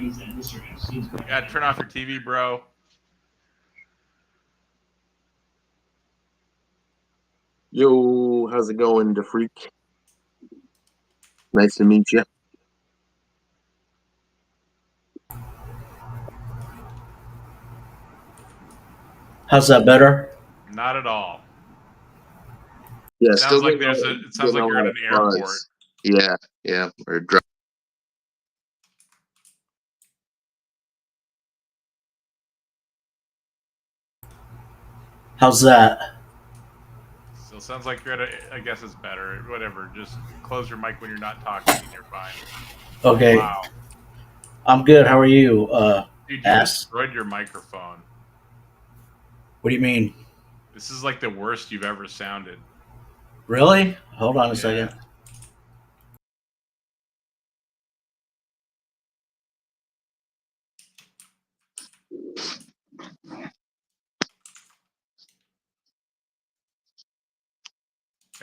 Yeah, turn off your TV, bro. Yo, how's it going, the freak? Nice to meet you. How's that better? Not at all. Yeah, Sounds still like getting there's a, a. It sounds getting like a you're in lot of an airport. buzz. Yeah, yeah. How's that? Still sounds like you're at a. I guess it's better. Whatever. Just close your mic when you're not talking, and you're fine. Oh Okay, wow, I'm good. How are you, dude, you ass? destroyed your microphone. What do you mean? This is like the worst you've ever sounded. Really? Hold on a Yeah. second.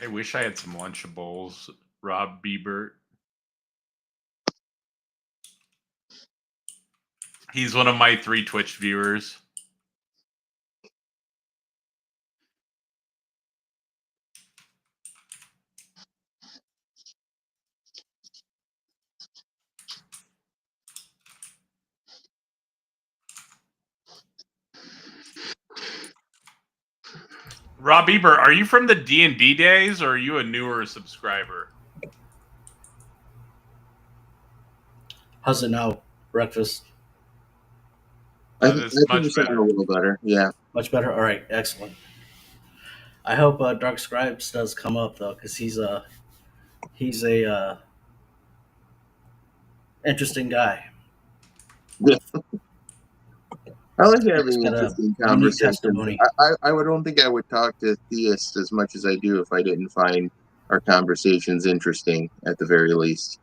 I wish I had some Lunchables, Rob Biebert. He's one of my 3 Twitch viewers. Rob Bieber, are you from the D&D days, or are you a newer subscriber? How's it now? Breakfast? I That's think you much sound a better. little better. Yeah. Much better. All right, excellent. I hope Dark Scribes does come up though, because he's a interesting guy. Yeah. I like He's having got a interesting unique conversations. testimony. Don't think I would talk to theists as much as I do if I didn't find our conversations interesting, at the very least.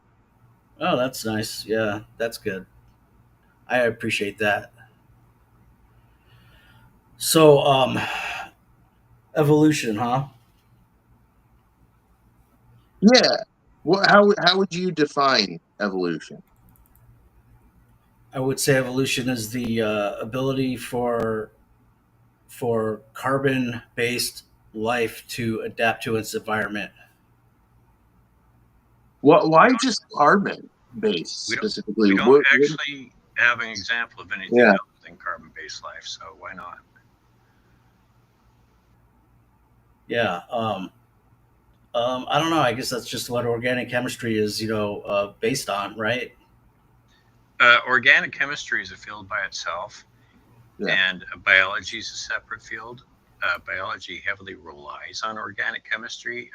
Oh, that's nice. Yeah, that's good. I appreciate that. So, evolution, huh? Yeah. Well, how would you define evolution? I would say evolution is the ability for carbon based life to adapt to its environment. Why just carbon based We don't specifically? we don't actually have an example of anything Yeah. other than carbon-based life, so why not? Yeah. I don't know. I guess that's just what organic chemistry is, based on, right? Organic chemistry is a field by itself, Yeah. and biology is a separate field. Biology heavily relies on organic chemistry.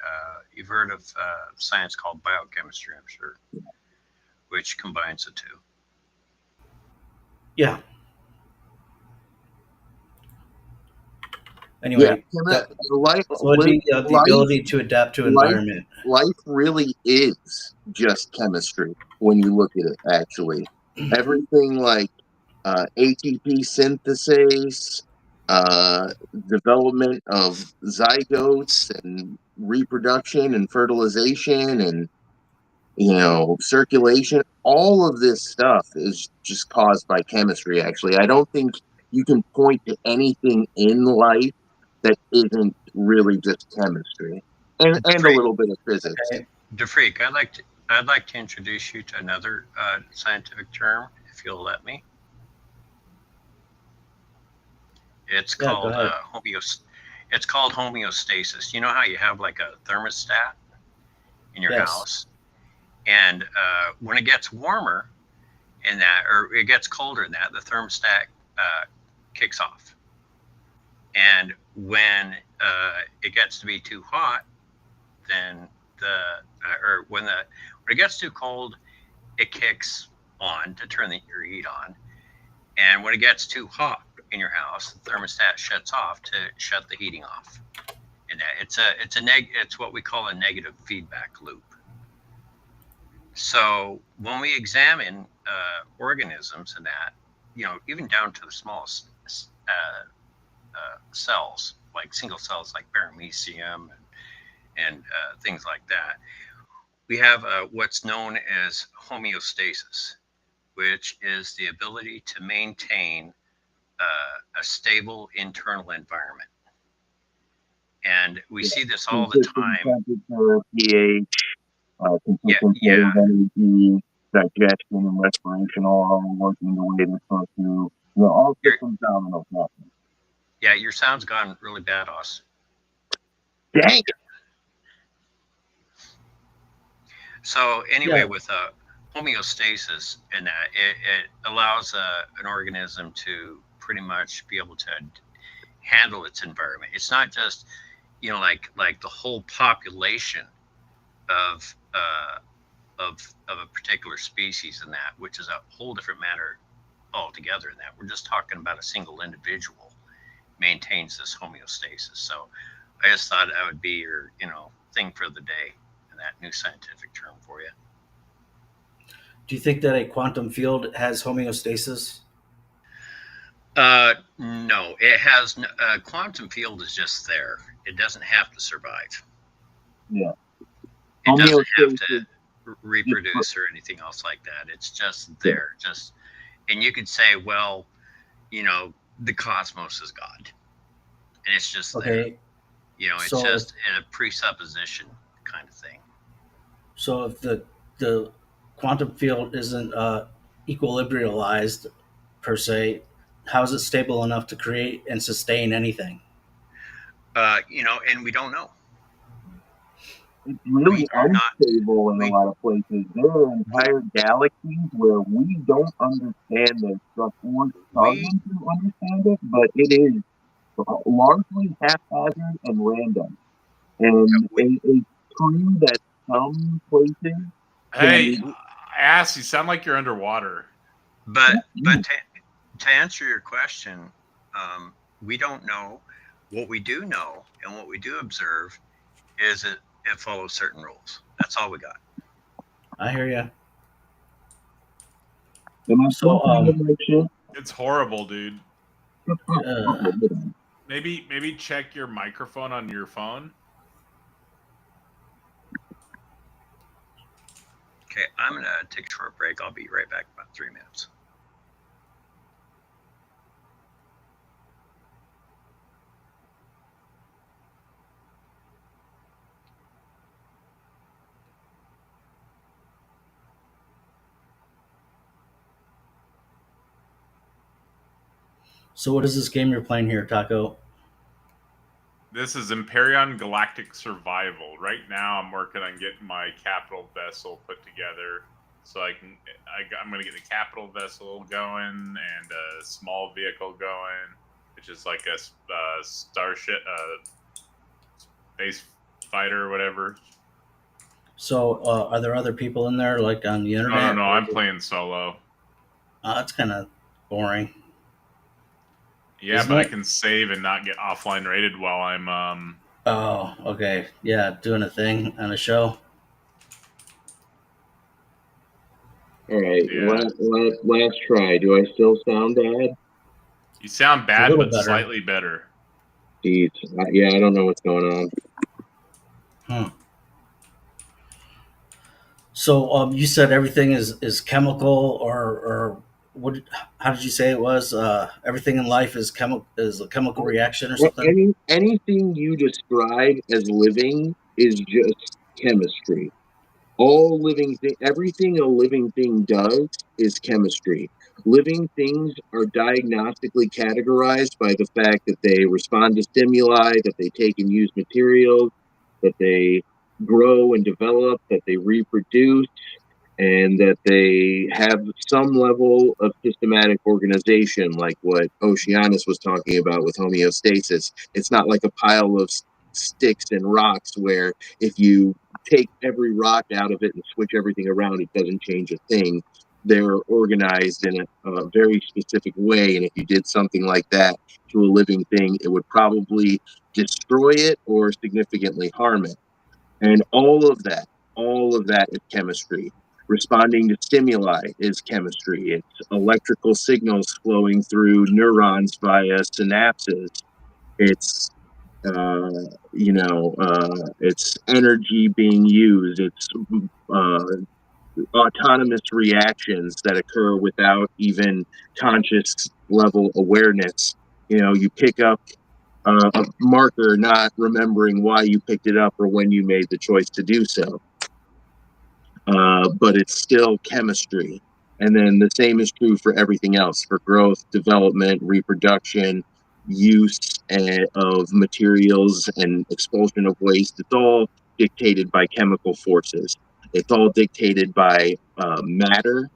You've heard of science called biochemistry, I'm sure, which combines the two. Yeah. Yeah. Anyway, Life, so it'd be the life, ability to adapt to life, environment. life really is just chemistry when you look at it. Actually, everything like ATP synthesis, uh, development of zygotes, and reproduction and fertilization, and circulation. All of this stuff is just caused by chemistry. Actually, I don't think you can point to anything in life that isn't really just chemistry and a little bit of physics. Okay. DeFreak, I'd like to introduce you to another scientific term, if you'll let me. It's Yeah, go called ahead. It's called homeostasis. You know how you have like a thermostat in your Yes. house, and when it gets warmer in that, or it gets colder in that, the thermostat kicks off. And when it gets to be too hot, then when it gets too cold, it kicks on to turn your heat on. And when it gets too hot in your house, the thermostat shuts off to shut the heating off. And it's what we call a negative feedback loop. So when we examine organisms and that, even down to the smallest cells, like single cells, like paramecium and things like that, we have what's known as homeostasis, which is the ability to maintain a stable internal environment. And we see this all the Consistent time. temperature, pH, consistent Yeah, flow of energy, digestion and respiration all working the way they're supposed to. You know, all systems domino happening. Yeah, your sound's gone really bad, Oz. Dang it! So anyway, Yeah. with homeostasis and that, it allows an organism to pretty much be able to handle its environment. It's not just, you know, like the whole population of a particular species in that, which is a whole different matter altogether. In that, we're just talking about a single individual maintains this homeostasis. So I just thought that would be your, you know, thing for the day, and that new scientific term for you. Do you think that a quantum field has homeostasis? No, it has. Quantum field is just there. It doesn't have to survive. Yeah. It doesn't have Homeostasis to reproduce or anything else like that. It's just there. Just, and you could say, well, you know, the cosmos is God, and it's just there. Okay. You know, it's So just a presupposition kind of thing. So if the quantum field isn't equilibrialized per se, how is it stable enough to create and sustain anything? You know, and we don't know. It's really We are not. unstable in a lot of places. There are entire galaxies where we don't understand their structure. We're starting to understand it, but it is largely haphazard and random. And it's true that some places. Hey, Ass, you sound like you're underwater. But to answer your question, we don't know. What we do know and what we do observe is it follows certain rules. That's all we got. I hear you. It's horrible, dude. Maybe check your microphone on your phone. Okay, I'm gonna take a short break. I'll be right back in about 3 minutes. So what is this game you're playing here, Taco? This is Imperion Galactic Survival. Right now, I'm working on getting my capital vessel put together, so I'm going to get the capital vessel going and a small vehicle going, which is like a starship, space fighter or whatever. So are there other people in there, like on the internet? No, I'm playing solo. That's kind of boring. Yeah, but I can save and not get offline rated while I'm Oh, okay. Yeah, doing a thing on a show. All right, last try. Do I still sound bad? You sound bad, but better. Slightly better. Jeez, yeah, I don't know what's going on. So you said everything is chemical, or what? How did you say it was? Everything in life is a chemical reaction or something. Anything you describe as living is just chemistry. All living everything a living thing does is chemistry. Living things are diagnostically categorized by the fact that they respond to stimuli, that they take and use materials, that they grow and develop, that they reproduce, and that they have some level of systematic organization, like what Oceanus was talking about with homeostasis. It's not like a pile of sticks and rocks where if you take every rock out of it and switch everything around, it doesn't change a thing. They're organized in a very specific way, and if you did something like that to a living thing, it would probably destroy it or significantly harm it. And all of that is chemistry. Responding to stimuli is chemistry. It's electrical signals flowing through neurons via synapses. It's it's energy being used. It's autonomous reactions that occur without even conscious level awareness. You pick up a marker not remembering why you picked it up or when you made the choice to do so. But it's still chemistry. And then the same is true for everything else, for growth, development, reproduction, use of materials, and expulsion of waste. It's all dictated by chemical forces. It's all dictated by matter,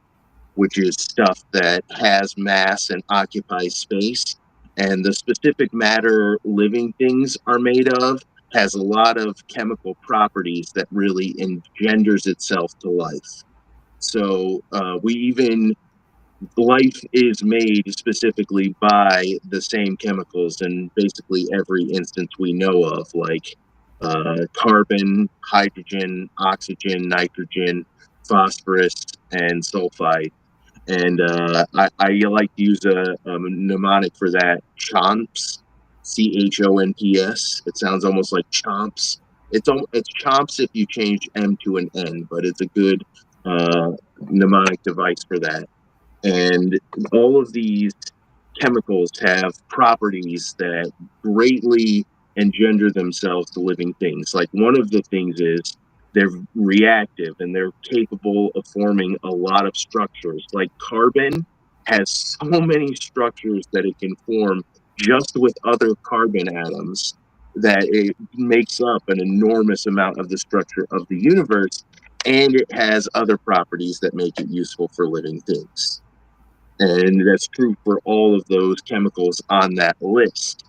which is stuff that has mass and occupies space. And the specific matter living things are made of has a lot of chemical properties that really engenders itself to life. So life is made specifically by the same chemicals in basically every instance we know of, like carbon, hydrogen, oxygen, nitrogen, phosphorus, and sulfide. And I like to use a mnemonic for that: chomps, CHONPS. It sounds almost like chomps. It's chomps if you change M to an N, but it's a good mnemonic device for that. And all of these chemicals have properties that greatly engender themselves to living things. Like, one of the things is they're reactive and they're capable of forming a lot of structures. Like, carbon has so many structures that it can form just with other carbon atoms that it makes up an enormous amount of the structure of the universe. And it has other properties that make it useful for living things. And that's true for all of those chemicals on that list.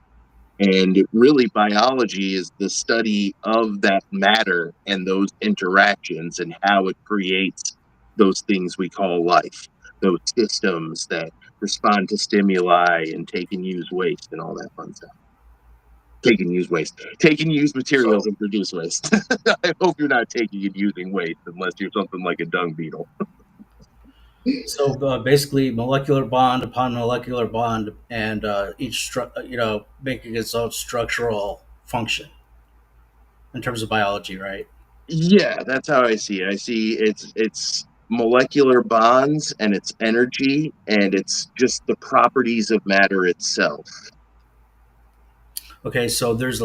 And really, biology is the study of that matter and those interactions and how it creates those things we call life, those systems that respond to stimuli and take and use waste and all that fun stuff. Take and use waste. Take and use materials and produce waste. I hope you're not taking and using waste unless you're something like a dung beetle. So basically, molecular bond upon molecular bond, and making its own structural function in terms of biology, right? Yeah, that's how I see it. I see it's molecular bonds and it's energy and it's just the properties of matter itself. Okay, so there's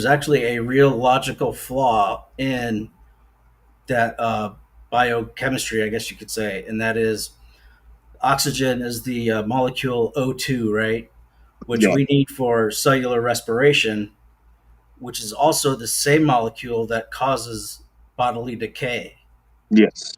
actually a real logical flaw in that biochemistry, I guess you could say, and that is oxygen is the molecule O2, right? Which Yeah, we need for cellular respiration, which is also the same molecule that causes bodily decay. yes.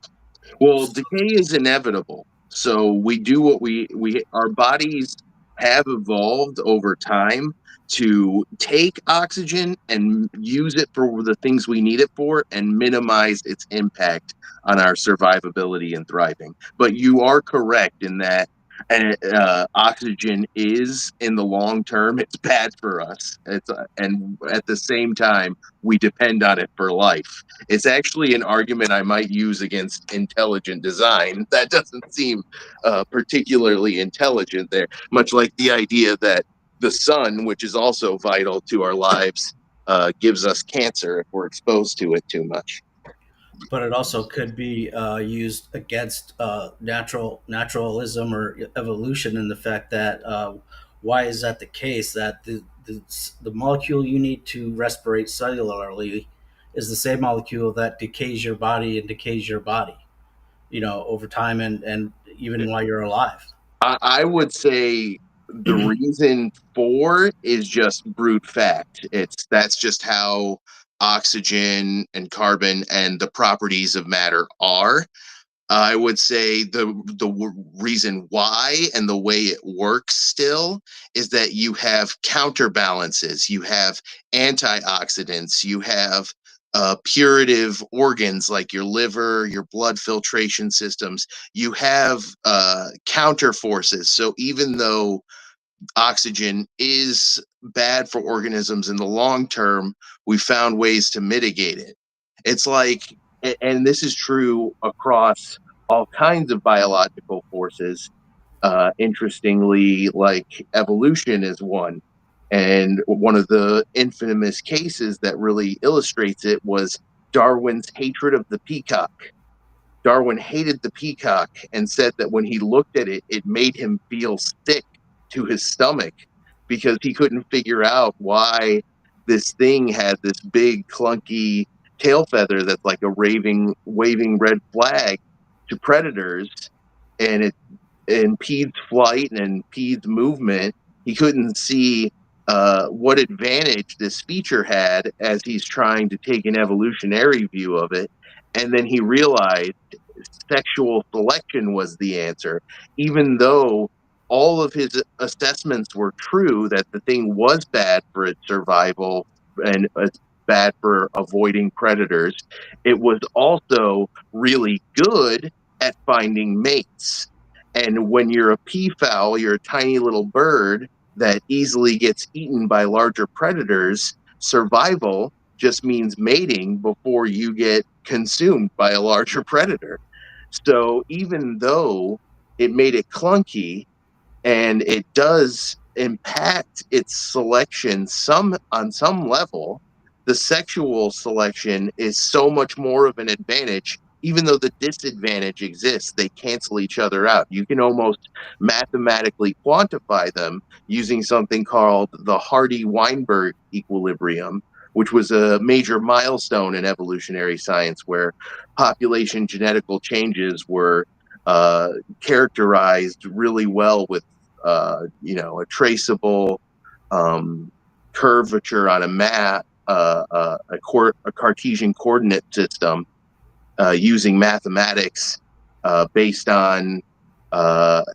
Well, decay is inevitable. So we do what we our bodies have evolved over time to take oxygen and use it for the things we need it for and minimize its impact on our survivability and thriving. But you are correct in that oxygen is, in the long term, it's bad for us. And at the same time, we depend on it for life. It's actually an argument I might use against intelligent design. That doesn't seem particularly intelligent there, much like the idea that the sun, which is also vital to our lives, gives us cancer if we're exposed to it too much. But it also could be used against naturalism or evolution, in the fact that why is that the case? That the molecule you need to respirate cellularly is the same molecule that decays your body and decays your body, over time and even while you're alive. I would say the reason for is just brute fact. That's just how oxygen and carbon and the properties of matter are. I would say the reason why and the way it works still is that you have counterbalances, you have antioxidants, you have purative organs like your liver, your blood filtration systems. You have counter forces. So even though oxygen is bad for organisms in the long term, we found ways to mitigate it. It's like, and this is true across all kinds of biological forces. Interestingly, like evolution is one. And one of the infamous cases that really illustrates it was Darwin's hatred of the peacock. Darwin hated the peacock and said that when he looked at it, it made him feel sick to his stomach because he couldn't figure out why this thing had this big clunky tail feather that's like a waving red flag to predators, and it in Pede's flight and in Pede's movement, he couldn't see what advantage this feature had as he's trying to take an evolutionary view of it. And then he realized sexual selection was the answer, even though all of his assessments were true that the thing was bad for its survival and bad for avoiding predators. It was also really good at finding mates. And when you're a peafowl, you're a tiny little bird that easily gets eaten by larger predators. Survival just means mating before you get consumed by a larger predator. So even though it made it clunky, and it does impact its selection some on some level, the sexual selection is so much more of an advantage. Even though the disadvantage exists, they cancel each other out. You can almost mathematically quantify them using something called the Hardy-Weinberg equilibrium, which was a major milestone in evolutionary science where population genetical changes were characterized really well with a traceable curvature on a map, a Cartesian coordinate system using mathematics based on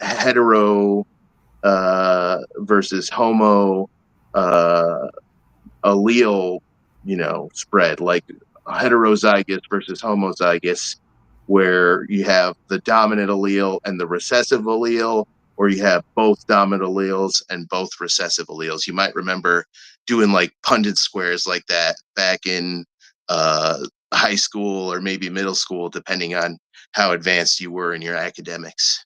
hetero versus homo allele, spread, like heterozygous versus homozygous, where you have the dominant allele and the recessive allele, or you have both dominant alleles and both recessive alleles. You might remember doing like Punnett squares like that back in high school or maybe middle school, depending on how advanced you were in your academics.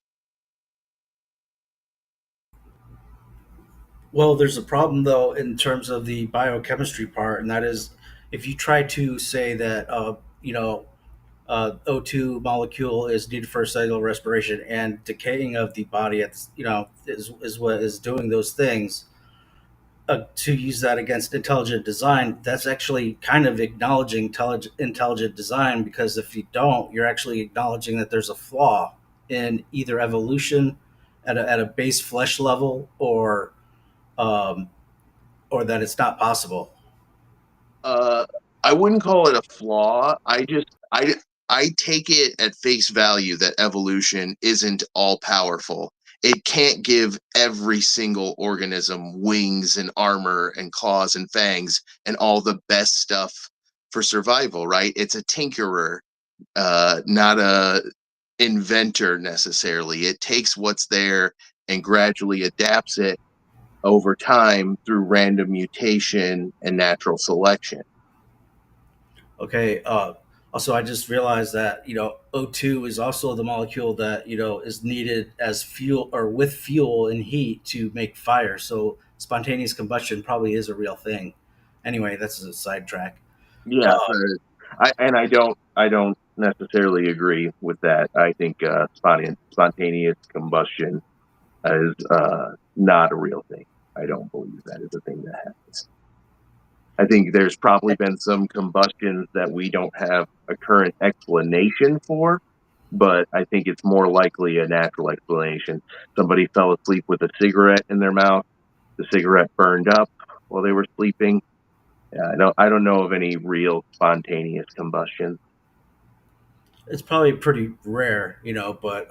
Well, there's a problem though in terms of the biochemistry part, and that is if you try to say that O2 molecule is needed for cellular respiration and decaying of the body at is what is doing those things. To use that against intelligent design, that's actually kind of acknowledging intelligent design, because if you don't, you're actually acknowledging that there's a flaw in either evolution at a base flesh level, um, or that it's not possible. uh I wouldn't call it a flaw. I take it at face value that evolution isn't all powerful. It can't give every single organism wings and armor and claws and fangs and all the best stuff for survival, right? It's a tinkerer, not a inventor necessarily. It takes what's there and gradually adapts it over time through random mutation and natural selection. Okay. Also, I just realized that O2 is also the molecule that is needed as fuel or with fuel and heat to make fire. So spontaneous combustion probably is a real thing. Anyway, that's a sidetrack. Yeah, Uh, I don't necessarily agree with that. I think spontaneous combustion is not a real thing. I don't believe that is a thing that happens. I think there's probably been some combustions that we don't have a current explanation for, but I think it's more likely a natural explanation. Somebody fell asleep with a cigarette in their mouth. The cigarette burned up while they were sleeping. Yeah, I don't know of any real spontaneous combustion. it's probably pretty rare, but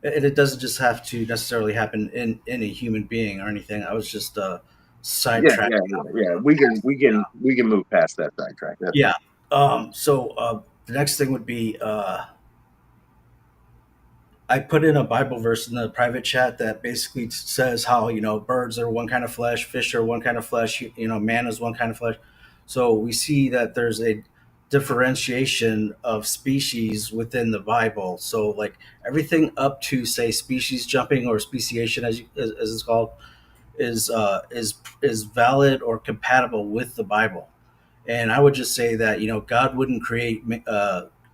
and it doesn't just have to necessarily happen in a human being or anything. I was just Yeah, yeah, sidetracking. yeah, yeah. We can move past that sidetrack. That's Yeah. So the next thing would be I put in a Bible verse in the private chat that basically says how birds are one kind of flesh, fish are one kind of flesh, man is one kind of flesh. So we see that there's a differentiation of species within the Bible. So like everything up to say species jumping or speciation, as it's called, is valid or compatible with the Bible. And I would just say that God wouldn't create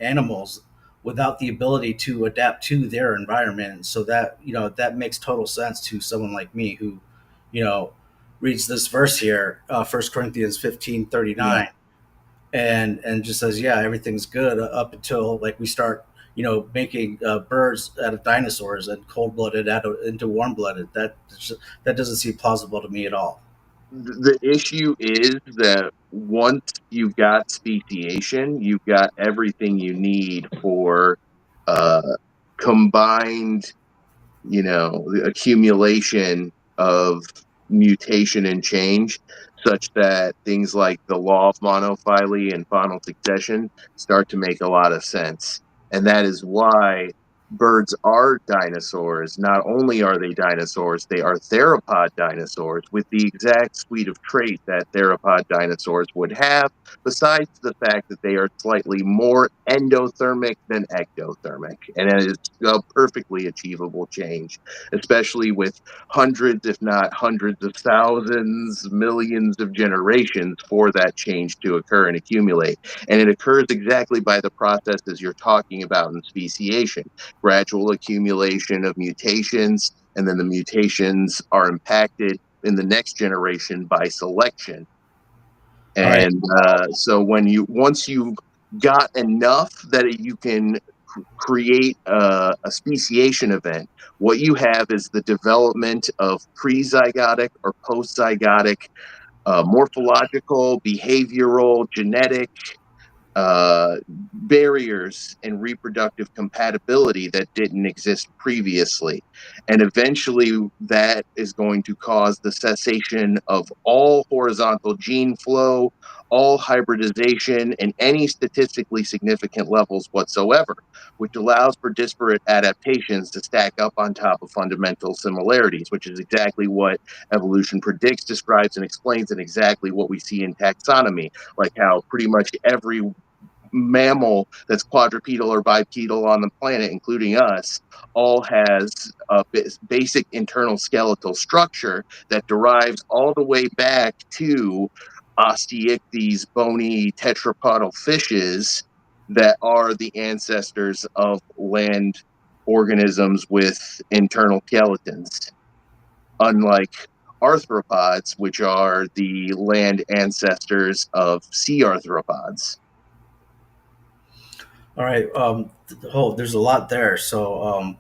animals without the ability to adapt to their environment. So that, that makes total sense to someone like me who, you know, reads this verse here, 1 Corinthians 15:39, Yeah. and just says, yeah, everything's good up until like we start, making birds out of dinosaurs and cold blooded into warm blooded. That doesn't seem plausible to me at all. The issue is that once you've got speciation, you've got everything you need for uh, combined, the accumulation of mutation and change, such that things like the law of monophily and faunal succession start to make a lot of sense. And that is why birds are dinosaurs. Not only are they dinosaurs, they are theropod dinosaurs with the exact suite of traits that theropod dinosaurs would have, besides the fact that they are slightly more endothermic than ectothermic. And it is a perfectly achievable change, especially with hundreds, if not hundreds of thousands, millions of generations for that change to occur and accumulate. And it occurs exactly by the processes you're talking about in speciation: gradual accumulation of mutations, and then the mutations are impacted in the next generation by selection. All right. And so once you've got enough that you can create a speciation event, what you have is the development of pre-zygotic or post-zygotic morphological, behavioral, genetic barriers and reproductive compatibility that didn't exist previously. And eventually, that is going to cause the cessation of all horizontal gene flow, all hybridization, and any statistically significant levels whatsoever, which allows for disparate adaptations to stack up on top of fundamental similarities, which is exactly what evolution predicts, describes, and explains, and exactly what we see in taxonomy, like how pretty much every mammal that's quadrupedal or bipedal on the planet, including us, all has a basic internal skeletal structure that derives all the way back to osteichthyes, bony tetrapodal fishes that are the ancestors of land organisms with internal skeletons, unlike arthropods, which are the land ancestors of sea arthropods. All right. There's a lot there. So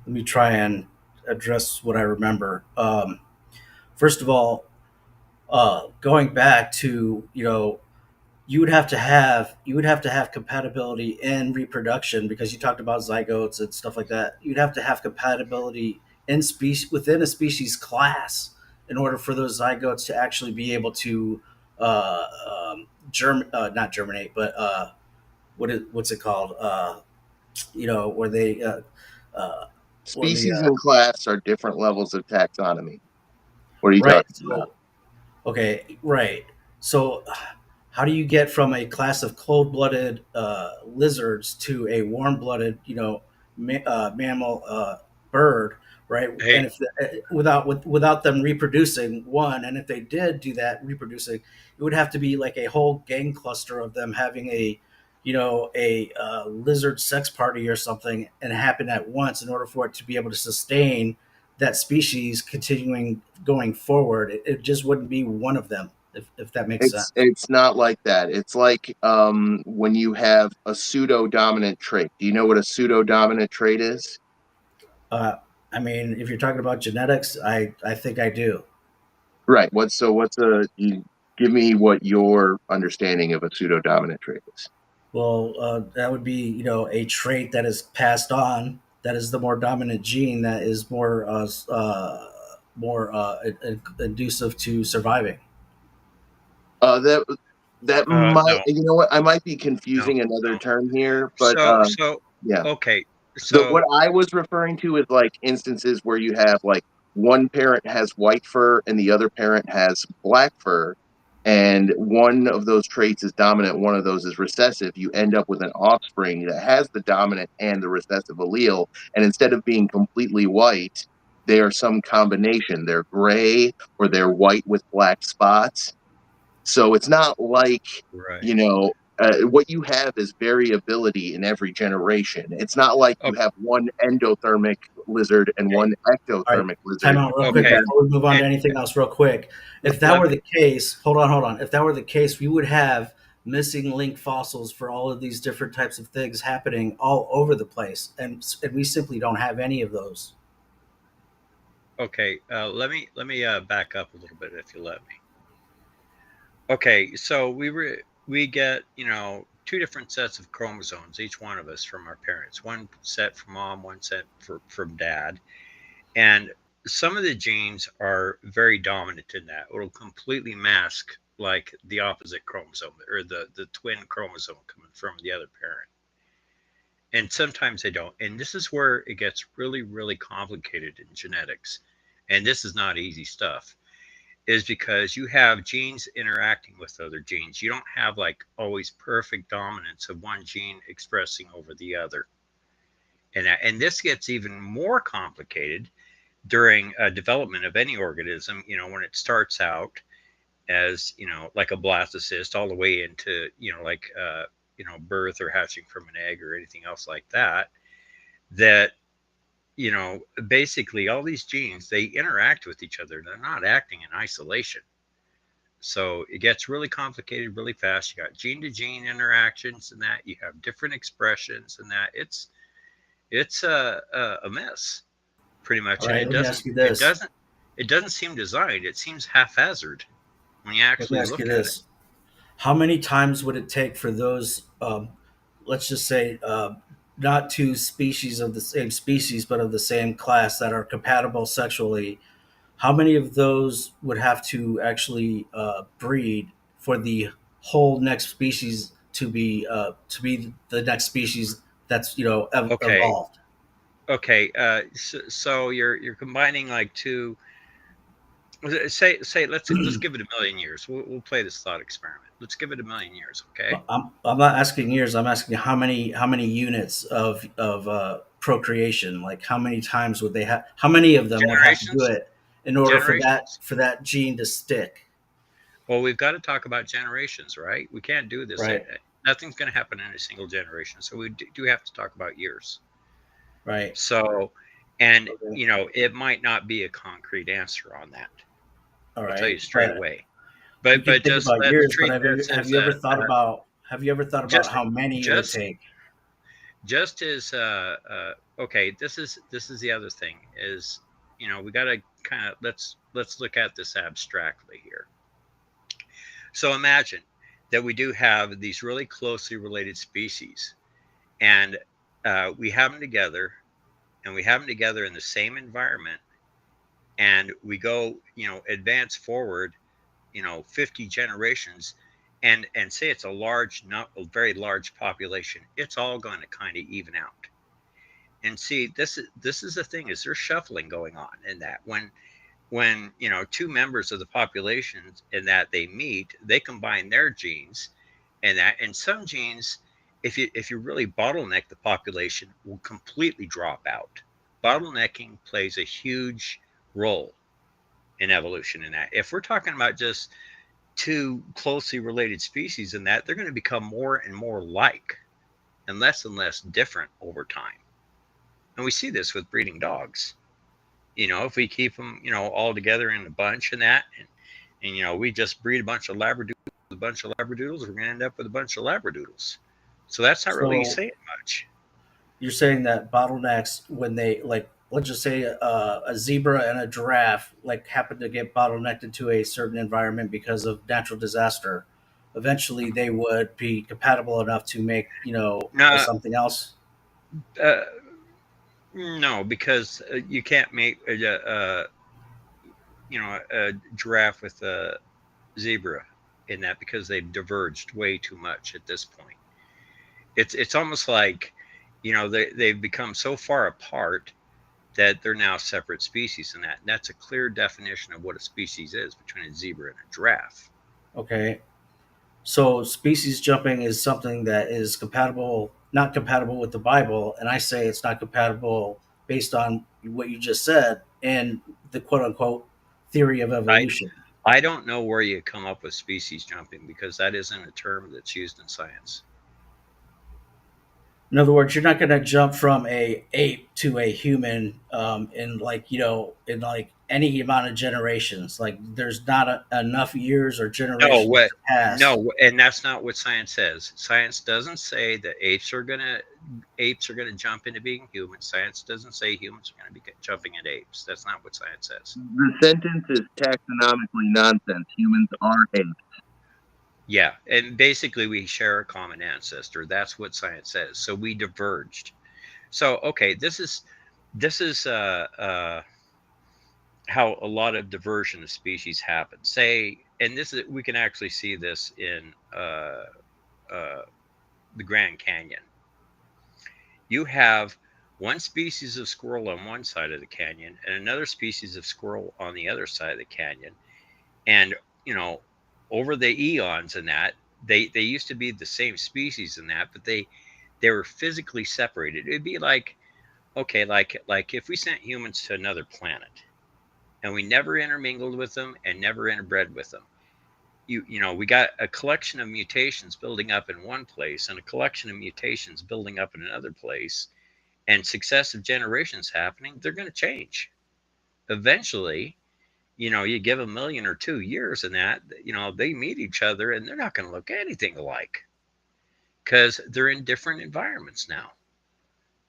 let me try and address what I remember. First of all, going back to, you would have to have compatibility in reproduction, because you talked about zygotes and stuff like that. You'd have to have compatibility in species within a species class in order for those zygotes to actually be able to not germinate, but what's it called? Where they when the Species and class are different levels of taxonomy. What are you right. talking about? So okay, right. So how do you get from a class of cold-blooded lizards to a warm-blooded, mammal bird, right? And Hey, if without them reproducing, one, and if they did do that reproducing, it would have to be like a whole gang cluster of them having a lizard sex party or something, and happen at once in order for it to be able to sustain that species continuing going forward. It just wouldn't be one of them, if that makes sense. It's not like that. It's like when you have a pseudo dominant trait. Do you know what a pseudo dominant trait is? Uh, I mean, if you're talking about genetics, I think I do. Right. What's a you give me what your understanding of a pseudo dominant trait is? Well, that would be, a trait that is passed on. That is the more dominant gene. That is more inducive to surviving. That might, no, you know what, I might be no, confusing another no. term here, but So, yeah. okay. What So, I was referring to is like instances where you have like one parent has white fur and the other parent has black fur, and one of those traits is dominant, one of those is recessive. You end up with an offspring that has the dominant and the recessive allele, and instead of being completely white, they are some combination. They're gray or they're white with black spots. So it's not like, right. you know, what you have is variability in every generation. It's not like you Okay. have one endothermic lizard and one All right, ectothermic time lizard. out real quick You Okay. have, before we move on to And anything else, real quick. If that let were me, the case, hold on. If that were the case, we would have missing link fossils for all of these different types of things happening all over the place, and we simply don't have any of those. okay. Let me back up a little bit if you let me. Okay, so we get, two different sets of chromosomes, each one of us from our parents. One set from mom, one set from dad. And some of the genes are very dominant in that. It'll completely mask like the opposite chromosome or the twin chromosome coming from the other parent. And sometimes they don't. And this is where it gets really, really complicated in genetics. And this is not easy stuff, is because you have genes interacting with other genes. You don't have like always perfect dominance of one gene expressing over the other. And this gets even more complicated during development of any organism, when it starts out as, like a blastocyst all the way into, like, birth or hatching from an egg or anything else like that, that, basically all these genes, they interact with each other. They're not acting in isolation. So it gets really complicated really fast. You got gene to gene interactions and that you have different expressions and that it's a mess pretty All much. And right, it let me doesn't ask you it this. doesn't it doesn't seem designed. It seems haphazard when you Let me actually ask you look at it. this. How many times would it take for those, let's just say, not two species of the same species, but of the same class that are compatible sexually? How many of those would have to actually breed for the whole next species to be the next species that's Okay. evolved? Okay. So you're combining like two. Say let's give it a million years. We'll play this thought experiment. Let's give it a million years. Okay. I'm not asking years. I'm asking how many units of procreation. Like how many times would they have? How many of them would have to do Generations. it in order for that Generations. for that gene to stick? Well, we've got to talk about generations, right? We can't do this. Right. Nothing's going to happen in a single generation. So we do have to talk about years. Right. So, and Okay. it might not be a concrete answer on that. All I'll tell right. you straight But away. we But can think just about let's years. But treat this have as you ever a, thought about just how many it would just take? just as okay. This is the other thing is, we got to kind of let's look at this abstractly here. So imagine that we do have these really closely related species, and we have them together, and we have them together in the same environment, and we go, advance forward, 50 generations, and say it's a large, not a very large population. It's all going to kind of even out. And see, this is the thing, is there's shuffling going on in that when two members of the population in that they meet, they combine their genes, and some genes, if you really bottleneck the population, will completely drop out. Bottlenecking plays a huge role in evolution in that. If we're talking about just two closely related species in that, they're going to become more and more like and less different over time. And we see this with breeding dogs. If we keep them, all together in a bunch and that, and we just breed a bunch of labradoodles, we're going to end up with a bunch of labradoodles. So that's not really So saying much. you're saying that bottlenecks when they like let's just say a zebra and a giraffe like happen to get bottlenecked into a certain environment because of natural disaster, eventually they would be compatible enough to make No, something else. uh, no, because you can't make a giraffe with a zebra in that, because they've diverged way too much at this point. It's almost like, they've become so far apart that they're now separate species, and that's a clear definition of what a species is between a zebra and a giraffe. Okay, so species jumping is something that is compatible, not compatible with the Bible, and I say it's not compatible based on what you just said and the quote unquote theory of I evolution. I don't know where you come up with species jumping because that isn't a term that's used in science. In other words, you're not going to jump from a ape to a human in like in like any amount of generations. Like there's not enough years or No, generations what? to pass. No, and that's not what science says. Science doesn't say that apes are gonna jump into being human. Science doesn't say humans are gonna be jumping into apes. That's not what science says. The sentence is taxonomically nonsense. Humans are apes. Yeah, and basically we share a common ancestor. That's what science says. So we diverged. So okay, this is how a lot of diversion of species happens. Say, and this is we can actually see this in uh, the Grand Canyon. You have one species of squirrel on one side of the canyon and another species of squirrel on the other side of the canyon. And, you know, over the eons in that, they used to be the same species in that, but they were physically separated. It'd be like, okay, like if we sent humans to another planet and we never intermingled with them and never interbred with them. You know, we got a collection of mutations building up in one place and a collection of mutations building up in another place and successive generations happening, they're going to change. Eventually, you give a million or 2 years and that, they meet each other and they're not going to look anything alike because they're in different environments now.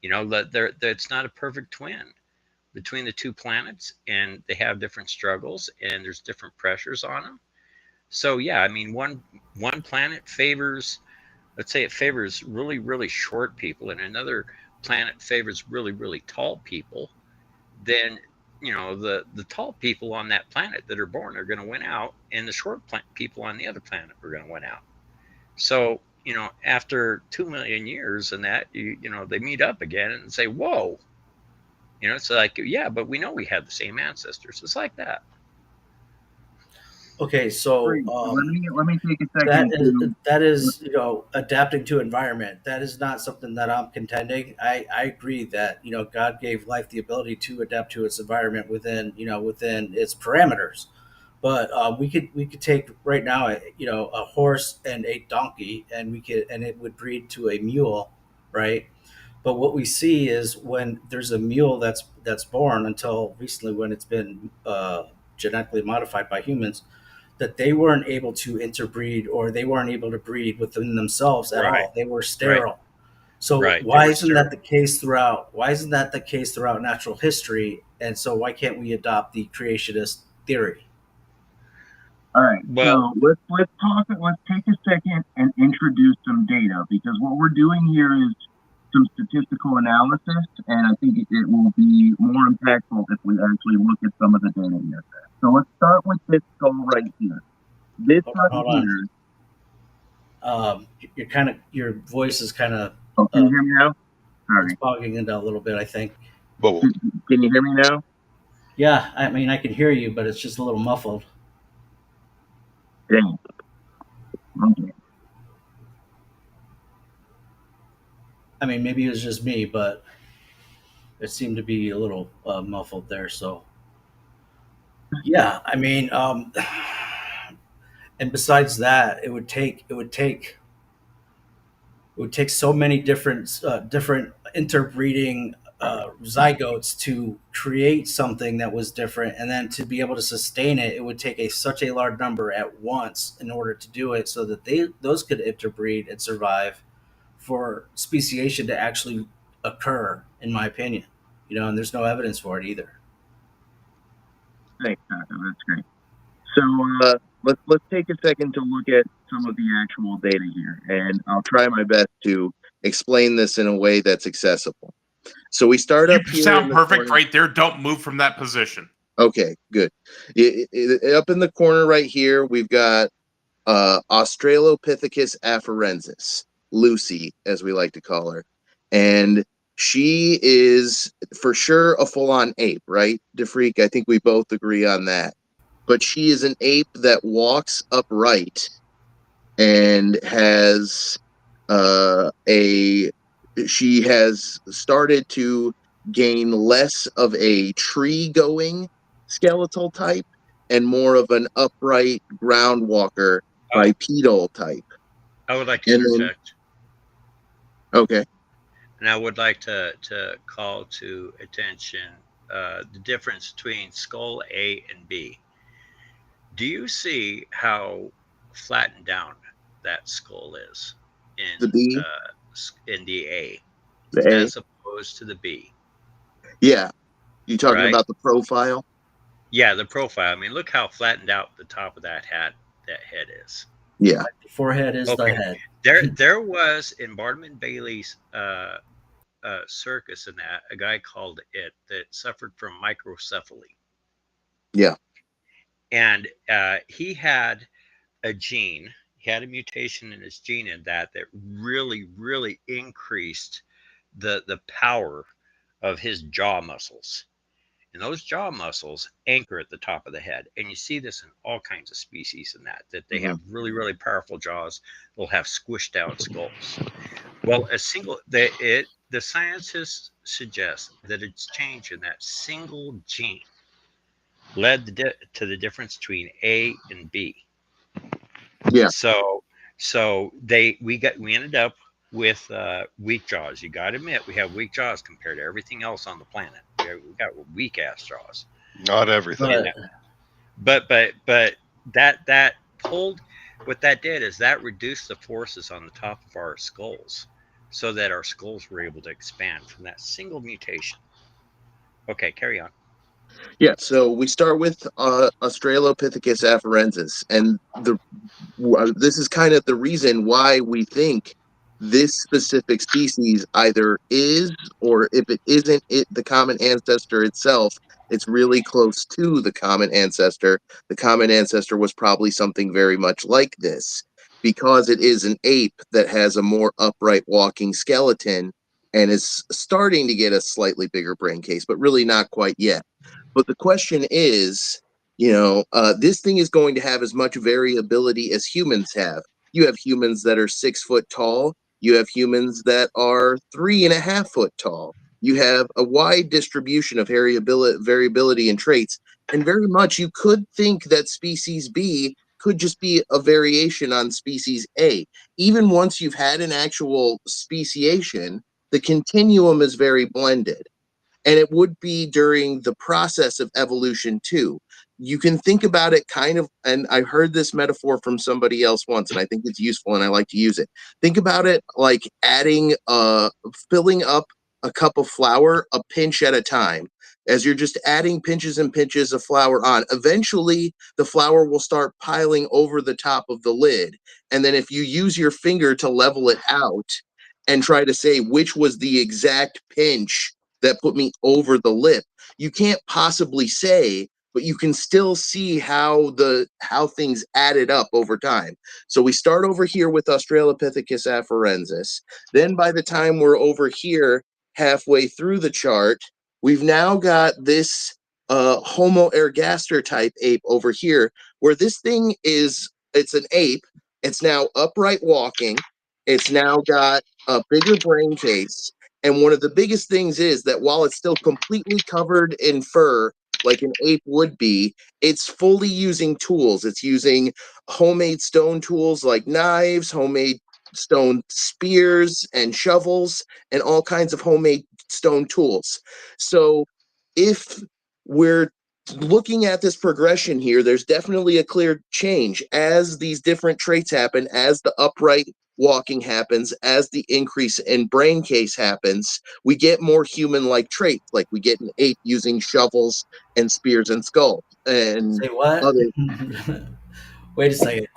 It's not a perfect twin between the two planets and they have different struggles and there's different pressures on them. So yeah, I mean, one planet favors, let's say it favors really, really short people and another planet favors really, really tall people, then the tall people on that planet that are born are going to win out, and the short people on the other planet are going to win out. So after 2 million years, and that they meet up again and say, "Whoa!" It's like, yeah, but we know we had the same ancestors. It's like that. Okay, so Great. Let me take a that second is to. that is adapting to environment. That is not something that I'm contending. I agree that God gave life the ability to adapt to its environment within its parameters. But we could take right now a horse and a donkey and it would breed to a mule, right? But what we see is when there's a mule that's born until recently when it's been genetically modified by humans, that they weren't able to interbreed or they weren't able to breed within themselves at Right. all. They were Right. sterile. So Right. They why were isn't that sterile. the case throughout? Why isn't that the case throughout natural history? And so why can't we adopt the creationist theory? All right, Well, so let's talk. Let's take a second and introduce some data because what we're doing here is some statistical analysis, and I think it will be more impactful if we actually look at some of the data here. So let's start with this skull right here. This right Hold on. here. Your voice is kind of Oh, can you hear me now? it's Sorry. bogging into a little bit, I think. Can you hear me now? Yeah, I mean I can hear you, but it's just a little muffled. Dang. Okay. I mean maybe it was just me, but it seemed to be a little muffled there. So yeah, I mean, and besides that, it would take so many different interbreeding zygotes to create something that was different, and then to be able to sustain it, it would take such a large number at once in order to do it, so that those could interbreed and survive for speciation to actually occur. In my opinion, and there's no evidence for it either. Thanks, Taco. That's great. So let's take a second to look at some of the actual data here, and I'll try my best to explain this in a way that's accessible. So we start up You here. sound perfect right there. Don't move from that position. Okay, good. Up in the corner right here, we've got Australopithecus afarensis, Lucy, as we like to call her, and she is for sure a full-on ape, right, DeFreak? I think we both agree on that. But she is an ape that walks upright and has she has started to gain less of a tree going skeletal type and more of an upright ground walker bipedal type. I would like to And then, interject. okay. And I would like to call to attention the difference between skull A and B. Do you see how flattened down that skull is The B, in the A the A. as opposed to the B? Yeah. You talking Right? about the profile? Yeah, the profile. I mean, look how flattened out the top of that head is. Yeah. The forehead is the Okay. head. There was in Barnum Bailey's circus and that a guy called it that suffered from microcephaly, Yeah. and he had a gene. He had a mutation in his gene in that really increased the power of his jaw muscles. And those jaw muscles anchor at the top of the head. And you see this in all kinds of species in that they have really powerful jaws. They'll have squished down skulls. Well, the scientists suggest that its change in that single gene led to the difference between A and B. Yeah. So we ended up with weak jaws. You got to admit we have weak jaws compared to everything else on the planet. We got weak ass jaws. Not everything. But that pulled. What that did is that reduced the forces on the top of our skulls, so that our skulls were able to expand from that single mutation. Okay, carry on. Yeah, so we start with Australopithecus afarensis, and this is kind of the reason why we think this specific species either is, or if it isn't the common ancestor itself, it's really close to the common ancestor. The common ancestor was probably something very much like this, because it is an ape that has a more upright walking skeleton and is starting to get a slightly bigger brain case, but really not quite yet. But the question is, this thing is going to have as much variability as humans have. You have humans that are 6 foot tall. You have humans that are 3.5 foot tall. You have a wide distribution of variability in traits. And very much you could think that species B could just be a variation on species A. Even once you've had an actual speciation, the continuum is very blended. And it would be during the process of evolution too. You can think about it kind of, and I heard this metaphor from somebody else once, and I think it's useful and I like to use it. Think about it like filling up a cup of flour a pinch at a time. As you're just adding pinches and pinches of flour on, eventually the flour will start piling over the top of the lid. And then if you use your finger to level it out and try to say which was the exact pinch that put me over the lip, you can't possibly say, but you can still see how things added up over time. So we start over here with Australopithecus afarensis. Then by the time we're over here halfway through the chart, we've now got this Homo ergaster type ape over here, where it's an ape. It's now upright walking. It's now got a bigger brain case. And one of the biggest things is that while it's still completely covered in fur, like an ape would be, it's fully using tools. It's using homemade stone tools like knives, homemade stone spears and shovels, and all kinds of homemade stone tools. So if we're looking at this progression here, there's definitely a clear change as these different traits happen, as the upright walking happens, as the increase in brain case happens, we get more human-like traits, like we get an ape using shovels and spears and skulls and Say what? other. Wait a second.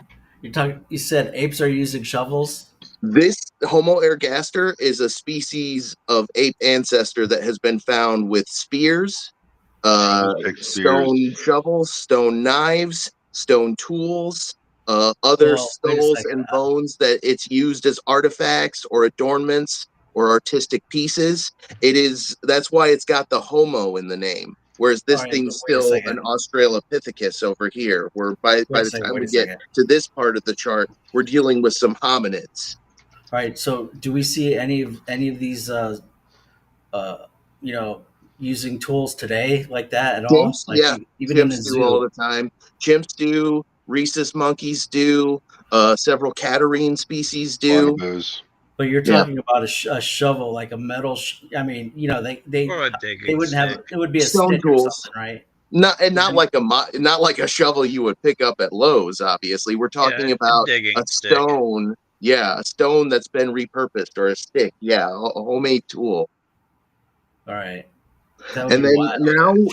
You said apes are using shovels? This Homo ergaster is a species of ape ancestor that has been found with spears, Spears. stone shovels, stone knives, stone tools, other Well, wait a skulls second. and bones that it's used as artifacts or adornments or artistic pieces. That's why it's got the Homo in the name. Whereas All this right, but thing's wait a still an second. Australopithecus over here, where by the time Wait we a get second. to this part of the chart, we're dealing with some hominids. All right, so do we see any of these uh, you know, using tools today like that at all? Chimps, Like yeah, even in a chimps do all zoo? the time. Chimps do. Rhesus monkeys do. Several catarrhine species do. Bonobos. But you're Yeah, talking about a shovel, like a metal. I mean, Or a they digging wouldn't have. stick. It would be a stone stick or tools. something, right? Not like not like a shovel you would pick up at Lowe's. Obviously, we're Yeah, talking a about digging a stick. stone. Yeah, a stone that's been repurposed, or a stick. Yeah, a homemade tool. All right, that would And be then wild.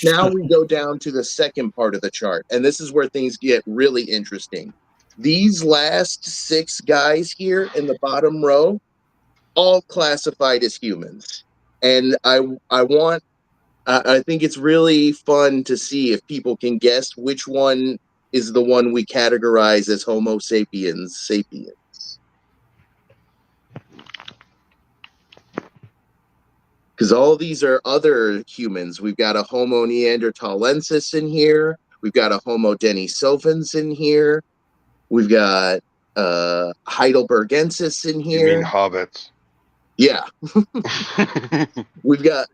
now we go down to the second part of the chart, and this is where things get really interesting. These last 6 guys here in the bottom row, all classified as humans, and I think it's really fun to see if people can guess which one is the one we categorize as Homo sapiens sapiens. Because all these are other humans. We've got a Homo neanderthalensis in here. We've got a Homo denisovans in here. We've got Heidelbergensis in You mean here. hobbits? Yeah, we've got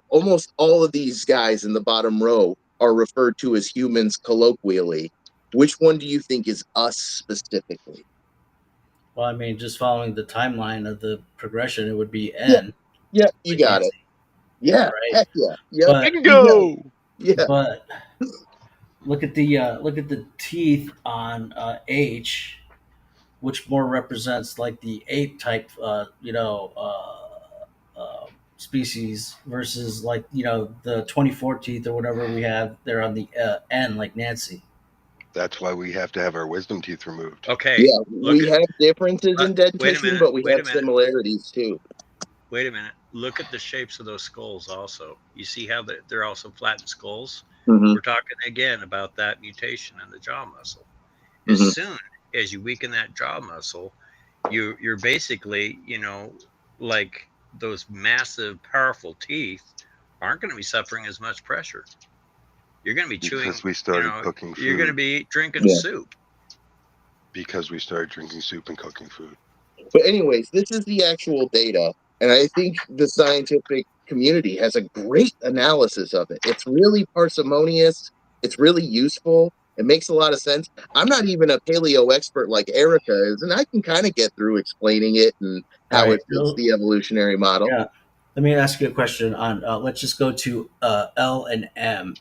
almost all of these guys in the bottom row are referred to as humans colloquially. Which one do you think is us specifically? Well, I mean, just following the timeline of the progression, it would be Yeah, N, yeah, you like got it. Nancy, Yeah, right? heck yeah, yep, But you got it. Bingo! Yeah, but look at the teeth on H, which more represents like the ape type, species versus like the 24 teeth or whatever we have there on the N, like Nancy. That's why we have to have our wisdom teeth removed. Okay, yeah. look We at. have differences in Wait a dentition, minute. but we Wait a have minute. similarities too. Wait a minute. Look at the shapes of those skulls. Also, you see how they're also flattened skulls. Hmm. We're talking again about that mutation in the jaw muscle. As Hmm. soon as you weaken that jaw muscle, you're basically, like those massive, powerful teeth aren't going to be suffering as much pressure. You're going to be chewing, Because we started cooking you're going to food. be drinking Yeah. soup. Because we started drinking soup and cooking food. But anyways, this is the actual data, and I think the scientific community has a great analysis of it. It's really parsimonious. It's really useful. It makes a lot of sense. I'm not even a paleo expert like Erica is, and I can kind of get through explaining it and All how right. it fits the evolutionary model. Yeah. Let me ask you a question on. Let's just go to L and M.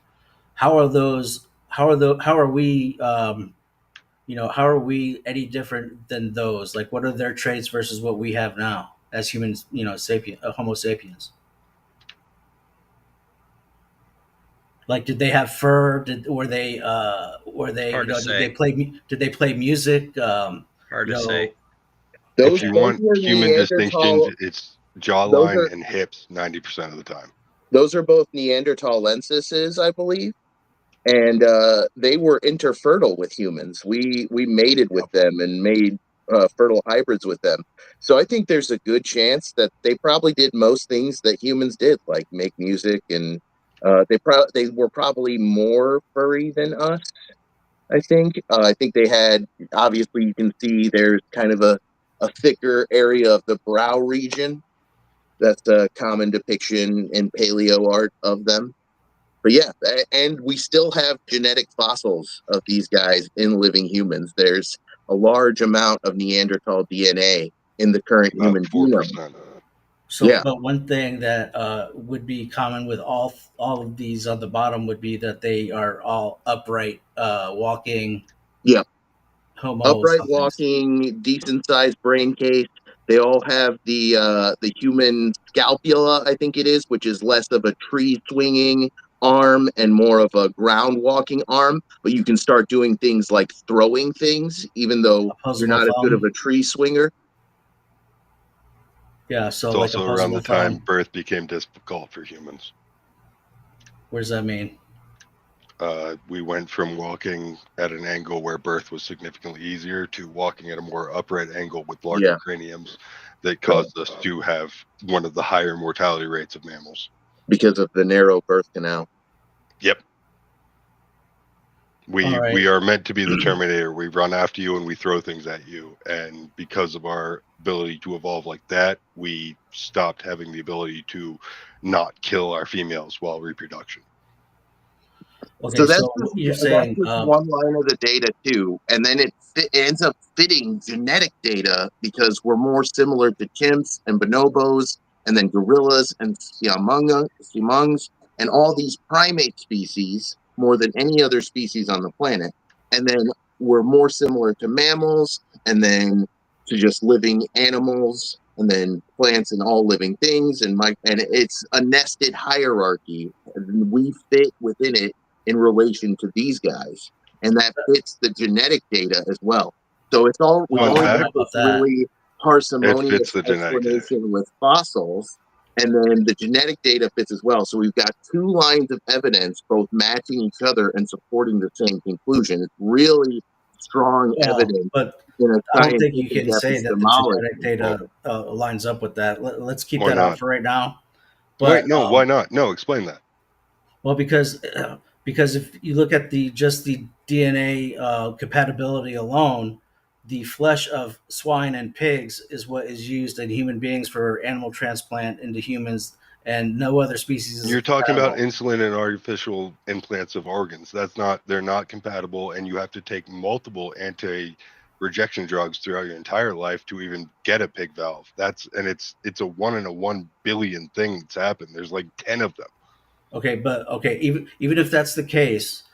How are those? How are we? How are we any different than those? Like, what are their traits versus what we have now as humans? Homo sapiens. Like, did they have fur? Were they? Hard to Did they say. play? Did they play music? Hard You to say. know, Those If you those want were human distinctions, Neanderthal. it's Those jawline are and hips 90% of the time. those are both Neanderthalenses, I believe. And they were interfertile with humans. We mated with Yep. them and made fertile hybrids with them. So I think there's a good chance that they probably did most things that humans did, like make music, and they were probably more furry than us. I think they had, obviously you can see there's kind of a thicker area of the brow region. That's a common depiction in paleo art of them. But yeah, and we still have genetic fossils of these guys in living humans. There's a large amount of Neanderthal DNA in the current About human genome. 4%. so, Yeah, but one thing that would be common with all of these on the bottom would be that they are all upright, walking yeah. Homo Upright somethings. walking, decent sized brain case. They all have the human scapula, I think it is, which is less of a tree swinging arm and more of a ground walking arm. But you can start doing things like throwing things, even though you're Opposable not as good of thumb. a tree swinger. Yeah, It's so like also around opposable the time thumb. birth became difficult for humans. What does that mean? We went from walking at an angle where birth was significantly easier to walking at a more upright angle with larger Yeah, craniums that caused us to have one of the higher mortality rates of mammals. because of the narrow birth canal. Yep. All right. We are meant to be the Terminator. We run after you and we throw things at you. And because of our ability to evolve like that, we stopped having the ability to not kill our females while reproduction. Okay, So that's so just, you're that's saying, just one line of the data too, and then it ends up fitting genetic data because we're more similar to chimps and bonobos, and then gorillas and siamungs, and all these primate species more than any other species on the planet, and then we're more similar to mammals, and then to just living animals, and then plants and all living things, and it's a nested hierarchy, and we fit within it in relation to these guys, and that fits the genetic data as well. So it's all we I Fun always don't got know fact, this about that. really it fits parsimonious the genetic data. explanation with fossils, and then the genetic data fits as well. So we've got two lines of evidence, both matching each other and supporting the same conclusion. It's really strong Well, evidence but in a I don't think you scientific can say that the epistemology. genetic data lines up with that. Let's keep Why that out not? for right now. Wait, But no, why not? No, explain that. well, because if you look at just the DNA compatibility alone, the flesh of swine and pigs is what is used in human beings for animal transplant into humans, and no other species is You're talking about compatible. insulin and artificial implants of organs. They're not compatible, and you have to take multiple anti-rejection drugs throughout your entire life to even get a pig valve. It's a 1 in a 1 billion thing that's happened. There's like 10 of them. Okay, but okay, even if that's the case,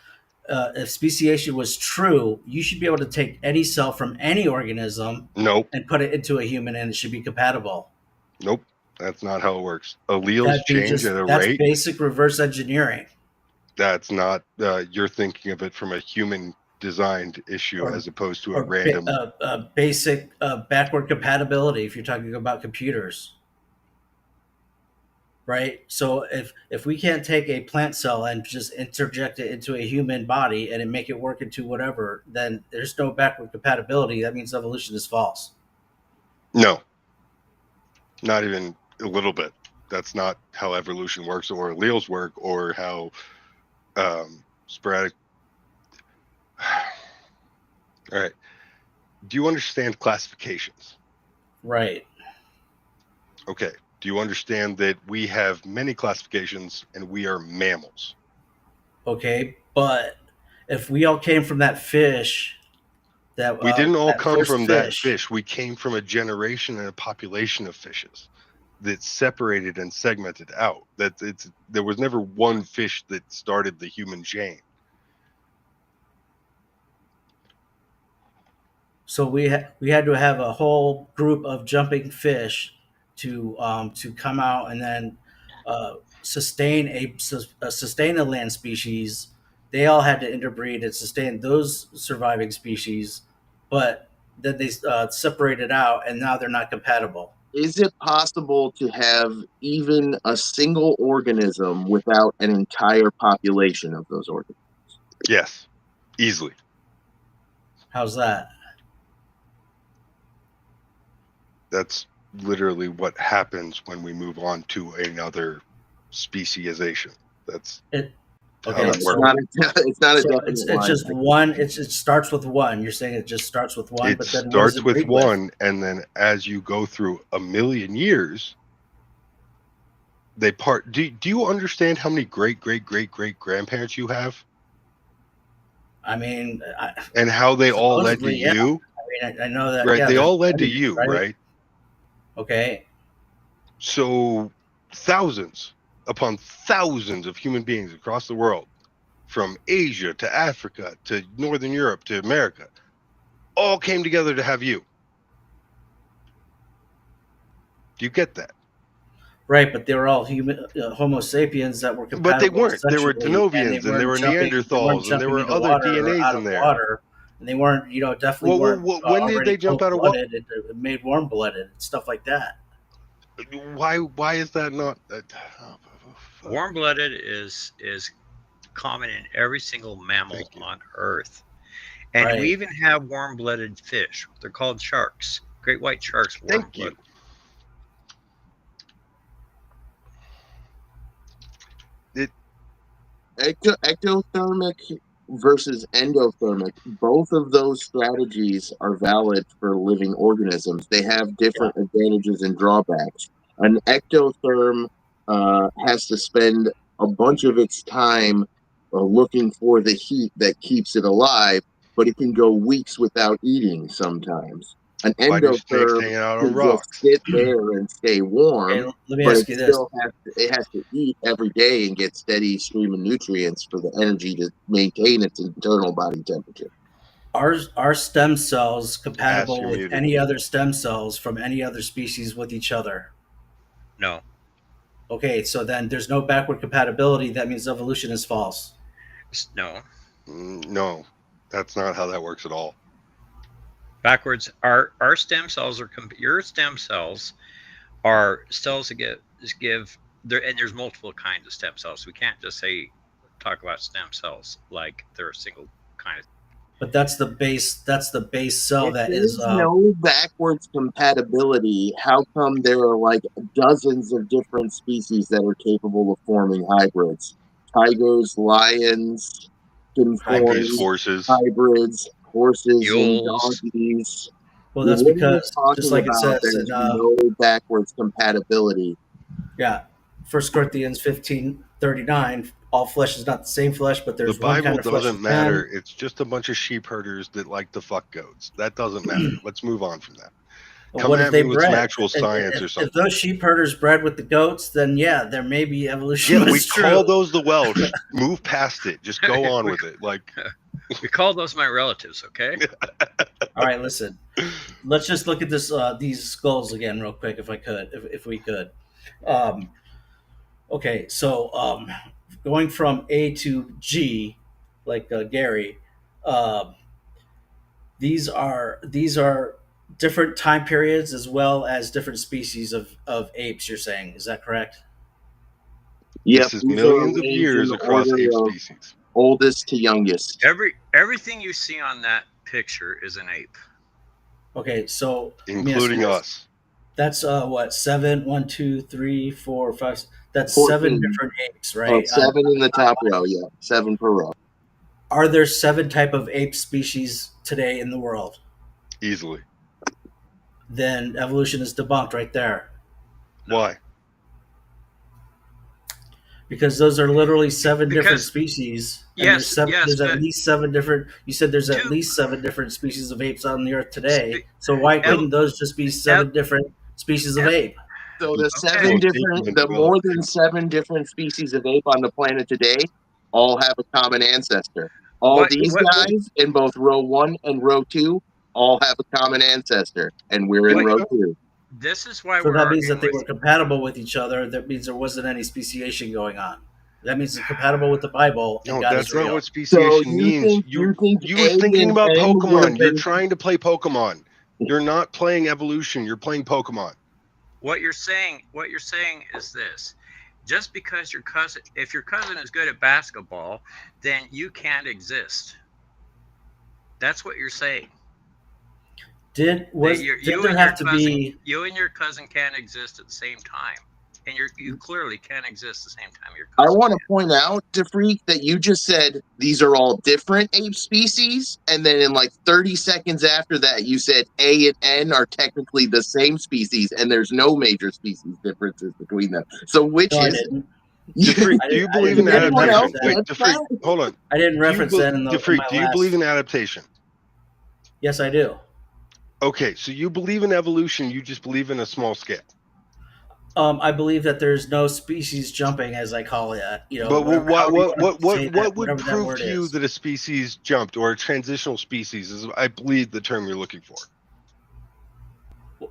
if speciation was true, you should be able to take any cell from any organism Nope, and put it into a human, and it should be compatible. nope. That's not how it works. Alleles That'd be change at a that's rate. basic reverse engineering. That's not. You're thinking of it from a human designed issue Or as opposed to a or random. basic backward compatibility if you're talking about computers, right? So if we can't take a plant cell and just interject it into a human body and make it work into whatever, then there's no backward compatibility. That means evolution is false. No, not even a little bit. That's not how evolution works, or alleles work, or how sporadic. All right. Do you understand classifications? Right. Okay. Do you understand that we have many classifications and we are mammals? Okay, but if we all came from that fish, We didn't all that come first from that fish. fish. We came from a generation and a population of fishes that separated and segmented out. There was never one fish that started the human chain. So we had to have a whole group of jumping fish to come out and then sustain sustain a land species. They all had to interbreed and sustain those surviving species, but then they separated out, and now they're not compatible. Is it possible to have even a single organism without an entire population of those organisms? Yes, easily. How's that? That's literally what happens when we move on to another speciation. That's It how okay. that It's works. not it's not a So definite it's line. just one. It starts with one. You're saying it just starts with one, It but then what does starts it with breed one, and then as you go through a million years, they part. Do you understand how many great grandparents you have, I mean, and how they all led to supposedly, yeah. you? I mean, I know that. Right? Yeah, They there's all led to lineages, you, right? Okay. So thousands upon thousands of human beings across the world, from Asia to Africa to Northern Europe to America, all came together to have you. Do you get that? Right, but they were all human Homo sapiens that were But they compatible weren't. There were sexually, and Denovians and there were they weren't Neanderthals and there jumping were into other water or DNAs out in of there. water, and they weren't, definitely weren't When did already they jump cold out of water? blooded and made warm blooded and stuff like that. Why is that not? Warm-blooded is common in every single mammal Thank you. on Earth, and Right. we even have warm-blooded fish. They're called sharks. Great white sharks, Thank you. warm-blooded. Ectothermic versus endothermic, both of those strategies are valid for living organisms. They have different advantages and drawbacks. An ectotherm has to spend a bunch of its time looking for the heat that keeps it alive, but it can go weeks without eating sometimes. An Why do snakes endotherm hang out on can just rocks? sit there and stay warm, Okay, let me but ask it you this. still has to eat every day and get steady stream of nutrients for the energy to maintain its internal body temperature. Are stem cells compatible you're with muted. any other stem cells from any other species with each other? No. Okay, so then there's no backward compatibility. That means evolution is false. No. No, that's not how that works at all. Backwards. Our stem cells are your stem cells are cells that give there, and there's multiple kinds of stem cells. We can't just talk about stem cells like they're a single kind of. But that's the base. That's the base cell If that is. there's no backwards compatibility, how come there are like dozens of different species that are capable of forming hybrids? Tigers, lions can form Monkeys, horses. hybrids, horses and Mules. donkeys. Well, that's What are you because, just talking like it about? says There's in no backwards compatibility. yeah, 1 Corinthians 15:39. All flesh is not the same flesh, but The there's one Bible kind of flesh. doesn't matter. It's just a bunch of sheep herders that like to fuck goats. That doesn't matter. Let's move on from that. Come What if at they me with some bred? actual science or If something. those sheep herders bred with the goats, then yeah, there may be evolution. Yeah, we was call true. those the Welsh. Move past it. Just go on with it. Like, We call those my relatives. Okay. All right, listen. Let's just look at this these skulls again real quick, if I could, if we could. Okay, so going from A to G, like Gary, um, these are different time periods as well as different species of apes. You're saying, is that correct? Yep, this is these are millions of arranged in years the across order ape of species. oldest to youngest. Everything you see on that picture is an ape. Okay, so let me ask you Including this. us. That's what, 7, 1, 2, 3, 4, 5. That's 14. 7 different apes, Oh, right? 7 in the top row, yeah. 7 per row. Are there 7 type of ape species today in the world? Easily. Then evolution is debunked right there, Why? because those are literally 7 different Because- species. And Yes, there's but- at least 7 different. You said there's at Two- least 7 different species of apes on the earth today. So why Ev- couldn't those just be 7 different species of Ev- ape? So the Okay. the more than 7 different species of ape on the planet today all have a common ancestor. All these guys in both row 1 and row 2 all have a common ancestor, and we're in row 2. This is why So we're that means arguing that they with were compatible with each other. That means there wasn't any speciation going on. That means it's compatible with the Bible. And No, God that's is not real. what So speciation you means. think You A were thinking and about N would have Pokemon. You're been- trying to play Pokemon. You're not playing evolution. You're playing Pokemon. what you're saying is this: just because if your cousin is good at basketball, then you can't exist. That's what you're saying. Did there and have your to be? you and your cousin can't exist at the same time, and you clearly can't exist at the same time. Your I cousin want to can. point out, DeFreak, that you just said these are all different ape species, and then in like 30 seconds after that, you said A and N are technically the same species, and there's no major species differences between them. So which No, I is it? didn't. DeFreak, do you believe in I didn't Anyone else adaptation? Wait, get DeFreak, that? hold on. I didn't reference that in DeFreak, my do you last. believe in adaptation? Yes, I do. Okay, so you believe in evolution. You just believe in a small scale. I believe that there's no species jumping, as I call it. But what would whatever that prove word to you is. that a species jumped, or a transitional species is, I believe, the term you're looking for?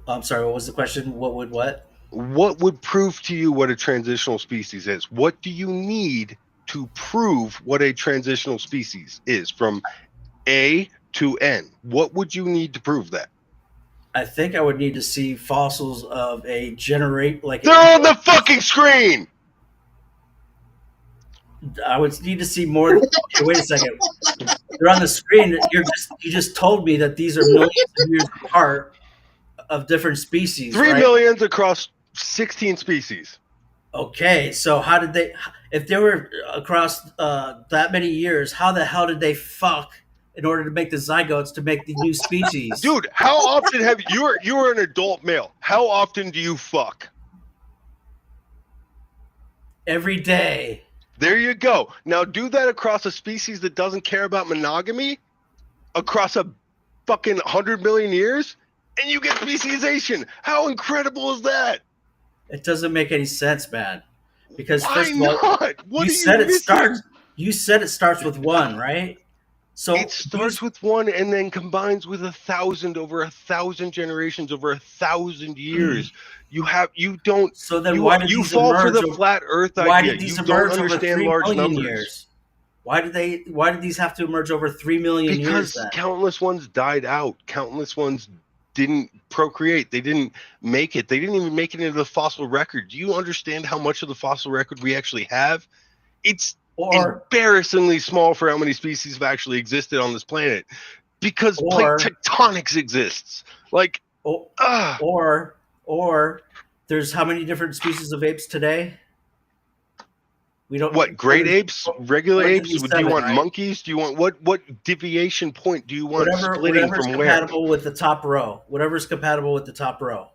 I'm sorry. What was the question? What would what? What would prove to you what a transitional species is? What do you need to prove what a transitional species is from A to N? What would you need to prove that? I think I would need to see fossils of a They're on the fucking screen. I would need to see more. Okay, wait a second. They're on the screen. You just told me that these are millions of years apart of different species. 3 right? millions across 16 species. Okay, so how did they? if they were across that many years, how the hell did they fuck in order to make the zygotes to make the new species? Dude, how often have you're an adult male? How often do you fuck? Every day. There you go. Now do that across a species that doesn't care about monogamy, across a fucking 100 million years, and you get speciation. How incredible is that? It doesn't make any sense, man. Because Why first of all, not? What you are said you it missing? starts. You said it starts with one, right? So It starts with one and then combines with 1,000 over 1,000 generations over 1,000 years. You don't. So then, why did You these fall for emerge? the flat Earth Why idea. did these You don't emerge over understand 3 large million numbers. years? Why did these have to emerge over 3 million years? Because Then? countless ones died out. Countless ones didn't procreate. They didn't make it. They didn't even make it into the fossil record. Do you understand how much of the fossil record we actually have? It's embarrassingly small for how many species have actually existed on this planet, because plate tectonics exists. Like, or there's how many different species of apes today? We don't. What, great apes, regular apes? Do you want monkeys? Do you want what deviation point do you want splitting from where? Compatible with the top row. Whatever's compatible with the top row.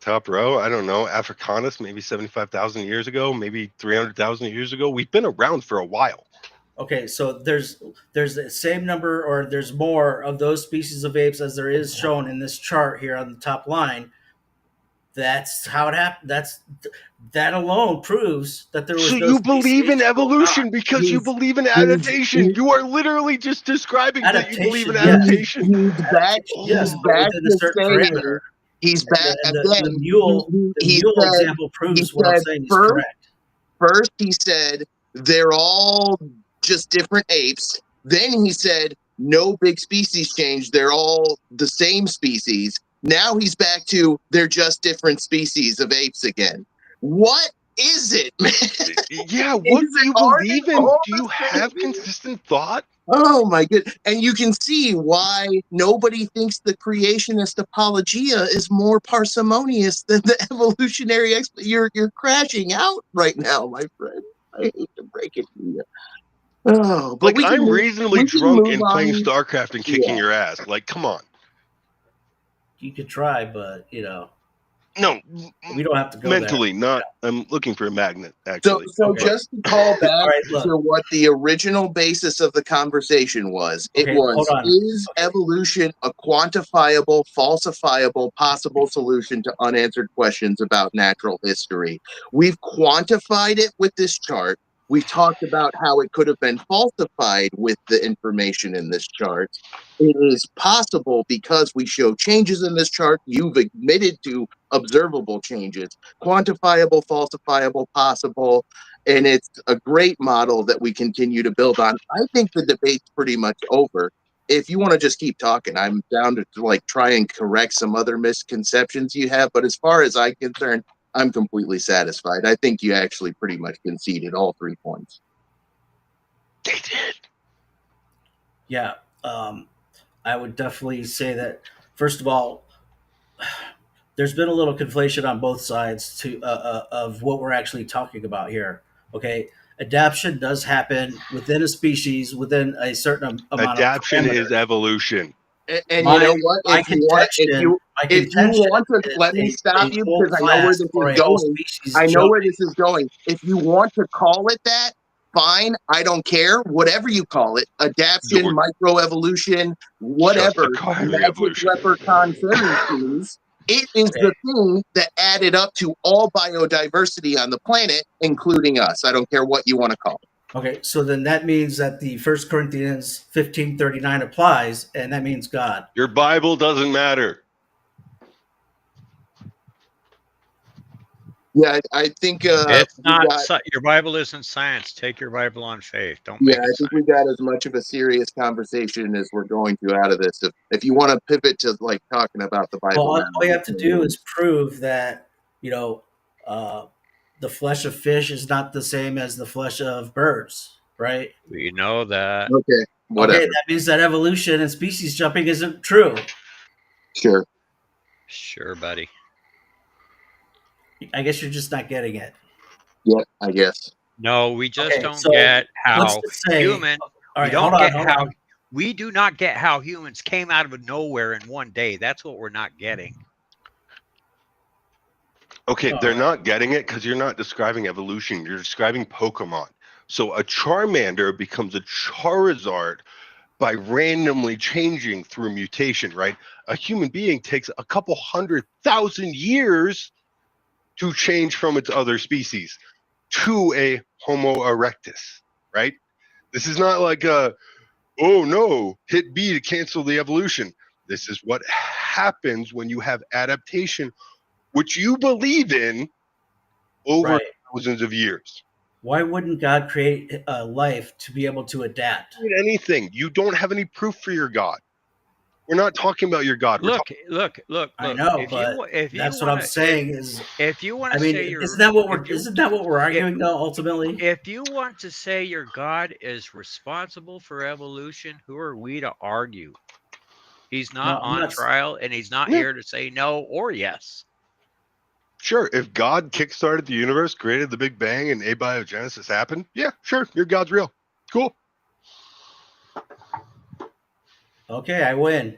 Top row, I don't know. Africanus, maybe 75,000 years ago, maybe 300,000 years ago. We've been around for a while. Okay, so there's the same number, or there's more of those species of apes as there is shown in this chart here on the top line. That's how it happened. That alone proves that there was. So you believe in evolution because you believe in adaptation. You are literally just describing that you believe in adaptation. He's back. Yes, He's but back within a to certain saying parameter. he's back again. The mule example proves what I'm saying is correct. First, he said they're all just different apes. Then he said no big species change. They're all the same species. Now he's back to they're just different species of apes again. What is it, man? Yeah, what do you believe in? Do you have consistent thought? Oh my goodness. And you can see why nobody thinks the creationist apologia is more parsimonious than the evolutionary you're crashing out right now, my friend. I hate to break it to you. Oh, but like, I'm reasonably drunk and playing StarCraft and kicking your ass. Like, come on. You could try, but no, we don't have to go mentally. there. Not. Yeah. I'm looking for a magnet. Actually, so just to call back to what the original basis of the conversation was, is evolution a quantifiable, falsifiable, possible solution to unanswered questions about natural history? We've quantified it with this chart. We've talked about how it could have been falsified with the information in this chart. It is possible because we show changes in this chart. You've admitted to observable changes, quantifiable, falsifiable, possible, and it's a great model that we continue to build on. I think the debate's pretty much over. If you want to just keep talking, I'm down to try and correct some other misconceptions you have. But as far as I'm concerned, I'm completely satisfied. I think you actually pretty much conceded all 3 points. They did. Yeah. I would definitely say that, first of all, there's been a little conflation on both sides of what we're actually talking about here. Okay, adaptation does happen within a species within a certain amount adaptation of parameters. Is evolution. And you know what? If you want to let me stop you, because I know where this is going. I know where this is going. If you want to call it that, fine. I don't care. Whatever you call it, adaptation, microevolution, whatever. Magic leprechaun fairy things. It is the thing that added up to all biodiversity on the planet, including us. I don't care what you want to call it. Okay, so then that means that the 1 Corinthians 15:39 applies, and that means God. Your Bible doesn't matter. Yeah, I think it's not. Your Bible isn't science. Take your Bible on faith. Don't make it I think we got as much of a serious conversation as we're going to out of this. If you want to pivot to talking about the Bible, all you have to do is prove that the flesh of fish is not the same as the flesh of birds, right? We know that. Okay, whatever. Okay, that means that evolution and species jumping isn't true. Sure, buddy. I guess you're just not getting it. Yeah, I guess. No, we just Okay, don't so get let's how just say, human. all We right, don't hold get on, hold how on. we do not get how humans came out of nowhere in one day. That's what we're not getting. Okay, All they're right. not getting it because you're not describing evolution. You're describing Pokemon. So a Charmander becomes a Charizard by randomly changing through mutation, right? A human being takes a couple 100,000 years to change from its other species to a Homo erectus, right? This is not like a, oh no, hit B to cancel the evolution. This is what happens when you have adaptation, which you believe in over Right. thousands of years. Why wouldn't God create a life to be able to adapt? Anything. You don't have any proof for your God. We're not talking about your God. We're talking. Look. I know, If but you that's what I'm want to saying is, if you want I to mean, say your isn't that what we're if, arguing though, ultimately? if you want to say your God is responsible for evolution, who are we to argue? He's No, not I'm on not. trial, and he's not Yeah, here to say no or yes. sure. If God kickstarted the universe, created the Big Bang, and abiogenesis happened, yeah, sure. Your God's real. Cool. Okay, I win.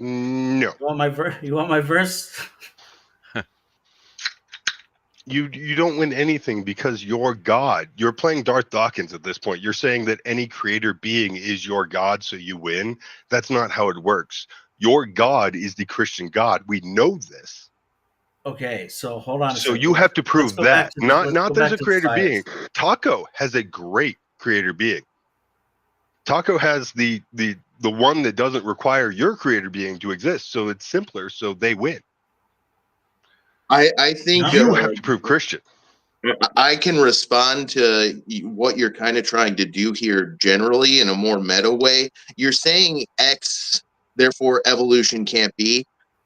No. You want my You want my verse? You don't win anything because you're God. You're playing Darth Dawkins at this point. You're saying that any creator being is your God, so you win. That's not how it works. Your God is the Christian God. We know this. Okay, so hold on a So second. you have to Let's prove go back that. to Not let's go there's back a to creator being. science. Taco has a great creator being. Taco has the one that doesn't require your creator being to exist. So it's simpler, so they win. I think You have to prove Christian. I can respond to what you're kind of trying to do here generally in a more meta way. You're saying X, therefore evolution can't be.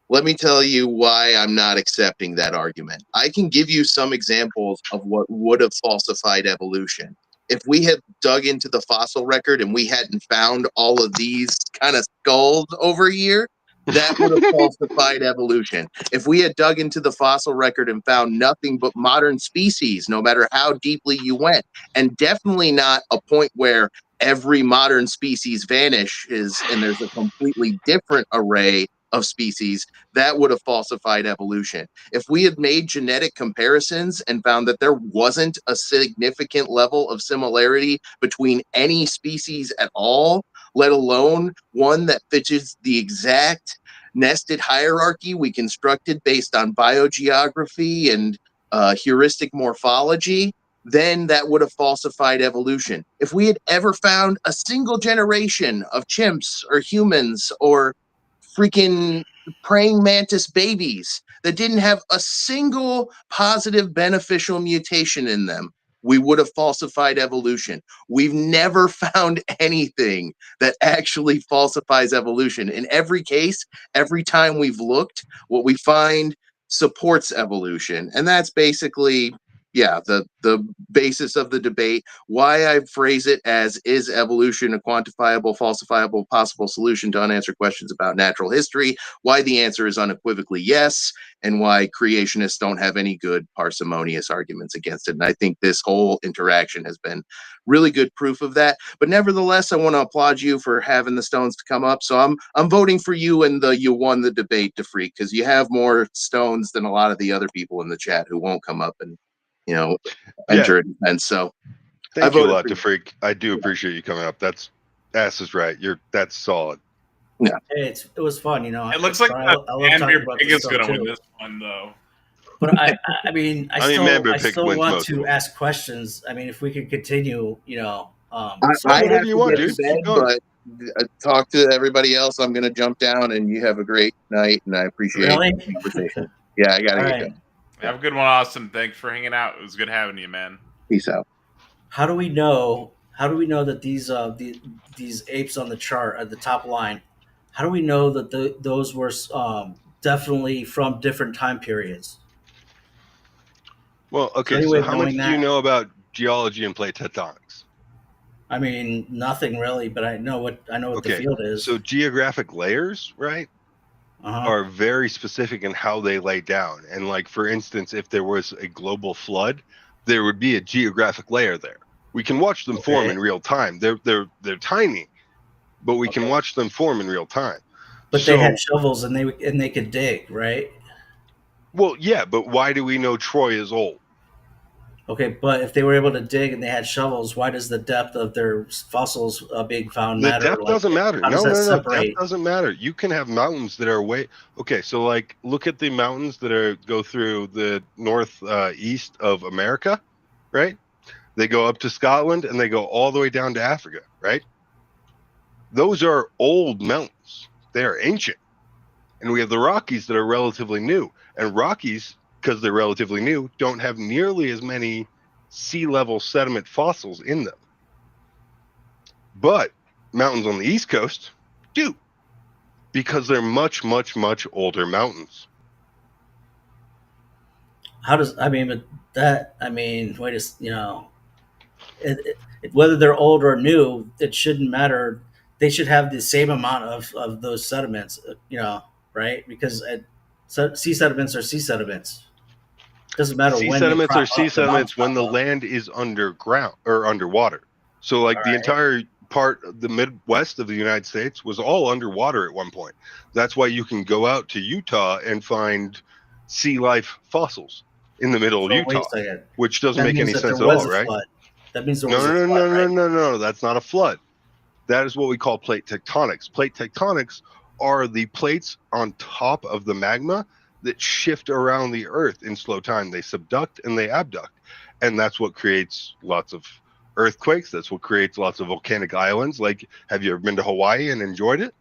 Let me tell you why I'm not accepting that argument. I can give you some examples of what would have falsified evolution. If we had dug into the fossil record and we hadn't found all of these kind of skulls over here, that would have falsified evolution. If we had dug into the fossil record and found nothing but modern species, no matter how deeply you went, and definitely not a point where every modern species vanishes and there's a completely different array of species, that would have falsified evolution. If we had made genetic comparisons and found that there wasn't a significant level of similarity between any species at all, let alone one that fits the exact nested hierarchy we constructed based on biogeography and heuristic morphology, then that would have falsified evolution. If we had ever found a single generation of chimps or humans or freaking praying mantis babies that didn't have a single positive beneficial mutation in them, we would have falsified evolution. We've never found anything that actually falsifies evolution. In every case, every time we've looked, what we find supports evolution. And that's basically, yeah, the basis of the debate. Why I phrase it as, is evolution a quantifiable, falsifiable, possible solution to unanswered questions about natural history? Why the answer is unequivocally yes, and why creationists don't have any good parsimonious arguments against it. And I think this whole interaction has been really good proof of that. But nevertheless, I want to applaud you for having the stones to come up. So I'm voting for you and the you won the debate to freak, because you have more stones than a lot of the other people in the chat who won't come up and Yeah. enter a defense. So I Thank you a voted lot, for to you. freak. I do appreciate you coming up. That's Ass is right. That's solid. Hey, it was fun, It looks like I the love Man talking Beer about Pig this is stuff going to win too. this one, though. But I mean, I mean, Man Bear I Pig still wins want most of to them. ask questions. I mean, if we could continue, Oh, I whatever have you to want, get to dude. Keep bed, going. but talk to everybody else. I'm going to jump down, and you have a great night, and I appreciate really? the conversation. Yeah, I got to All get right. going. Have a good one, Austin. Thanks for hanging out. It was good having you, man. Peace out. How do we know? How do we know that these apes on the chart at the top line? How do we know that those were definitely from different time periods? Well, Is there okay. any way So of how much knowing do you that? know about geology and plate tectonics? I mean, nothing really, but I know what the Okay. field is. So geographic layers, right, Uh huh. are very specific in how they lay down. And like, for instance, if there was a global flood, there would be a geographic layer there. We can watch them form in real time. They're tiny, but we can watch them form in real time. But they had shovels and they could dig, right? Well, yeah, but why do we know Troy is old? Okay, but if they were able to dig and they had shovels, why does the depth of their fossils being found The matter? depth doesn't matter. How does that No. separate? Depth doesn't matter. You can have mountains that are way okay. So like, look at the mountains that go through the north east of America, right? They go up to Scotland and they go all the way down to Africa, right? Those are old mountains. They are ancient. And we have the Rockies that are relatively new. And Rockies, because they're relatively new, don't have nearly as many sea level sediment fossils in them. But mountains on the East Coast do, because they're much, much, much older mountains. How does whether they're old or new, it shouldn't matter. They should have the same amount of those sediments, right? Because sea sediments are sea sediments. Doesn't matter Sea when sediments are sea the mountains sediments when the crop up. land is underground or underwater. So like the entire part of the Midwest of the United States was all underwater at one point. That's why you can go out to Utah and find sea life fossils in the middle of So wait Utah, a second. which doesn't That make means any that sense there at was all, a right? flood. That means there was a flood, right? No. That's not a flood. That is what we call plate tectonics. Plate tectonics are the plates on top of the magma that shift around the earth in slow time. They subduct and they abduct. And that's what creates lots of earthquakes. That's what creates lots of volcanic islands. Like, have you ever been to Hawaii and enjoyed it?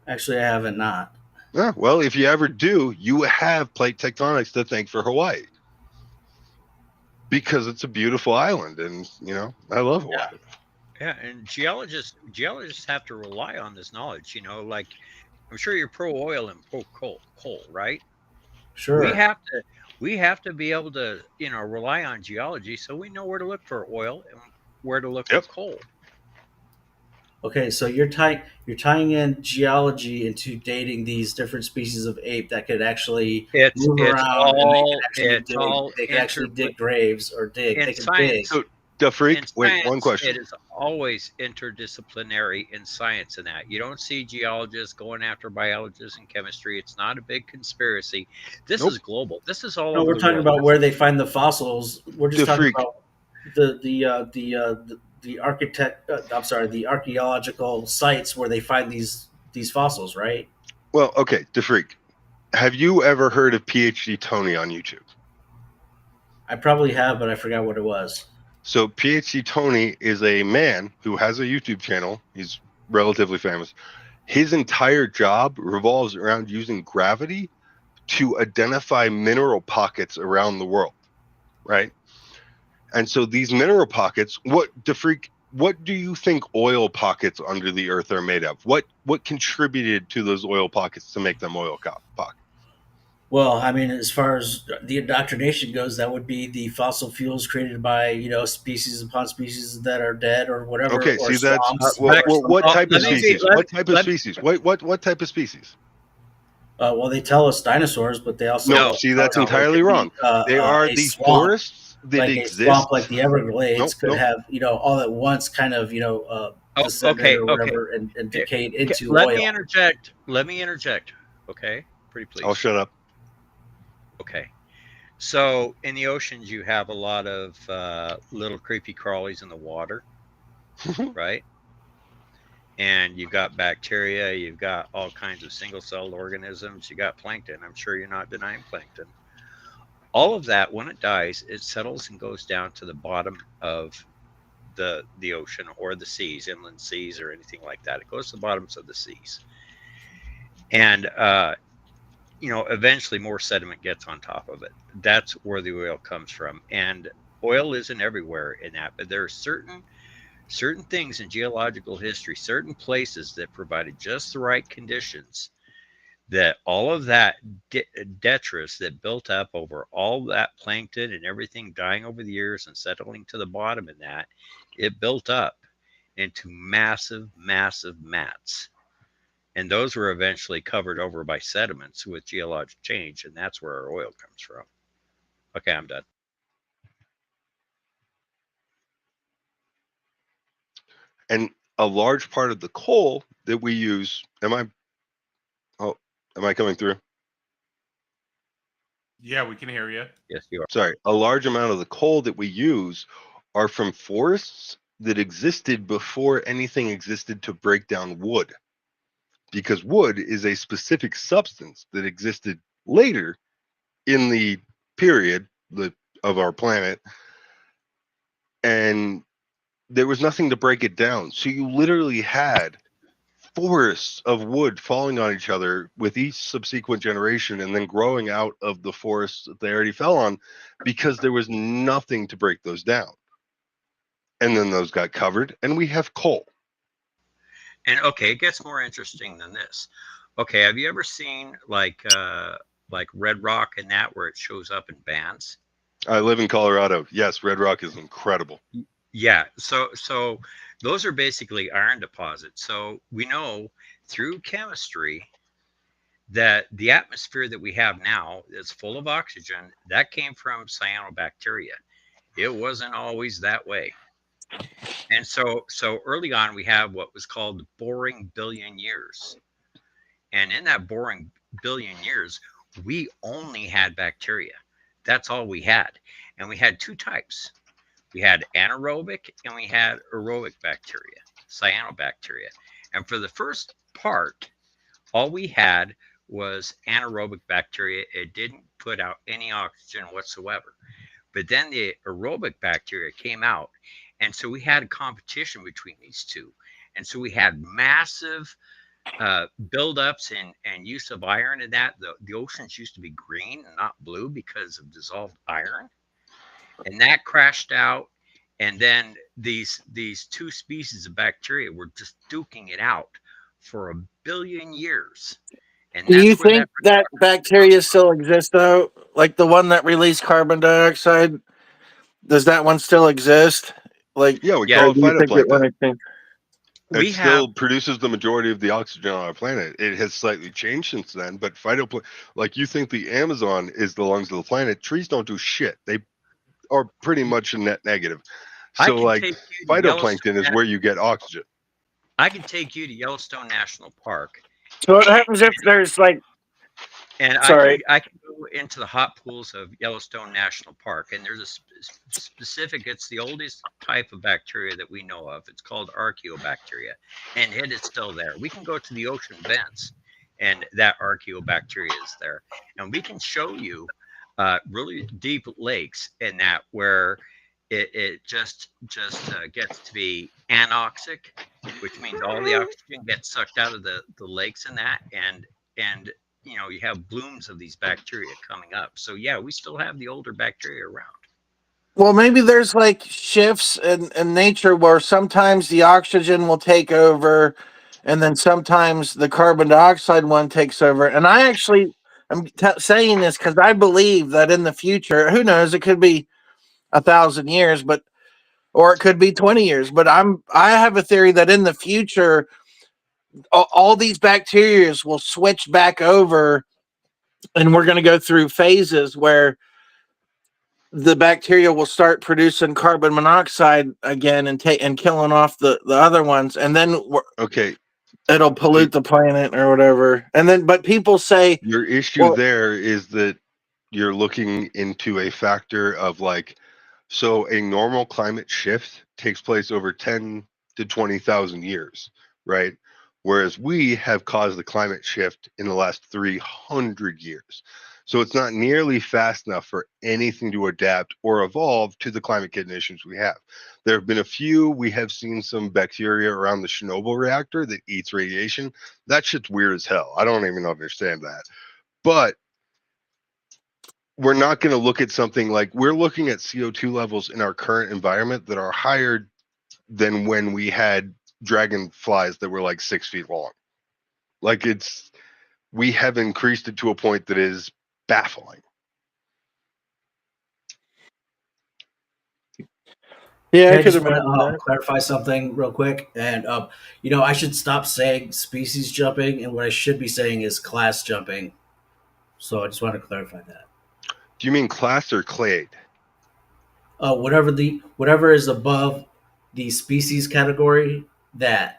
Actually, I haven't not. Yeah, well, if you ever do, you have plate tectonics to thank for Hawaii. Because it's a beautiful island, and I love Hawaii. Yeah, and geologists have to rely on this knowledge. Like I'm sure you're pro oil and pro coal, right? Sure. We have to be able to rely on geology so we know where to look for oil and where to look for coal. Okay, so you're tying in geology into dating these different species of ape that could actually move around and they can actually dig graves or dig. In they can science, dig. So, Freak, wait, science, one question. It is always interdisciplinary in science and that. You don't see geologists going after biologists and chemistry. It's not a big conspiracy. This is global. This is all over the world. We're talking about where they find the fossils. We're just talking about the archaeological sites where they find these fossils, right? Well, okay, DeFreak, have you ever heard of PhD Tony on YouTube? I probably have, but I forgot what it was. So PhD Tony is a man who has a YouTube channel. He's relatively famous. His entire job revolves around using gravity to identify mineral pockets around the world, right? And so these mineral pockets, what do you think oil pockets under the earth are made of? What contributed to those oil pockets to make them oil pockets? Well, I mean, as far as the indoctrination goes, that would be the fossil fuels created by species upon species that are dead or whatever. Okay, or see that's what type of species? What type of species? What type of species? Well, they tell us dinosaurs, but they also see that's entirely wrong. They are the forests that exist. A swamp like the Everglades could have all at once kind of descended or whatever and decayed into oil. Let me interject. Okay, pretty please. I'll shut up. Okay. So in the oceans, you have a lot of little creepy crawlies in the water, right? And you've got bacteria, you've got all kinds of single-celled organisms, you got plankton. I'm sure you're not denying plankton. All of that, when it dies, it settles and goes down to the bottom of the ocean or the seas, inland seas or anything like that. It goes to the bottoms of the seas. And eventually more sediment gets on top of it. That's where the oil comes from. And oil isn't everywhere in that, but there are certain things in geological history, certain places that provided just the right conditions, that all of that detritus that built up over all that plankton and everything dying over the years and settling to the bottom in that, it built up into massive, massive mats. And those were eventually covered over by sediments with geologic change, and that's where our oil comes from. Okay, I'm done. And a large part of the coal that we use, am I coming through? Yeah, we can hear you. Yes, you are. Sorry, a large amount of the coal that we use are from forests that existed before anything existed to break down wood. Because wood is a specific substance that existed later in the period of our planet, and there was nothing to break it down. So you literally had forests of wood falling on each other with each subsequent generation and then growing out of the forests that they already fell on because there was nothing to break those down. And then those got covered, and we have coal. And okay, it gets more interesting than this. Okay, have you ever seen like Red Rock and that where it shows up in bands? I live in Colorado. Yes, Red Rock is incredible. Yeah, so those are basically iron deposits. So we know through chemistry that the atmosphere that we have now is full of oxygen that came from cyanobacteria. It wasn't always that way. And so early on we have what was called the boring billion years. And in that boring billion years, we only had bacteria. That's all we had. And we had two types. We had anaerobic and we had aerobic bacteria, cyanobacteria. And for the first part, all we had was anaerobic bacteria. It didn't put out any oxygen whatsoever. But then the aerobic bacteria came out. And so we had a competition between these two. And so we had massive buildups and use of iron in that. The oceans used to be green and not blue because of dissolved iron. And that crashed out. And then these two species of bacteria were just duking it out for a billion years. And Do you that's where think that bacteria still exists though? Like the one that released carbon dioxide, does that one still exist? Like, Yeah, we Yeah. call or it do you think it phytoplankton. went extinct? It we have. still produces the majority of the oxygen on our planet. It has slightly changed since then, but like you think the Amazon is the lungs of the planet. Trees don't do shit. They are pretty much a net negative. I So can like take you to phytoplankton is Yellowstone. where you get oxygen. I can take you to Yellowstone National Park, So what happens if there's like, and sorry, I can go into the hot pools of Yellowstone National Park, and there's a specific. It's the oldest type of bacteria that we know of. It's called archaeobacteria, and it is still there. We can go to the ocean vents, and that archaeobacteria is there, and we can show you really deep lakes in that where it just gets to be anoxic, which means all the oxygen gets sucked out of the lakes in that, and you have blooms of these bacteria coming up. So yeah, we still have the older bacteria around. well, maybe there's like shifts in nature where sometimes the oxygen will take over and then sometimes the carbon dioxide one takes over. And I actually am saying this because I believe that in the future, who knows, it could be 1,000 years, but or it could be 20 years. But I have a theory that in the future, all these bacteria will switch back over, and we're going to go through phases where the bacteria will start producing carbon monoxide again and killing off the other ones, and then Okay, it'll pollute the planet or whatever. And then, but people say, your issue well, there is that you're looking into a factor of like, so a normal climate shift takes place over 10 to 20,000 years, right? Whereas we have caused the climate shift in the last 300 years. So it's not nearly fast enough for anything to adapt or evolve to the climate conditions we have. There have been a few. We have seen some bacteria around the Chernobyl reactor that eats radiation. That shit's weird as hell. I don't even understand that. But we're not going to look at something like we're looking at CO2 levels in our current environment that are higher than when we had dragonflies that were like 6 feet long. Like we have increased it to a point that is baffling. yeah, I I could just want imagine to that. clarify something real quick. And, I should stop saying species jumping, and what I should be saying is class jumping. So I just want to clarify that. Do you mean class or clade? Whatever is above the species category, that?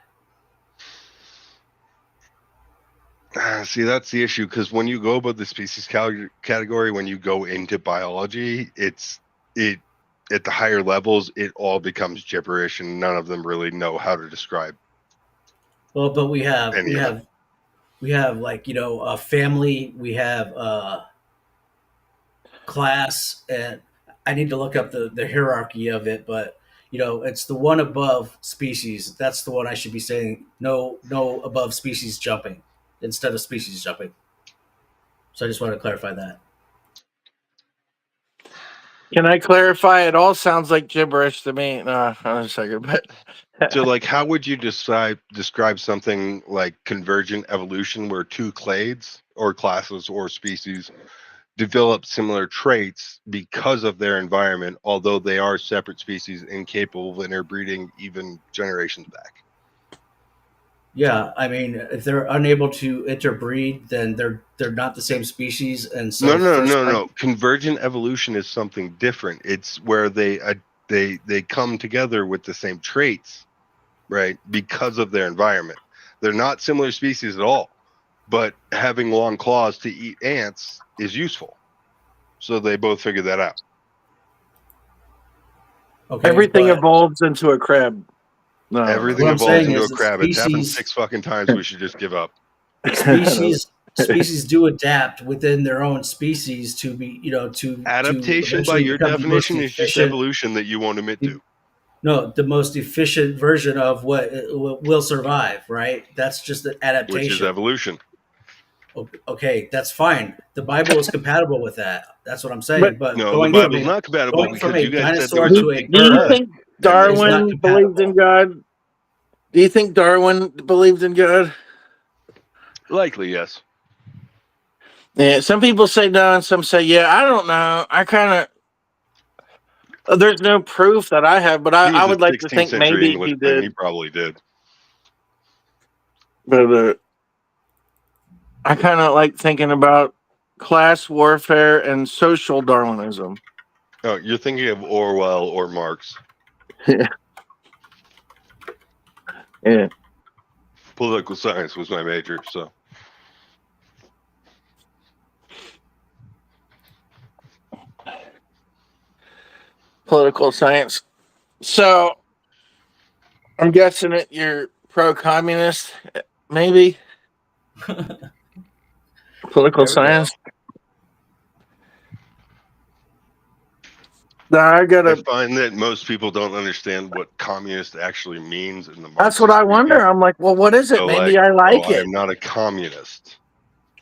See, that's the issue, because when you go above the species category, when you go into biology, it at the higher levels, it all becomes gibberish, and none of them really know how to describe Well, but we have any we of it. have we have like a family. We have class, and I need to look up the hierarchy of it, but it's the one above species. That's the one I should be saying. No above species jumping instead of species jumping. So I just wanted to clarify that. Can I clarify? It all sounds like gibberish to me. No, hold on a second, but So, like, how would you describe something like convergent evolution, where two clades or classes or species develop similar traits because of their environment, although they are separate species incapable of interbreeding even generations back? Yeah, I mean, if they're unable to interbreed, then they're not the same species, and No, so no, first, no, no. Convergent evolution is something different. It's where they come together with the same traits, right? Because of their environment. They're not similar species at all, but having long claws to eat ants is useful. So they both figured that out. okay, everything but evolves into a crab. No, Everything what I'm evolves saying into is a that crab. It's happened 6 fucking times. We should just give up. species do adapt within their own species to be to Adaptation, by eventually your become the most definition, is just efficient. evolution that you won't admit to. No, the most efficient version of what will survive, right? That's just an Which is adaptation. evolution. Okay, that's fine. The Bible is compatible with that. That's what I'm but saying. But No, the Bible's not compatible, going from because you a guys said there dinosaur was a do, to a big do you flood. bird think And this is not Darwin believed in compatible. God? Do you think Darwin believed in God? likely, yes. Yeah, some people say no, and some say yeah. I don't know. I kind of there's no proof that I have, but He I was a would like to 16th think century maybe he Englishman. did. He probably did. But I kind of like thinking about class warfare and social Darwinism. Oh, you're thinking of Orwell or Marx. Yeah. Political science was my major, so. Political science. So I'm guessing it. You're pro-communist, maybe. Political There we go. science. Now I I gotta. find that most people don't understand what communist actually means in the That's what Marxist I viewpoint. wonder. I'm like, well, what is it? So, Maybe like, I oh, like I it. am not a communist.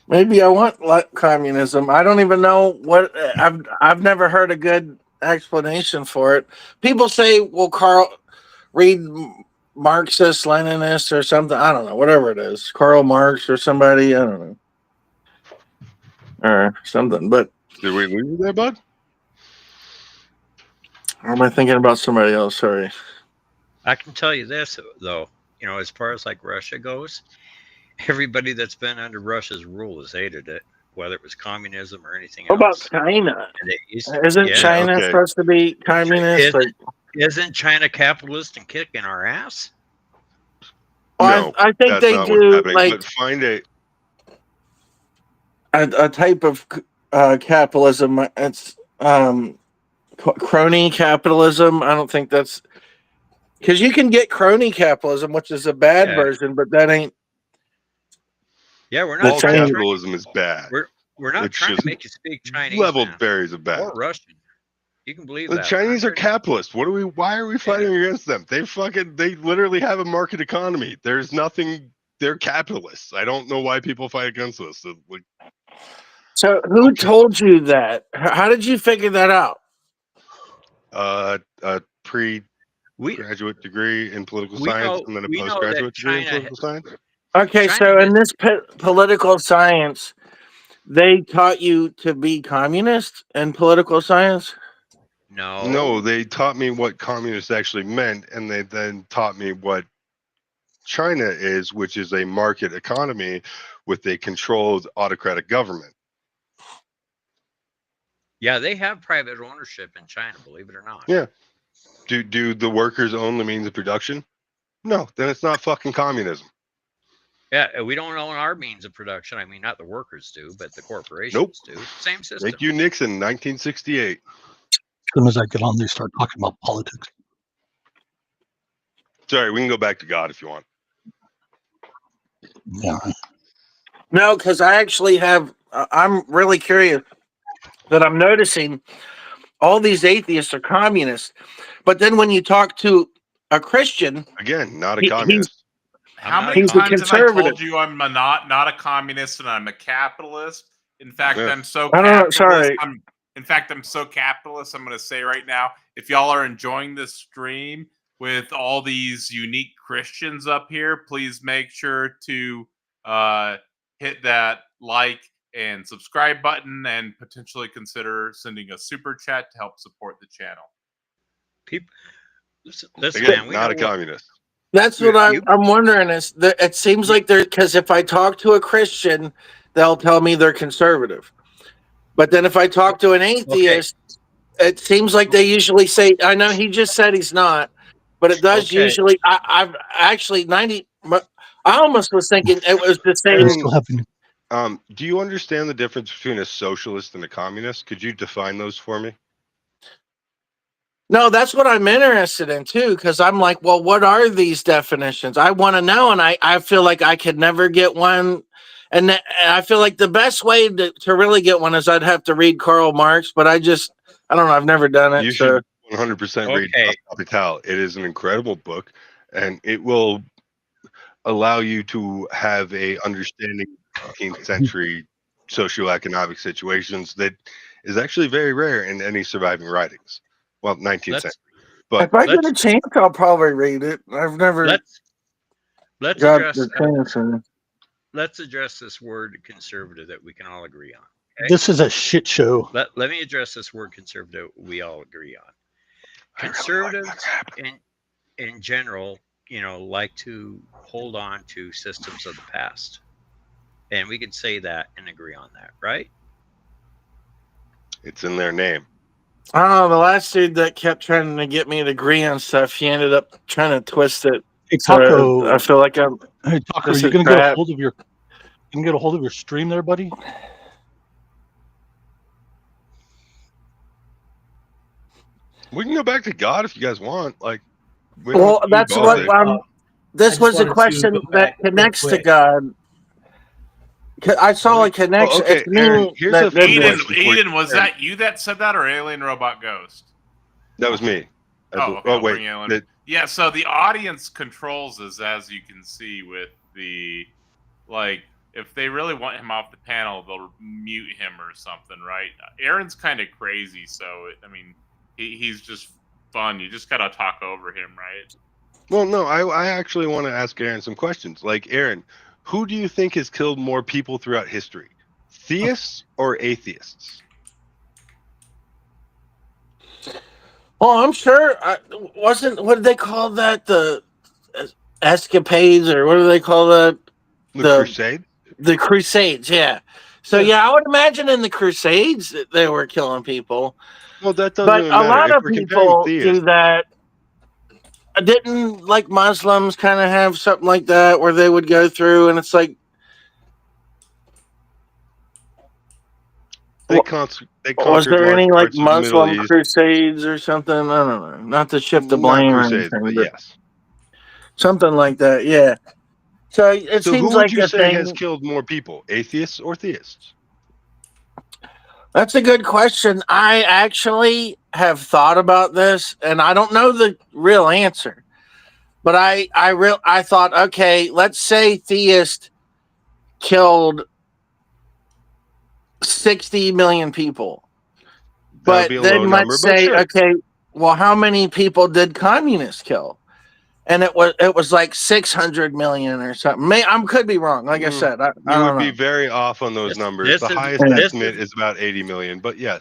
Maybe I want communism. I don't even know what. I've never heard a good explanation for it. People say, well, read Marxist, Leninist, or something. I don't know, whatever it is, Karl Marx or somebody. I don't know, or something. But Did we lose you there, bud? or am I thinking about somebody else? Sorry. I can tell you this though, as far as like Russia goes, everybody that's been under Russia's rule has hated it, whether it was communism or anything What about else. China? And they used, Isn't yeah, Yeah, China okay. supposed to be communist? Like, isn't China capitalist and kicking our ass? well, No, I think that's they not what's do happening. like But find a type of capitalism. It's crony capitalism. I don't think that's because you can get crony capitalism, which is a bad Yeah, version, but that ain't yeah. We're the not all trying to same. train you. capitalism is bad. We're not It's trying to just make you speak Chinese, leveled man, berries of bad. or Russian. You can believe The that. We're not Chinese are trying to. capitalist. Why are we fighting against them? They literally have a market economy. There's nothing, they're capitalists. I don't know why people fight against this. Like, So, who okay. told you that? How did you figure that out? A We pre-graduate degree in political we science know and then a we know that postgraduate degree in China political science. Okay, China so in has this political science, they taught you to be communist in political science. No, no. they taught me what communist actually meant, and they then taught me what China is, which is a market economy with a controlled autocratic government. Yeah, they have private ownership in China, believe it or not. Yeah. Do the workers own the means of production? No, then it's not fucking communism. Yeah, we don't own our means of production. I mean, not the workers do, but the corporations do. Same system. Thank you, Nixon, 1968. As soon as I get on, they start talking about politics. Sorry, we can go back to God if you want. Yeah. No, because I actually have. I'm really curious that I'm noticing all these atheists are communists, but then when you talk to a Christian, Again, not a he's communist. How not many a He's a times have I conservative. told you I'm not a communist and I'm a capitalist? In fact, Yeah. I'm so I don't know, capitalist. sorry. I'm so capitalist. I'm going to say right now, if y'all are enjoying this stream with all these unique Christians up here, please make sure to hit that like and subscribe button, and potentially consider sending a super chat to help support the channel. People, listen, Again, man, we not know a what, communist. That's what You- I'm wondering. Is that it seems like they're, because if I talk to a Christian, they'll tell me they're conservative, but then if I talk to an atheist, it seems like they usually say, I know he just said he's not, but it does Okay. usually. I've actually 90. I almost was thinking it was the They same. still have Do you understand the difference between a socialist and a communist? Could you define those for me? No, that's what I'm interested in too, because I'm like, well, what are these definitions? I want to know, and I feel like I could never get one. And I feel like the best way to really get one is I'd have to read Karl Marx, but I don't know, I've never done it. You So should 100% read Okay. Das Kapital. It is an incredible book, and it will allow you to have a understanding of 18th century socioeconomic situations that is actually very rare in any surviving writings. Well, 19th Let's- century. But if I get a let's- chance, I'll probably read it. I've never let's got address the chance. let's address this word conservative that we can all agree on. This is a shit show. Let me address this word conservative we all agree on. I really like Conservatives that crap. in general, like to hold on to systems of the past. And we can say that and agree on that, right? It's in their name. Oh, the last dude that kept trying to get me to agree on stuff, he ended up trying to twist it. Hey, So Taco. I feel like I'm. Hey, Taco, this you is gonna get a crap. hold of your? You can get a hold of your stream there, buddy. We can go back to God if you guys want. Like, we Well, don't that's do what politics. I this just was a wanted to question go that back real connects to quick. God. I saw a connection. okay, It's me Aaron, here's that a fun did Eden, this. question for you. Eden, was Aaron. that you that said that, or Alien Robot Ghost? That was me. Oh, okay, I'll wait. bring Alien. Yeah, so the audience controls us, as you can see with the, like, if they really want him off the panel, they'll mute him or something, right? Aaron's kind of crazy, so, I mean, he's just fun. You just gotta talk over him, right? Well, no, I actually want to ask Aaron some questions. Like, Aaron, who do you think has killed more people throughout history? Theists or atheists? Oh, I'm sure. Wasn't what did they call that? The escapades, or what do they call that? The Crusade? The Crusades. Yeah. So yeah, I would imagine in the Crusades they were killing people. Well, that doesn't But even a matter. lot If of we're comparing people do theists, that. Didn't like Muslims kind of have something like that where they would go through, and it's like, they Well, conquered was there large any like parts of the Middle Muslim East. crusades or something? I don't know. Not to shift the Not blame or crusades, anything, but but yes. something like that. Yeah. So it So seems who would like you a say thing. has killed more people, atheists or theists? That's a good question. I actually have thought about this, and I don't know the real answer. But I thought, okay, let's say theist killed 60 million people. That would But be a then low number, let's but say, sure. okay, well, how many people did communists kill? And it was like 600 million or something. I could be wrong. Like I said, I You don't would be know. very off on those numbers. this The is- highest this estimate is about 80 million, but yes.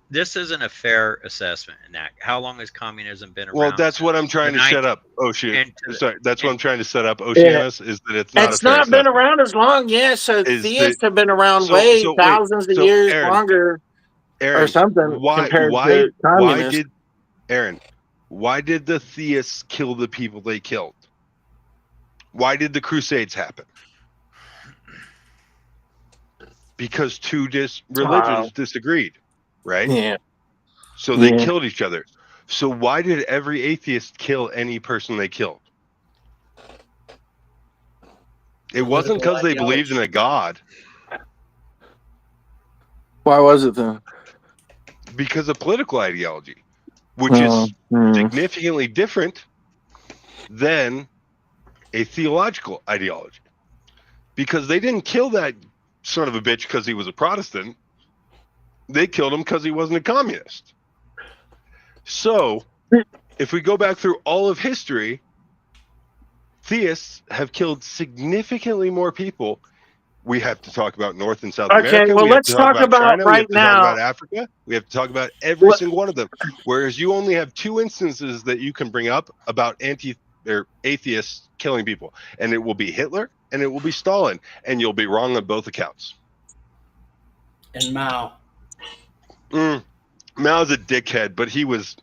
This isn't a fair assessment in that. How long has communism been around? Well, that's what I'm trying to set up. Oh into shit! the- Sorry, that's what I'm trying to set up. Oceanus is that it's not It's a fair not been assessment. around as long. Yeah, so Is theists that- have been around so- way so wait, thousands of so years Aaron, longer Aaron, or something compared to communists. why did the theists kill the people they killed? Why did the Crusades happen? Because two religions disagreed, right? Yeah. So they Yeah. killed each other. So why did every atheist kill any person they killed? It wasn't Political because they believed in a ideology. god, Why was it then? because of political ideology, which is significantly different than a theological ideology. Because they didn't kill that son of a bitch because he was a Protestant. They killed him because he wasn't a communist. So, if we go back through all of history, theists have killed significantly more people. We have to talk about North and South Okay, America. well, We have let's to talk talk about about China. We right have to talk now. about Africa. We have to talk about every What- single one of them. Whereas you only have two instances that you can bring up about atheists killing people, and it will be Hitler and it will be Stalin, and you'll be wrong on both accounts. And Mao. Mao's a dickhead, but he was.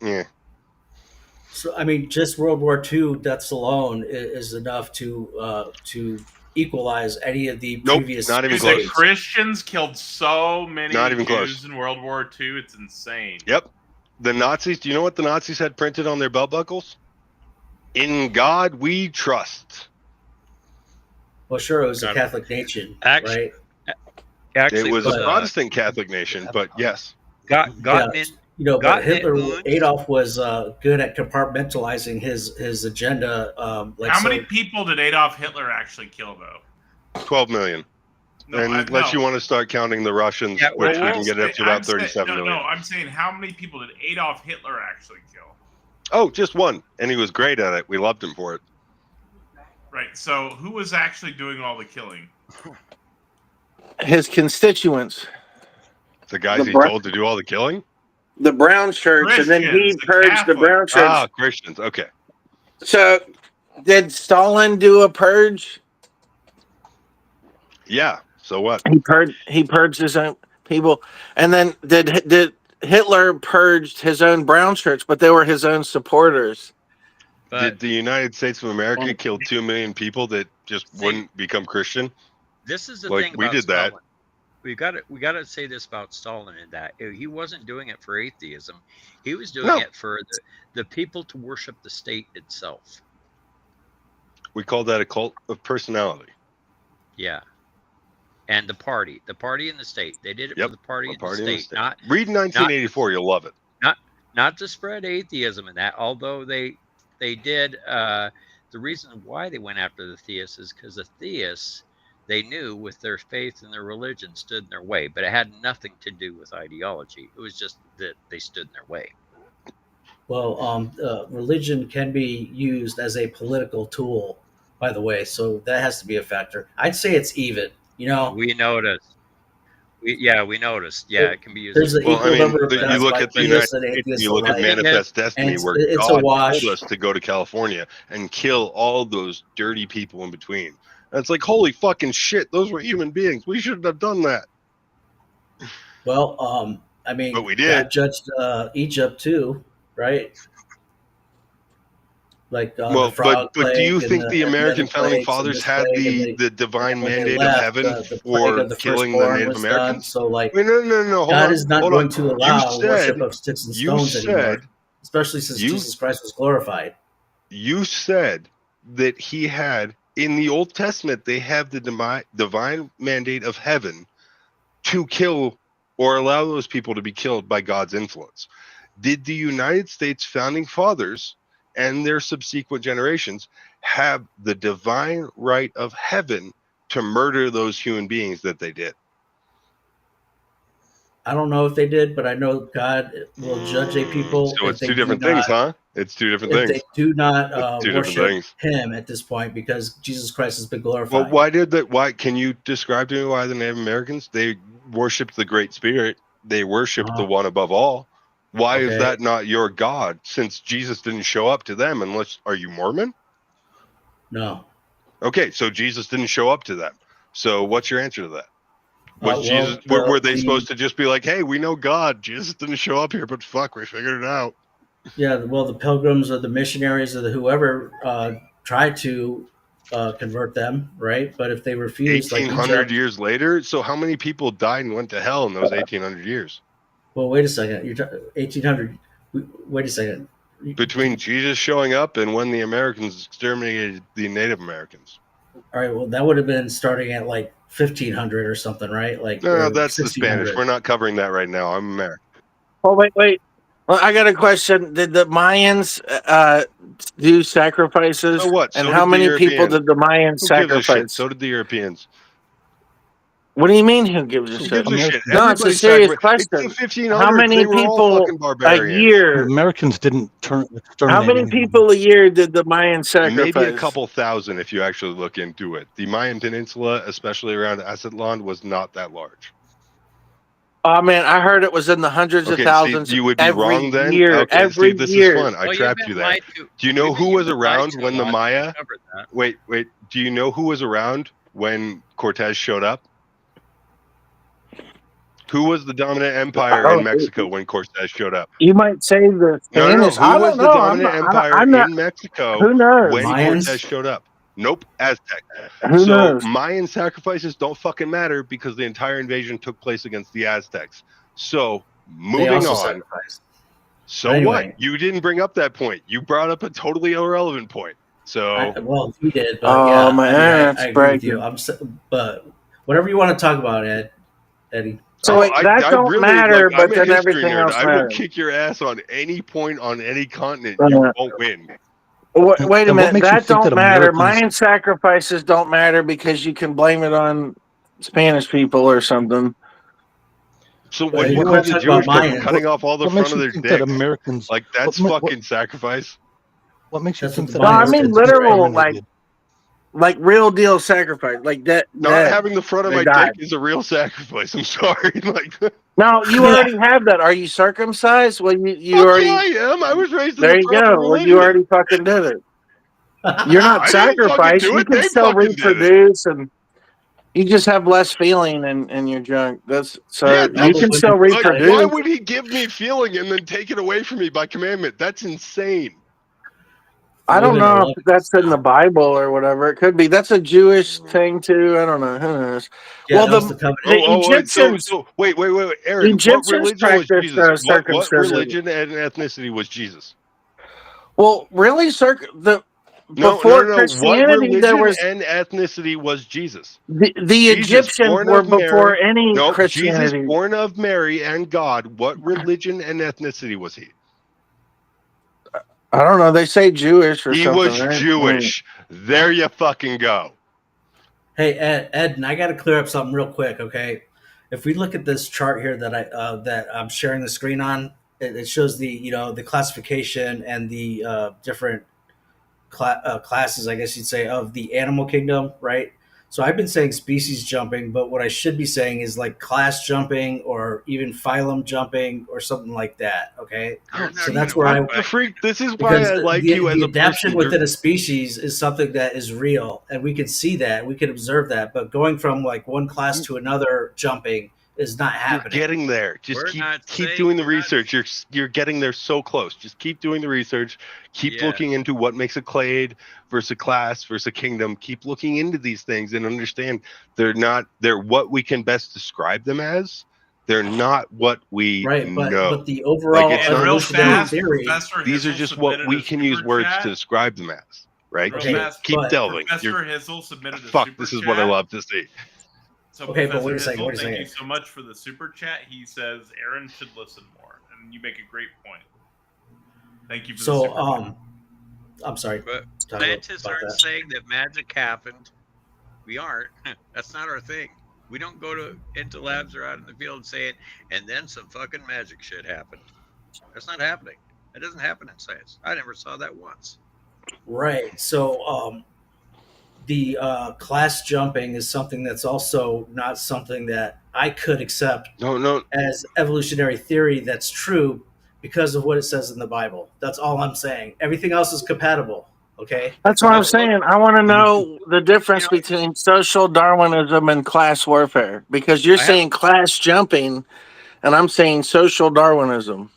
So I mean, just World War II deaths alone is enough to equalize any of the Nope, previous. not even Dude, the close. Christians killed so many Not even Jews close. in World War II. It's insane. Yep. The Nazis, do you know what the Nazis had printed on their belt buckles? In God we trust. Well, sure, it was a God. Catholic nation, Actually- right? Actually, It was a but- Protestant Catholic nation, but yes. gotten in. But Gotten it Hitler, wounds. Adolf was good at compartmentalizing his agenda. How many people did Adolf Hitler actually kill, though? 12 million. No, Unless you want to start counting the Russians, Yeah, which well, we can get up to about 37 million. No, I'm saying how many people did Adolf Hitler actually kill? Oh, just one. And he was great at it. We loved him for it. Right. So who was actually doing all the killing? His constituents, The guys The he Bra- told to do all the killing? the brown shirts, and then he Christians, the purged the Catholics. brown shirts. Ah, Christians. Okay. So, did Stalin do a purge? Yeah. So what? He purged his own people, and then did Hitler purged his own brown shirts, but they were his own supporters. But Did the United States of America And- kill 2 million people that just wouldn't become Christian? this is the Like, thing we about did that. Stalin. We got to say this about Stalin in that he wasn't doing it for atheism. He was doing No. it for the people to worship the state itself. We call that a cult of personality. Yeah. And the party in the state. They did it Yep, for the party, a in, party the in the state, state. not Read 1984, you'll love it. not to spread atheism in that. Although they did. The reason why they went after the theists is because the theists, they knew with their faith and their religion stood in their way, but it had nothing to do with ideology. It was just that they stood in their way. Well, religion can be used as a political tool, by the way, so that has to be a factor. I'd say it's even. You know, We noticed. We noticed. Yeah, it can be used. there's an Well, equal I mean, number of you deaths look by at the United theists and States, atheists you look at alike. Manifest Destiny, And where it's a God wash. told us to go to California and kill all those dirty people in between. And it's like, holy fucking shit, those were human beings. We shouldn't have done that. Well, I mean, But we did. God judged Egypt too, right? Like Well, the frog but do you plague think and the and American other founding plagues and fathers this had plague, and the divine when they mandate of left, heaven the plague for of the killing the firstborn Native was done. Americans? So, like, Wait, no, hold God on. is not hold going on. to allow You worship said, of sticks and you stones anymore, said, especially since you- Jesus Christ was glorified. you said that he had, in the Old Testament, they have the divine mandate of heaven to kill or allow those people to be killed by God's influence. Did the United States founding fathers and their subsequent generations have the divine right of heaven to murder those human beings that they did? I don't know if they did, but I know God will judge a people So if it's they two different do not, things, huh? It's two different if things. they do not It's two different worship things. Him at this point, because Jesus Christ has been glorified. Well, why did that? Why can you describe to me why the Native Americans, they worshipped the Great Spirit, they worshipped the one above all? Why is Okay. that not your God? Since Jesus didn't show up to them, unless are you Mormon? No. Okay, so Jesus didn't show up to them. So what's your answer to that? Was well, Jesus? the- Were they the- supposed to just be like, "Hey, we know God. Jesus didn't show up here, but fuck, we figured it out." Yeah, well, the pilgrims or the missionaries or the whoever tried to convert them, right? But if they refuse, like 1800 Egypt, years later. So how many people died and went to hell in those 1800 years? well, wait a second. You're 1800. Wait a second. Between Jesus showing up and when the Americans exterminated the Native Americans. All right. Well, that would have been starting at like 1500 or something, right? Like No, or that's the Spanish. 1600. We're not covering that right now. I'm American. Oh, wait. Well, I got a question. Did the Mayans do sacrifices? So what? And So how did the many people Europeans. did the Mayans Who gives a shit? sacrifice? So did the Europeans. What do you mean? Who gives a Who shit? gives a shit? Americans. No, it's a Everybody serious sacrificed. question. It's the 1500s. How many They were all people fucking a barbarians. year? Americans didn't How exterminate many anyone. people a year did the Mayans sacrifice? Maybe a couple thousand if you actually look into it. The Mayan Peninsula, especially around Aztlan, was not that large. Oh man, I heard it was in the hundreds of Okay, thousands. see, you would be every wrong then. year. Okay, Every see, this year. is fun. I Well, you've trapped been you there. lied to. Do you know who was You've been lied around to a when the lot. Maya? We covered that. Wait. Do you know who was around when Cortez showed up? Who was the dominant empire Oh, in Mexico when Cortez showed up? you might say the No. Spanish. Who I was don't the know. I'm dominant not. empire I'm not. in Mexico Who knows? when Mayans? Cortez showed up? Nope, Aztec. Who So knows? Mayan sacrifices don't fucking matter because the entire invasion took place against the Aztecs. So They moving also on. sacrificed. So Anyway. what? You didn't bring up that point. You brought up a totally irrelevant point. So Well, you did, but Oh, yeah, my I mean, internet's I agree with you. breaking. But whatever you want to talk about, Eddie. So wait, that I don't really matter, I'm but a then history everything nerd. else I will matters. kick your ass on any point on any continent. You won't win. Wait a And what minute. makes you That think don't that matter. Americans? Mayan sacrifices don't matter because you can blame it on Spanish people or something. So But what do you you wanna call the talk about Jewish people Mayans. cutting off all the What front makes of you their think that dicks? Americans? Like that's what- fucking sacrifice. What makes you That's think what that the No, I Mayans mean Americans did, right? literal, exterminated? like real deal sacrifice, like that. Not having the front of they my died. dick is a real sacrifice. I'm sorry. Like No, you already have that. Are you circumcised? Well, you fuck already. yeah, I am. I was raised in There the you proper go. Well, you religion. already fucking did it. You're not I didn't fucking sacrificed. do You it. can They still fucking did it. reproduce, and you just have less feeling in your junk. That's so Yeah, you can still like, why reproduce. would he give me feeling and then take it away from me by commandment? That's insane. I don't Women are know loving if that's this in the now. Bible or whatever. It could be. That's a Jewish thing too. I don't know. Who knows? Yeah, Well, that was the covenant. the Wait, Egyptians, so wait, Aaron, what Egyptians religion was practiced Jesus? What circumcision. religion and ethnicity was Jesus? Well, really, No. before What Christianity, there religion was and ethnicity was Jesus? the Jesus, Egyptians born were of before Mary. any No, Jesus, Christianity. born of Mary and God. What religion and ethnicity was he? I don't know. They say Jewish or He something, was right? Jewish. There you fucking go. Hey, Ed, and I got to clear up something real quick, okay? If we look at this chart here that I'm sharing the screen on, it shows the the classification and the different classes, I guess you'd say, of the animal kingdom, right? So I've been saying species jumping, but what I should be saying is like class jumping or even phylum jumping or something like that. Okay, so that's where I The freak. This is why because I like the you as a adaptation person. within a species is something that is real, and we can see that, we can observe that. But going from like one class to another jumping is not You're happening. getting there. Just We're not keep saying- doing the we're not- research. You're getting there so close. Just keep doing the research. Keep Yeah. looking into what makes a clade versus a class versus a kingdom. Keep looking into these things and understand they're what we can best describe them as. They're not what we Right, know. but the overall Like, it's And not- real evolutionary fast, theory. Professor These are Hizzle just what submitted we a can use super words chat. to describe them as. Right? Real Okay, fast, Keep but- delving. Professor You're, Hizzle submitted a fuck, super this is chat. what I love to see. So Okay, but Professor wait a second, Hizzle, wait a thank you second. so much for the super chat. He says Aaron should listen more, and you make a great point. Thank you for the So, super chat. I'm sorry. But Talk scientists about aren't that. saying that magic happened. We aren't. That's not our thing. We don't go into labs or out in the field saying, and then some fucking magic shit happened. That's not happening. That doesn't happen in science. I never saw that once. Right. So, the class jumping is something that's also not something that I could accept No. as evolutionary theory that's true because of what it says in the Bible. That's all I'm saying. Everything else is compatible. Okay. That's what I'm saying. I want to know the difference between social Darwinism and class warfare because you're I have- saying class jumping, and I'm saying social Darwinism.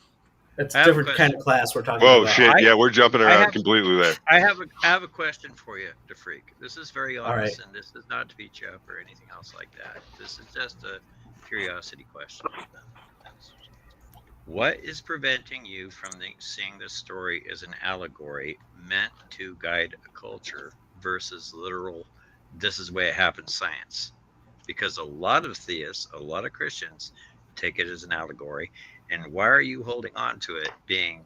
It's I a have a different kind of class we're talking Whoa, about. shit! I- Yeah, we're jumping I around have- completely there. I have a question for you, DeFreak. This is very All honest, right. and this is not to beat you up or anything else like that. This is just a curiosity question. What is preventing you from seeing this story as an allegory meant to guide a culture versus literal, this is the way it happens science? Because a lot of theists, a lot of Christians take it as an allegory. And why are you holding on to it being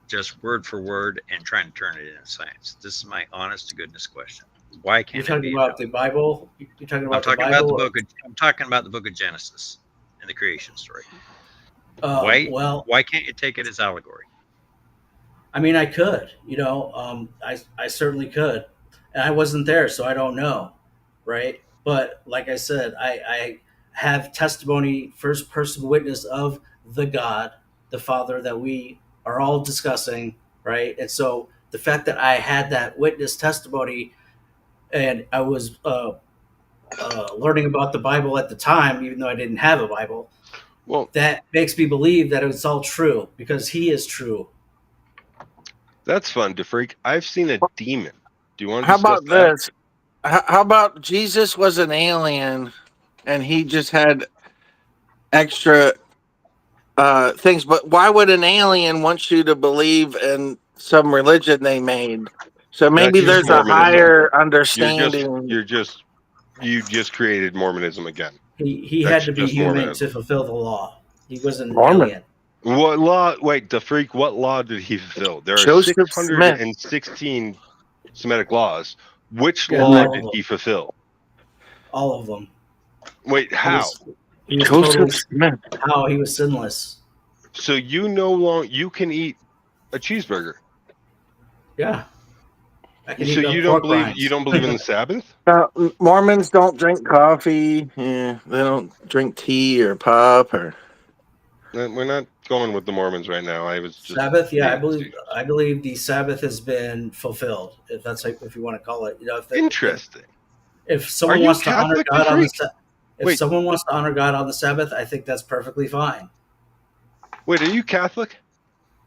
just word for word and trying to turn it into science? This is my honest to goodness question. Why You're can't it talking be? about the Bible. You're talking I'm about talking the about Bible. the book. I'm talking about the book of Genesis and the creation story. Well, Why can't you take it as allegory? I mean, I could. I certainly could, and I wasn't there, so I don't know, right? But like I said, I have testimony, first person witness of the God, the Father that we are all discussing, right? And so the fact that I had that witness testimony, and I was learning about the Bible at the time, even though I didn't have a Bible, Well, that makes me believe that it's all true because He is true. that's fun, DeFreak. I've seen a demon. Do you want to How discuss about that? this? How about Jesus was an alien and he just had extra things? But why would an alien want you to believe in some religion they made? So maybe That's just there's a Mormonism. higher You understanding. just created Mormonism again. He That's had to be just human Mormonism. to fulfill the law. He was an Mormon. alien. What law? Wait, DeFreak. What law did he fulfill? There are Joseph Smith. 616 Semitic laws. Which Yeah, law all did of he them. fulfill? All of them. Wait, how? He was Joseph totally Smith. how he was sinless. So you can eat a cheeseburger. Yeah, I can So eat you up don't pork believe rinds. in the Sabbath? Mormons don't drink coffee. Yeah, they don't drink tea or pop or. We're not going with the Mormons right now. I was just Sabbath, yeah, I being believe facetious. I believe the Sabbath has been fulfilled. If that's like, if you want to call it, Interesting. if Are someone you wants to honor Catholic, God on the DeFreak? if Wait. someone wants to honor God on the Sabbath, I think that's perfectly fine. Wait, are you Catholic?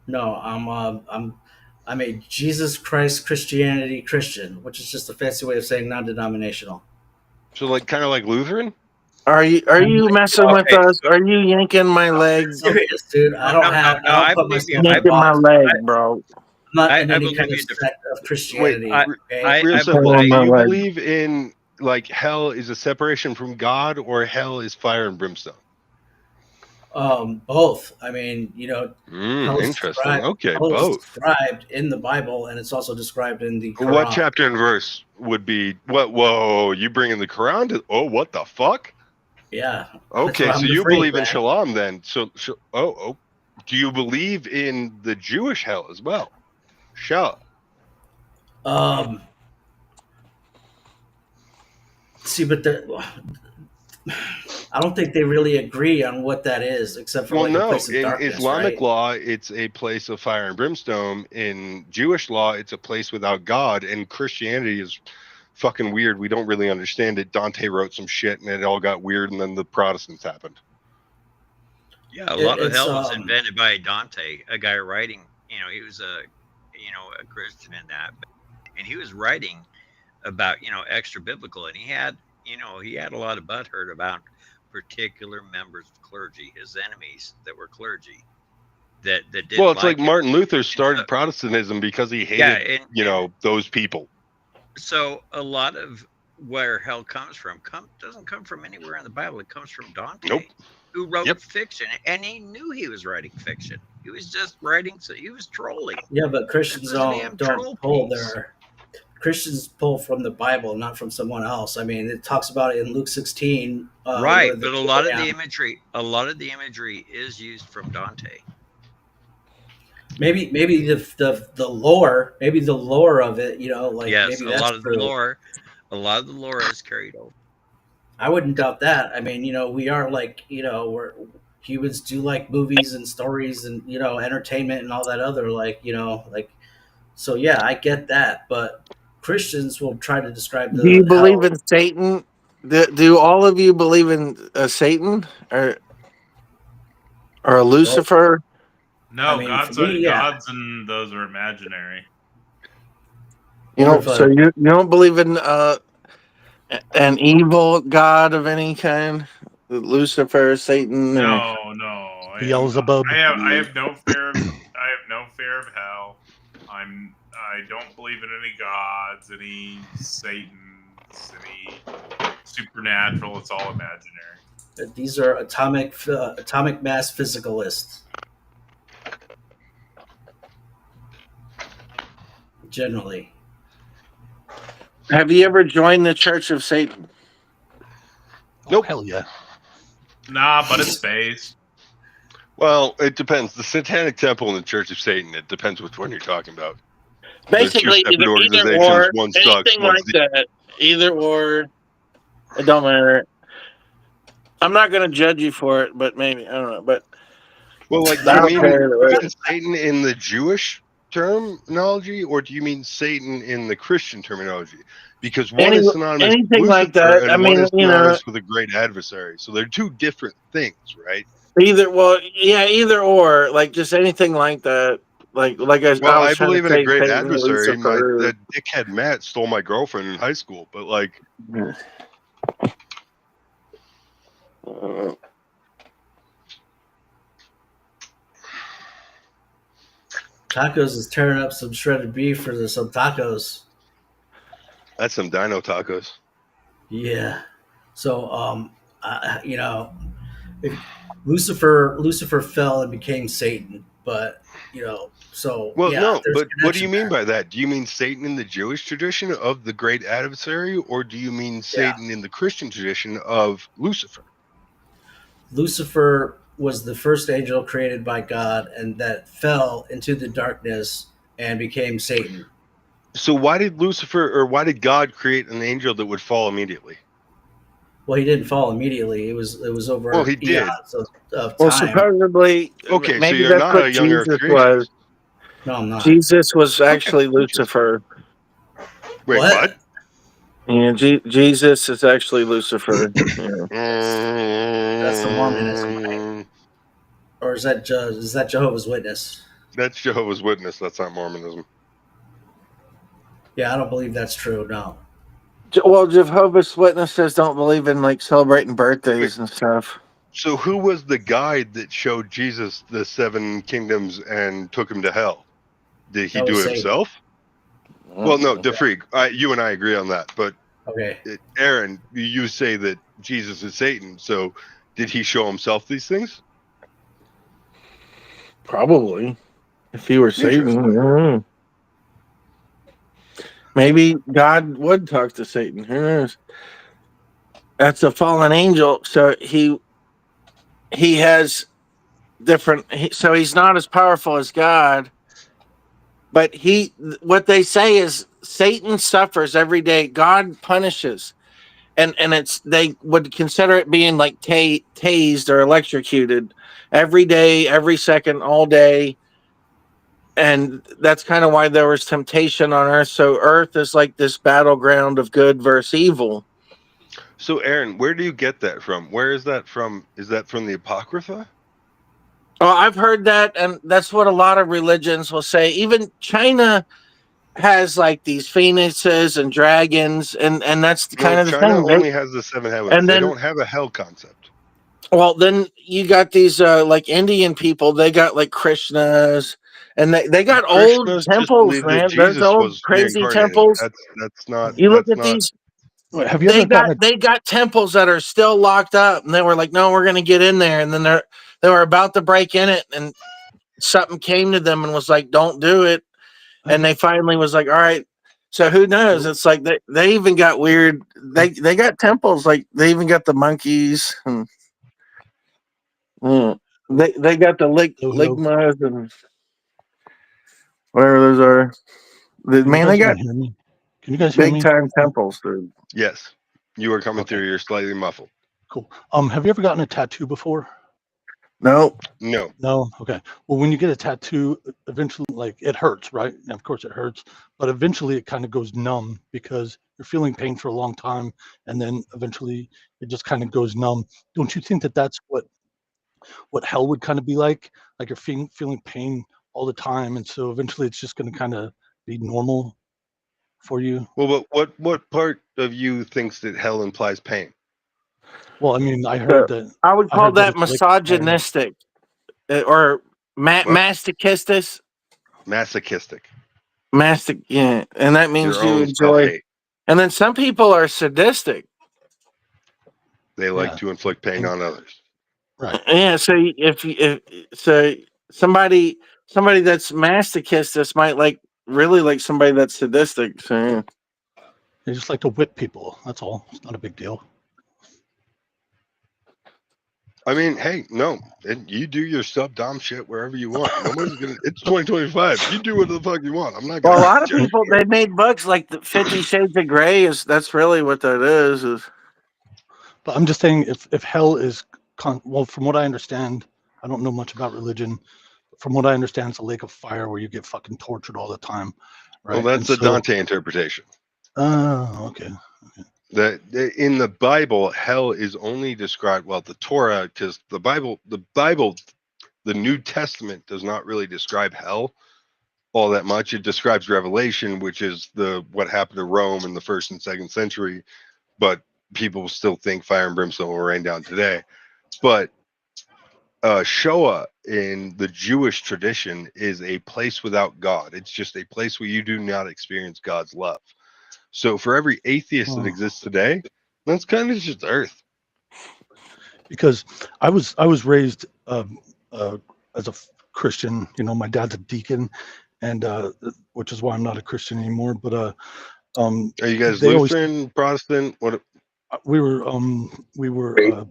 No, I'm a Jesus Christ Christianity Christian, which is just a fancy way of saying non-denominational. So like kind of like Lutheran? Are you messing with Okay. us? Are you yanking my leg? Serious, dude. I don't No, I put believe you. myself in a Yanking my box. leg, bro. I'm not I in any believe kind of you. sect of Wait, Christianity. Okay? real I simple. believe- Do you my leg. believe in like hell is a separation from God or hell is fire and brimstone? Both. I mean, hell is Interesting. Okay, hell is both. described in the Bible, and it's also described in the Quran. What chapter and verse would be what? Whoa, you bringing the Quran to? Oh, what the fuck? Yeah. Okay, That's so why I'm you afraid, believe in man. shalom then? Oh, do you believe in the Jewish hell as well? Shall. See, but I don't think they really agree on what that is, except for Well, like a no. place of In darkness, Islamic right? law, it's a place of fire and brimstone. In Jewish law, it's a place without God. And Christianity is fucking weird. We don't really understand it. Dante wrote some shit, and it all got weird, and then the Protestants happened. Yeah, a lot of It's hell was invented by Dante, a guy writing. He was a Christian in that, and he was writing about extra biblical, and he had a lot of butthurt about particular members of clergy, his enemies that were clergy, that didn't. Well, it's like like Martin Luther started so, Protestantism because he hated, those people. So a lot of where hell comes from doesn't come from anywhere in the Bible. It comes from Dante, Nope. who wrote Yep. fiction, and he knew he was writing fiction. He was just writing, so he was trolling. Yeah, but Christians This is a damn troll don't pull piece. Christians pull from the Bible, not from someone else. I mean, it talks about it in Luke 16. Right, but a lot of the imagery is used from Dante. Maybe the lore, of it, Yes, maybe a that's lot of true. the lore is carried over. I wouldn't doubt that. I mean, we are like, we're humans do like movies and stories and entertainment and all that other so yeah, I get that, but Christians will try to describe Do you the believe hell. in Satan? Do all of you believe in Satan or Lucifer? No, I mean, for me, yeah. gods and those are imaginary. You Or know, if so you don't believe in an evil god of any kind, Lucifer, Satan, or No. Beelzebub. I have no fear of hell. I don't believe in any gods, any Satans, any supernatural. It's all imaginary. these are atomic mass physicalists. Generally, have you ever joined the Church of Satan? Oh, hell yeah. Nah, but it's based. Well, it depends. The Satanic Temple and the Church of Satan. It depends which one you're talking about. There's two Basically, separate either organizations. or, One sucks. anything One's like that. Either or, it don't matter. I'm not going to judge you for it, but maybe I don't know. But well, like, do I you don't mean, care. do you mean Satan in the Jewish terminology, or do you mean Satan in the Christian terminology? Because one is synonymous with Anything like Lucifer, that. I and one mean, is synonymous with a great adversary. So they're two different things, right? either or, like just anything like that. Like Well, I was I trying to believe in a say, great Satan, adversary. Lucifer. That dickhead Matt stole my girlfriend in high school, but like, Tacos is tearing up some shredded beef for some tacos. that's some dino tacos. Yeah. So, if Lucifer fell and became Satan, but so Well, yeah, no, there's a but what do you connection mean there. by that? Do you mean Satan in the Jewish tradition of the great adversary, or do you mean Satan in the Christian tradition of Lucifer? Lucifer was the first angel created by God, and that fell into the darkness and became Satan. So why did God create an angel that would fall immediately? Well, he didn't fall immediately. It was over Well, he did. eons of Well, time. supposedly, Okay, so maybe you're that's not what a young Earth Jesus creationist. was. No, I'm not. Jesus was actually Okay, interesting. Lucifer. Wait, what? Yeah, Jesus is actually Lucifer. Yeah. That's the Mormonism, right? Or is that Jehovah's Witness? That's Jehovah's Witness. That's not Mormonism. Yeah, I don't believe that's true. No. Well, Jehovah's Witnesses don't believe in like celebrating birthdays and stuff. So who was the guide that showed Jesus the seven kingdoms and took him to hell? Did he That do was it Satan. himself? Well, no, DeFreak, you and I agree on that. But Okay. Aaron, you say that Jesus is Satan. So did he show himself these things? Probably. If he were Satan. Maybe God would talk to Satan. Who knows? That's a fallen angel. So he has different. So he's not as powerful as God. But what they say is Satan suffers every day. God punishes. And they would consider it being like tased or electrocuted every day, every second, all day. And that's kind of why there was temptation on Earth. So Earth is like this battleground of good versus evil. So Aaron, where do you get that from? Where is that from? Is that from the Apocrypha? Oh, I've heard that, and that's what a lot of religions will say. Even China has like these phoenixes and dragons, and that's kind of the China thing. only has the seven heavens. And They then, don't have a hell concept. well, then you got these like Indian people. They got like Krishnas, and they got old Krishna's just temples, believe that man. There's Jesus old was crazy reincarnated. temples. That's not. You look That's at not. these. Wait, have you ever gotten They got temples that are still locked up, and they were like, "No, we're going to get in there." And then they were about to break in it, and something came to them and was like, "Don't do it." And they finally was like, "All right." So who knows? It's like they even got weird. They got temples, like they even got the monkeys, and they got the ligmas and whatever those are. Can you Man, they guys got hear me? Can you guys hear big me? time temples, dude. Yes, you are coming through. You're slightly muffled. Cool. Have you ever gotten a tattoo before? Nope. No. No. Okay. Well, when you get a tattoo, eventually, like it hurts, right? And of course, it hurts, but eventually, it kind of goes numb because you're feeling pain for a long time, and then eventually, it just kind of goes numb. Don't you think that that's what what hell would kind of be like you're feeling pain all the time, and so eventually it's just going to kind of be normal for you. Well, but what part of you thinks that hell implies pain? Well, I mean, I heard that I would call that it's like fire. misogynistic or masochistic. Masochistic. Yeah, and that means Your you own enjoy. self-hate. And then some people are sadistic. They like Yeah. to inflict pain on others. Right. Yeah, so if somebody that's masochist might really like somebody that's sadistic. So yeah. They just like to whip people. That's all. It's not a big deal. I mean, hey, no, you do your sub-dom shit wherever you want. Nobody's gonna. It's 2025. You do what the fuck you want. I'm not gonna. Well, a lot of judge people you. they made books like the 50 Shades of Grey that's really what that is. But I'm just saying, if hell is well, from what I understand, I don't know much about religion. But from what I understand, it's a lake of fire where you get fucking tortured all the time, right? Well, that's the Dante interpretation. Okay. That in the Bible, hell is only described. Well, the Torah, because the Bible, the New Testament does not really describe hell all that much. It describes Revelation, which is what happened to Rome in the 1st and 2nd century, but people still think fire and brimstone will rain down today. But Shoah in the Jewish tradition is a place without God. It's just a place where you do not experience God's love. So for every atheist that exists today, that's kind of just Earth. Because I was raised as a Christian. You know, my dad's a deacon, and which is why I'm not a Christian anymore. But are you guys Lutheran, Protestant? What? We were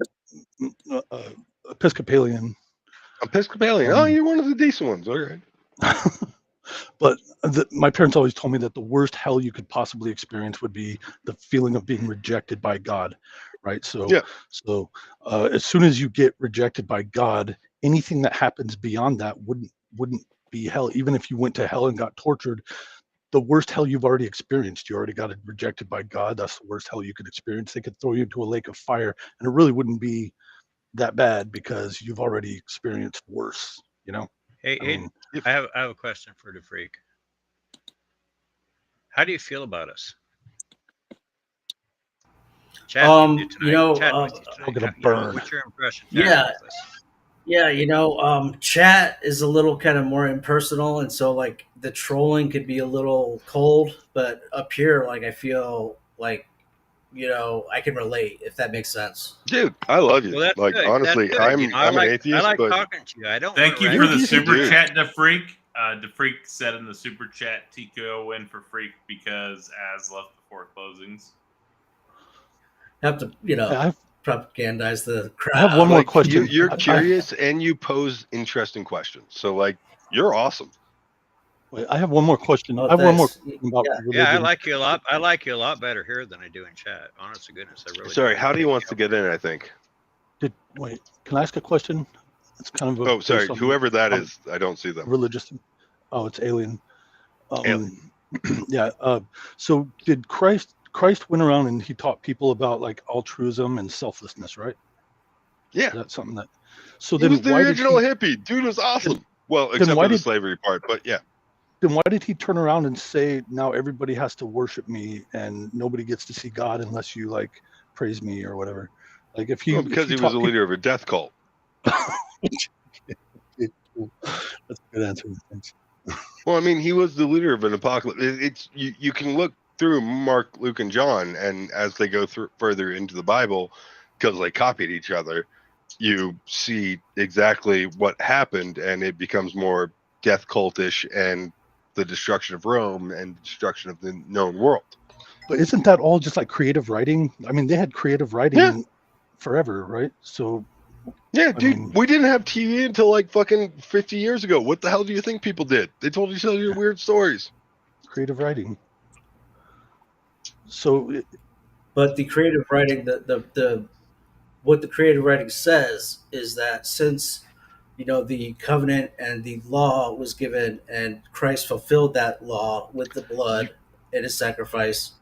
Episcopalian. Episcopalian. Oh, you're one of the decent ones. All right. But my parents always told me that the worst hell you could possibly experience would be the feeling of being rejected by God, right? So, yeah. So as soon as you get rejected by God, anything that happens beyond that wouldn't be hell. Even if you went to hell and got tortured, the worst hell you've already experienced. You already got rejected by God. That's the worst hell you could experience. They could throw you into a lake of fire, and it really wouldn't be that bad because you've already experienced worse. You know. Hey, I have a question for the freak. How do you feel about us? Chat with you tonight. I'm gonna burn. What's your impression? Yeah, chat is a little kind of more impersonal, and so like the trolling could be a little cold, but up here, like I feel like I can relate, if that makes sense. Dude, I love you. Well, like, good. honestly, I'm an atheist. I like but talking to you. I don't. Thank you for the super chat, the freak. The freak said in the super chat, Tico win for freak because as left before closings. Have to, propagandize the crowd. I have one more question. You're curious and you pose interesting questions. So, like, you're awesome. Wait, I have one more question. Oh, I have one more question about religion. Yeah, I like you a lot. I like you a lot better here than I do in chat. Honest to goodness, I really. Sorry, Howdy wants to get in. I think. Wait, can I ask a question? It's kind of. Sorry, whoever that is, I don't see them. Religious. Oh, it's alien. Alien. Yeah. So did Christ went around and he taught people about like altruism and selflessness, right? Yeah. That's something that. So he then was the original hippie. Dude was awesome. Well, except for the slavery part, but yeah. Then why did he turn around and say, now everybody has to worship me and nobody gets to see God unless you like praise me or whatever? Like if he because he was a leader of a death cult. That's a good answer. Thanks. Well, I mean, he was the leader of an apocalypse. It's you can look through Mark, Luke, and John, and as they go through further into the Bible, because they copied each other, you see exactly what happened, and it becomes more death cultish and the destruction of Rome and destruction of the known world. But isn't that all just like creative writing? I mean, they had creative writing forever, right? So yeah, dude, we didn't have TV until like fucking 50 years ago. What the hell do you think people did? They told each other weird stories. Creative writing. So, but the creative writing, what the creative writing says is that since the covenant and the law was given, and Christ fulfilled that law with the blood and his sacrifice,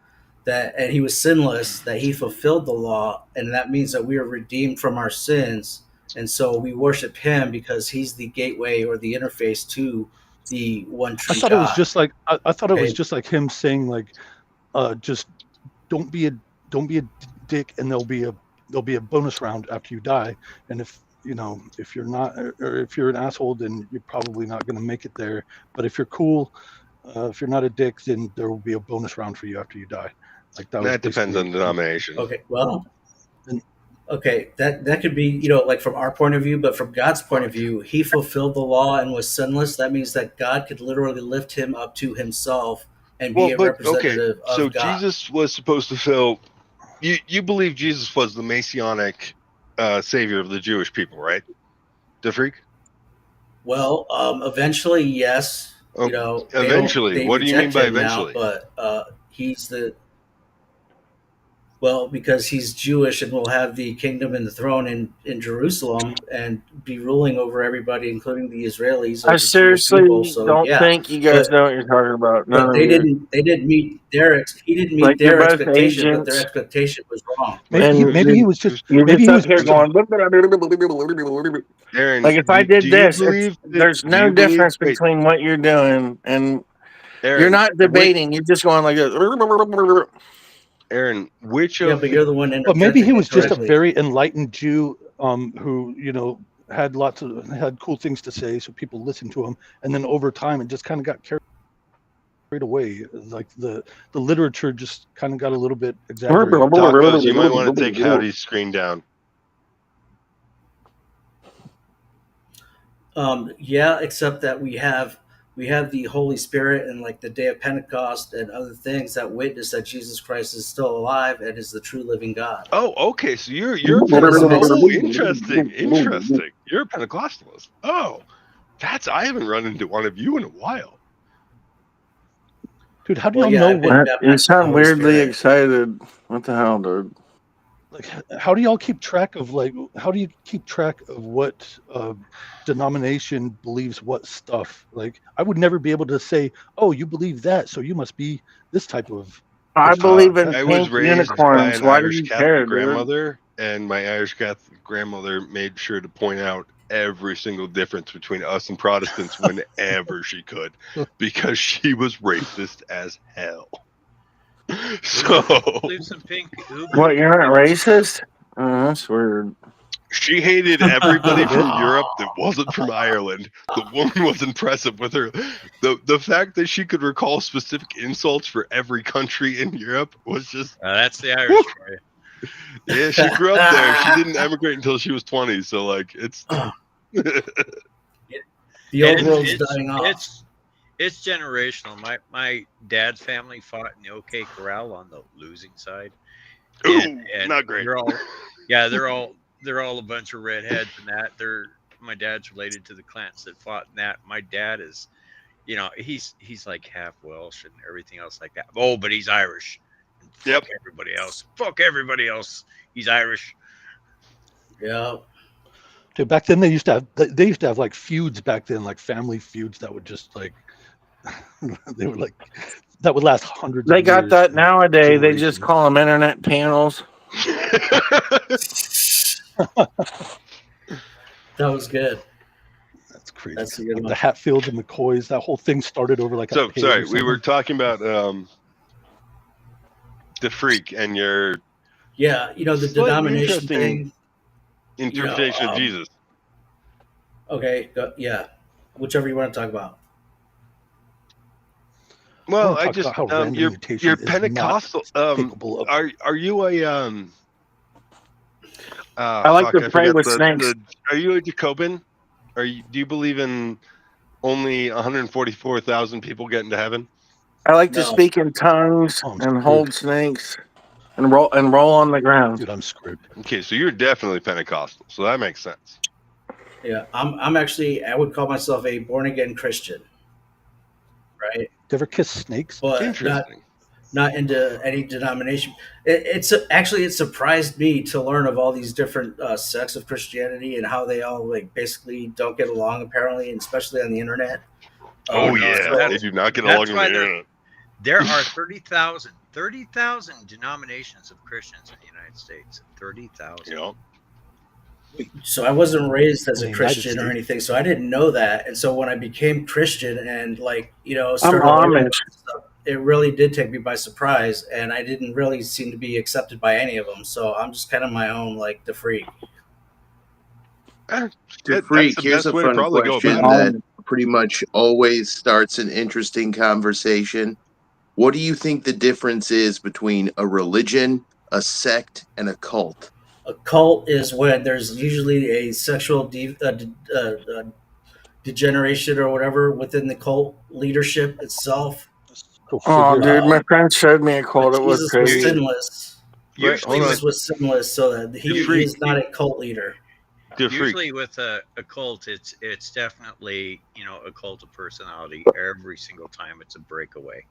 and he was sinless, that he fulfilled the law, and that means that we are redeemed from our sins and so we worship him because he's the gateway or the interface to the one I true thought it was God. just like I thought it was Okay. just like him saying like, just don't be a dick, and there'll be a bonus round after you die. And if if you're not, or if you're an asshole, then you're probably not going to make it there. But if you're cool, if you're not a dick, then there will be a bonus round for you after you die. Like that was That depends on denomination. Okay, well, And- okay, that could be, like from our point of view, but from God's point of view, he fulfilled the law and was sinless. That means that God could literally lift him up to himself and be a representative so of God. Jesus was supposed to fill. You believe Jesus was the messianic savior of the Jewish people, right? The freak. Well, eventually, yes. Eventually, they what do you mean reject by him now, eventually? but he's the well, because he's Jewish and will have the kingdom and the throne in Jerusalem and be ruling over everybody, including the Israelis or I the Jewish people. seriously So don't yeah, think you guys but know what you're talking about. None but of they you. didn't meet their he didn't meet Like, you're their both expectation, but their agents, expectation was wrong. maybe and he was just you're maybe just he up was here just a going. Aaron, Like, if I do did you this, believe that? there's Do no you believe? difference Wait, between what you're doing, and you're Aaron, not debating. You're just going like this. Aaron, which Yeah, of but the you're the one but maybe he interjecting was just a incorrectly. very enlightened Jew, who had cool things to say, so people listened to him, and then over time it just kind of got carried away. Like the literature just kind of got a little bit exaggerated. tacos? You might want to take Howdy's screen down. Yeah, except that we have the Holy Spirit and like the day of Pentecost and other things that witness that Jesus Christ is still alive and is the true living God. Oh, okay. So you're And this makes interesting. You're a Pentecostalist. Oh, I haven't run into one of you in a while. Dude, how do well, y'all yeah, know I've been what? You baptized with the sound Holy weirdly Spirit. excited. What the hell, dude? Like, how do y'all keep track of how do you keep track of what denomination believes what stuff? Like, I would never be able to say, oh, you believe that, so you must be this type of I Christian. believe in I was pink raised by unicorns. an Why do Irish you Catholic care, dude? grandmother, and my Irish Catholic grandmother made sure to point out every single difference between us and Protestants whenever she could, because she was racist as hell. So Believes in pink. What, you're not racist? Oh, that's weird. she hated everybody from Europe that wasn't from Ireland. The woman was impressive with her. The fact that she could recall specific insults for every country in Europe was just That's the Irish for you. yeah. She grew up there. She didn't emigrate until she was 20. So like it's The old world's dying off. It's generational. My dad's family fought in the OK Corral on the losing side. ooh, not great. They're all a bunch of redheads, and that my dad's related to the clans that fought in that. My dad is, he's like half Welsh and everything else like that. Oh, but he's Irish. Yep. Fuck everybody else. He's Irish. Yeah. Dude, back then they used to have like feuds back then, like family feuds that would just like they were like that would last hundreds They of got years. that nowadays. They just generations. call them internet panels. That was good. That's crazy. That's a good Like one. the Hatfields and McCoys, that whole thing started over like So a pig sorry, or we were something. talking about the freak and your Yeah, the Slightly denomination interesting thing. interpretation of Jesus. Okay, yeah, whichever you want to talk about. Well, I talk about how random mutation you're is Pentecostal. not capable of. Are you a I like to pray with snakes. Are you a Jacobin? Do you believe in only 144,000 people getting to heaven? I like to No. speak in tongues I'm and screwed. hold snakes and roll on the ground. Dude, I'm screwed. Okay, so you're definitely Pentecostal, so that makes sense. Yeah, I'm actually, I would call myself a born again Christian, right? You ever kiss snakes? But Interesting. not into any denomination. It surprised me to learn of all these different sects of Christianity and how they all like basically don't get along apparently, and especially on the internet. Oh no, yeah, they do not get along on the internet. There are 30,000 denominations of Christians in the United States. 30,000. You know, So I wasn't raised as In a the United Christian or States. anything, so I didn't know that. And so when I became Christian and I'm started learning Amish. about stuff, it really did take me by surprise, and I didn't really seem to be accepted by any of them. So I'm just kind of my own, like the freak. To That's freak, the here's best a way to fun probably go question about it. that pretty much always starts an interesting conversation. What do you think the difference is between a religion, a sect, and a cult? A cult is when there's usually a sexual degeneration or whatever within the cult leadership itself. Go Oh, figure. dude, my friend showed me a But cult. It was Jesus was crazy. sinless. Usually hold on. Jesus was sinless, so that he freak. is not a cult leader. The freak. Usually with a cult, it's definitely a cult of personality. Every single time, it's a breakaway.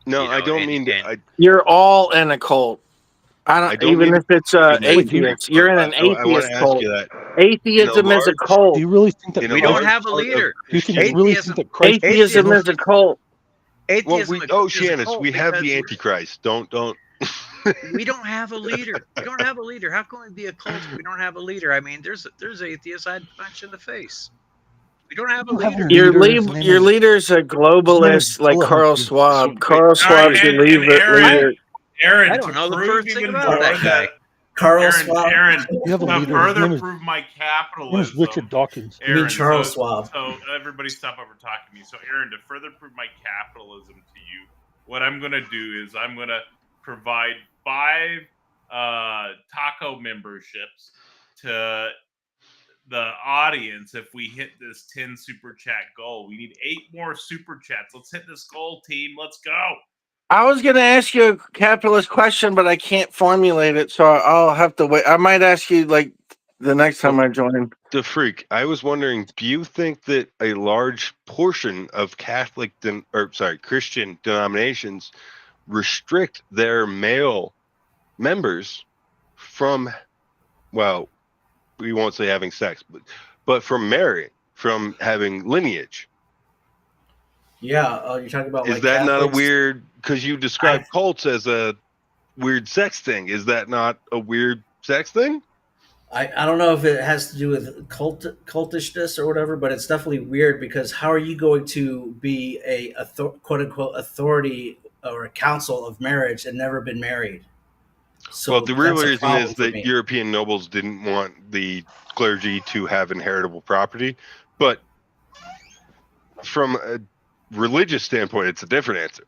No, I don't and- mean to. and- You're all in a cult. I don't Even mean if it's to atheist. You're in an I want atheist to ask cult. you that. Atheism is a Do cult. you really think that? In a we don't large have a part of leader. Do you think Christianity- really Atheism- think that Christ? Atheism is a cult. Well, Atheism we is Shannon, a cult we have the because Antichrist. Don't. we don't have a leader. We don't have a leader. How can we be a cult if we don't have a leader? I mean, there's atheists I'd punch in the face. We don't have a You have a leader. leader. His name Your is- leader's a globalist like Philip Carl Humphrey. Schwab. So, Carl Schwab's your And leader. Aaron, I don't to know the prove first thing even about more that guy. Carl Schwab. Aaron, You have a to leader. His further name is, prove my his name is capitalism. Richard Dawkins. You mean Aaron, Charles Schwab. So everybody stop over talking to me. So Aaron, to further prove my capitalism to you, what I'm going to do is I'm going to provide 5 taco memberships to the audience if we hit this 10 super chat goal. We need 8 more super chats. Let's hit this goal, team. Let's go. I was going to ask you a capitalist question, but I can't formulate it, so I'll have to wait. I might ask you like the next time I join. The freak. I was wondering, do you think that a large portion of Christian denominations restrict their male members from, well, we won't say having sex, but from marrying, from having lineage? Yeah, you're talking about Is like that not a Catholics? weird? Because you describe cults as a weird sex thing. Is that not a weird sex thing? I don't know if it has to do with cultishness or whatever, but it's definitely weird because how are you going to be a quote unquote authority or a council of marriage and never been married? So Well, the real that's a reason problem is for that me. European nobles didn't want the clergy to have inheritable property. But from a religious standpoint, it's a different answer.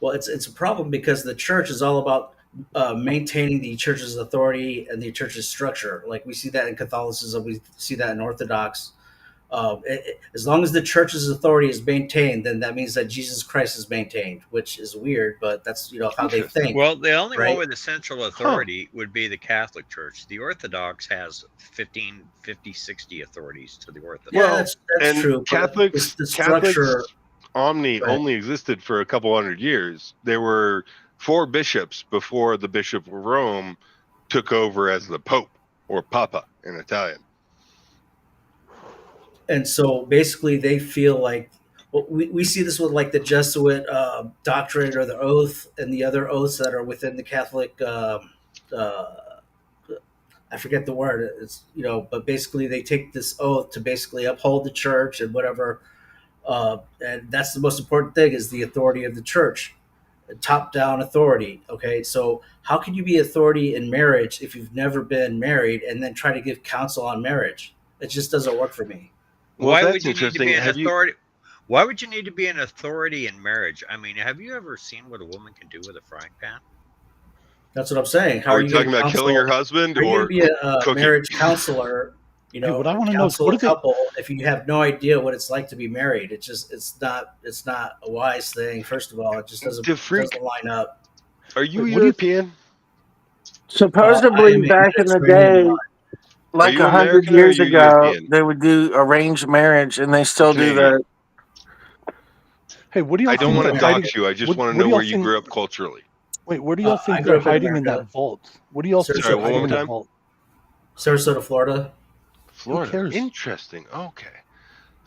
Well, it's a problem because the church is all about maintaining the church's authority and the church's structure. Like we see that in Catholicism, we see that in Orthodox. As long as the church's authority is maintained, then that means that Jesus Christ is maintained, which is weird, but that's how they think. Well, the only right? one with essential authority would be the Catholic Church. The Orthodox has 50, 60 authorities to the Orthodox. Yeah, Well, that's and true. but Catholics, the structure. Omni Right. only existed for a couple hundred years. There were 4 bishops before the Bishop of Rome took over as the Pope, or Papa in Italian. And so basically they feel like we see this with like the Jesuit doctrine or the oath and the other oaths that are within the Catholic I forget the word. It's but basically they take this oath to basically uphold the church and whatever, and that's the most important thing is the authority of the church, top down authority. Okay, so how can you be authority in marriage if you've never been married and then try to give counsel on marriage? It just doesn't work for me. Well, Why that's would you need to interesting. be an Have you- authority? Why would you need to be an authority in marriage? I mean, have you ever seen what a woman can do with a frying pan? That's what I'm saying. How Are are we you talking gonna about killing your counsel? husband Are you or going to be a cooking? marriage counselor? Hey, what I wanna know is counsel what a if it- couple if you have no idea what it's like to be married. It's not a wise thing. First of all, it just doesn't line up. Are you Wait, what do you- European? Supposedly, I am a back in the Mediterranean day, one. like you 100 American or are years you ago, European? they would do arranged marriage, and they still do Canadian. that. Hey, what do y'all I don't think want they're to hiding? dox you. I just What- want to what do know y'all where you think- grew up culturally. Wait, where do y'all I think grew they're up in hiding in America. that vault? What do y'all Sorry, think sorry, they're one hiding more in that time? vault? Sarasota, Florida. Florida. cares? Interesting. Okay.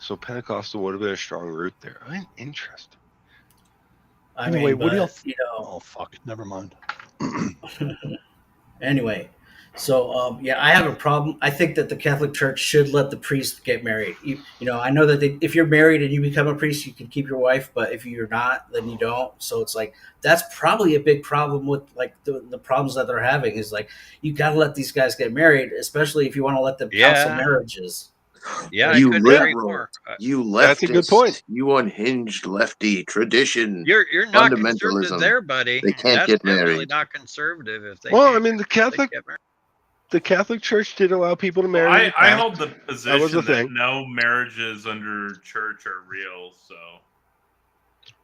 So Pentecostal would have been a strong root there. Interesting. Anyway, what do y'all but, Oh fuck, never mind. anyway, So yeah, I have a problem. I think that the Catholic Church should let the priest get married. I know that if you're married and you become a priest, you can keep your wife, but if you're not, then you don't. So it's like that's probably a big problem with like the problems that they're having is like you got to let these guys get married, especially if you want to let them counsel Yeah. marriages. Yeah, I You couldn't agree liberal, more. you That's a good point. leftist, you unhinged lefty, tradition, You're not conservative fundamentalism. there, buddy. They can't That's get definitely married. not conservative if they Well, I can't mean, get married. the Catholic Church did allow people to Well, marry. in the I past. hold the That was position the that thing. no marriages under church are real. So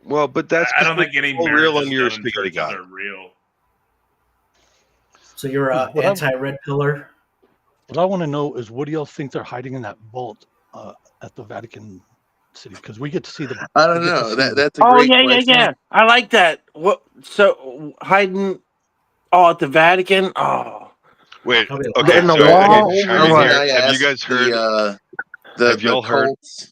Well, but that's I don't 'cause think any all real marriages under your done in spaghetti churches god. are real. So you're What I- anti-red pillar. What I want to know is what do y'all think they're hiding in that vault at the Vatican City? Because we get to see the. I we don't get to know. see That's a Oh great yeah, question. yeah. I like that. What? So hiding? Oh, at the Vatican. Oh, Wait, Probably a okay, in the so The wall whole or reason what? I have you asked guys heard? the y'all heard- cult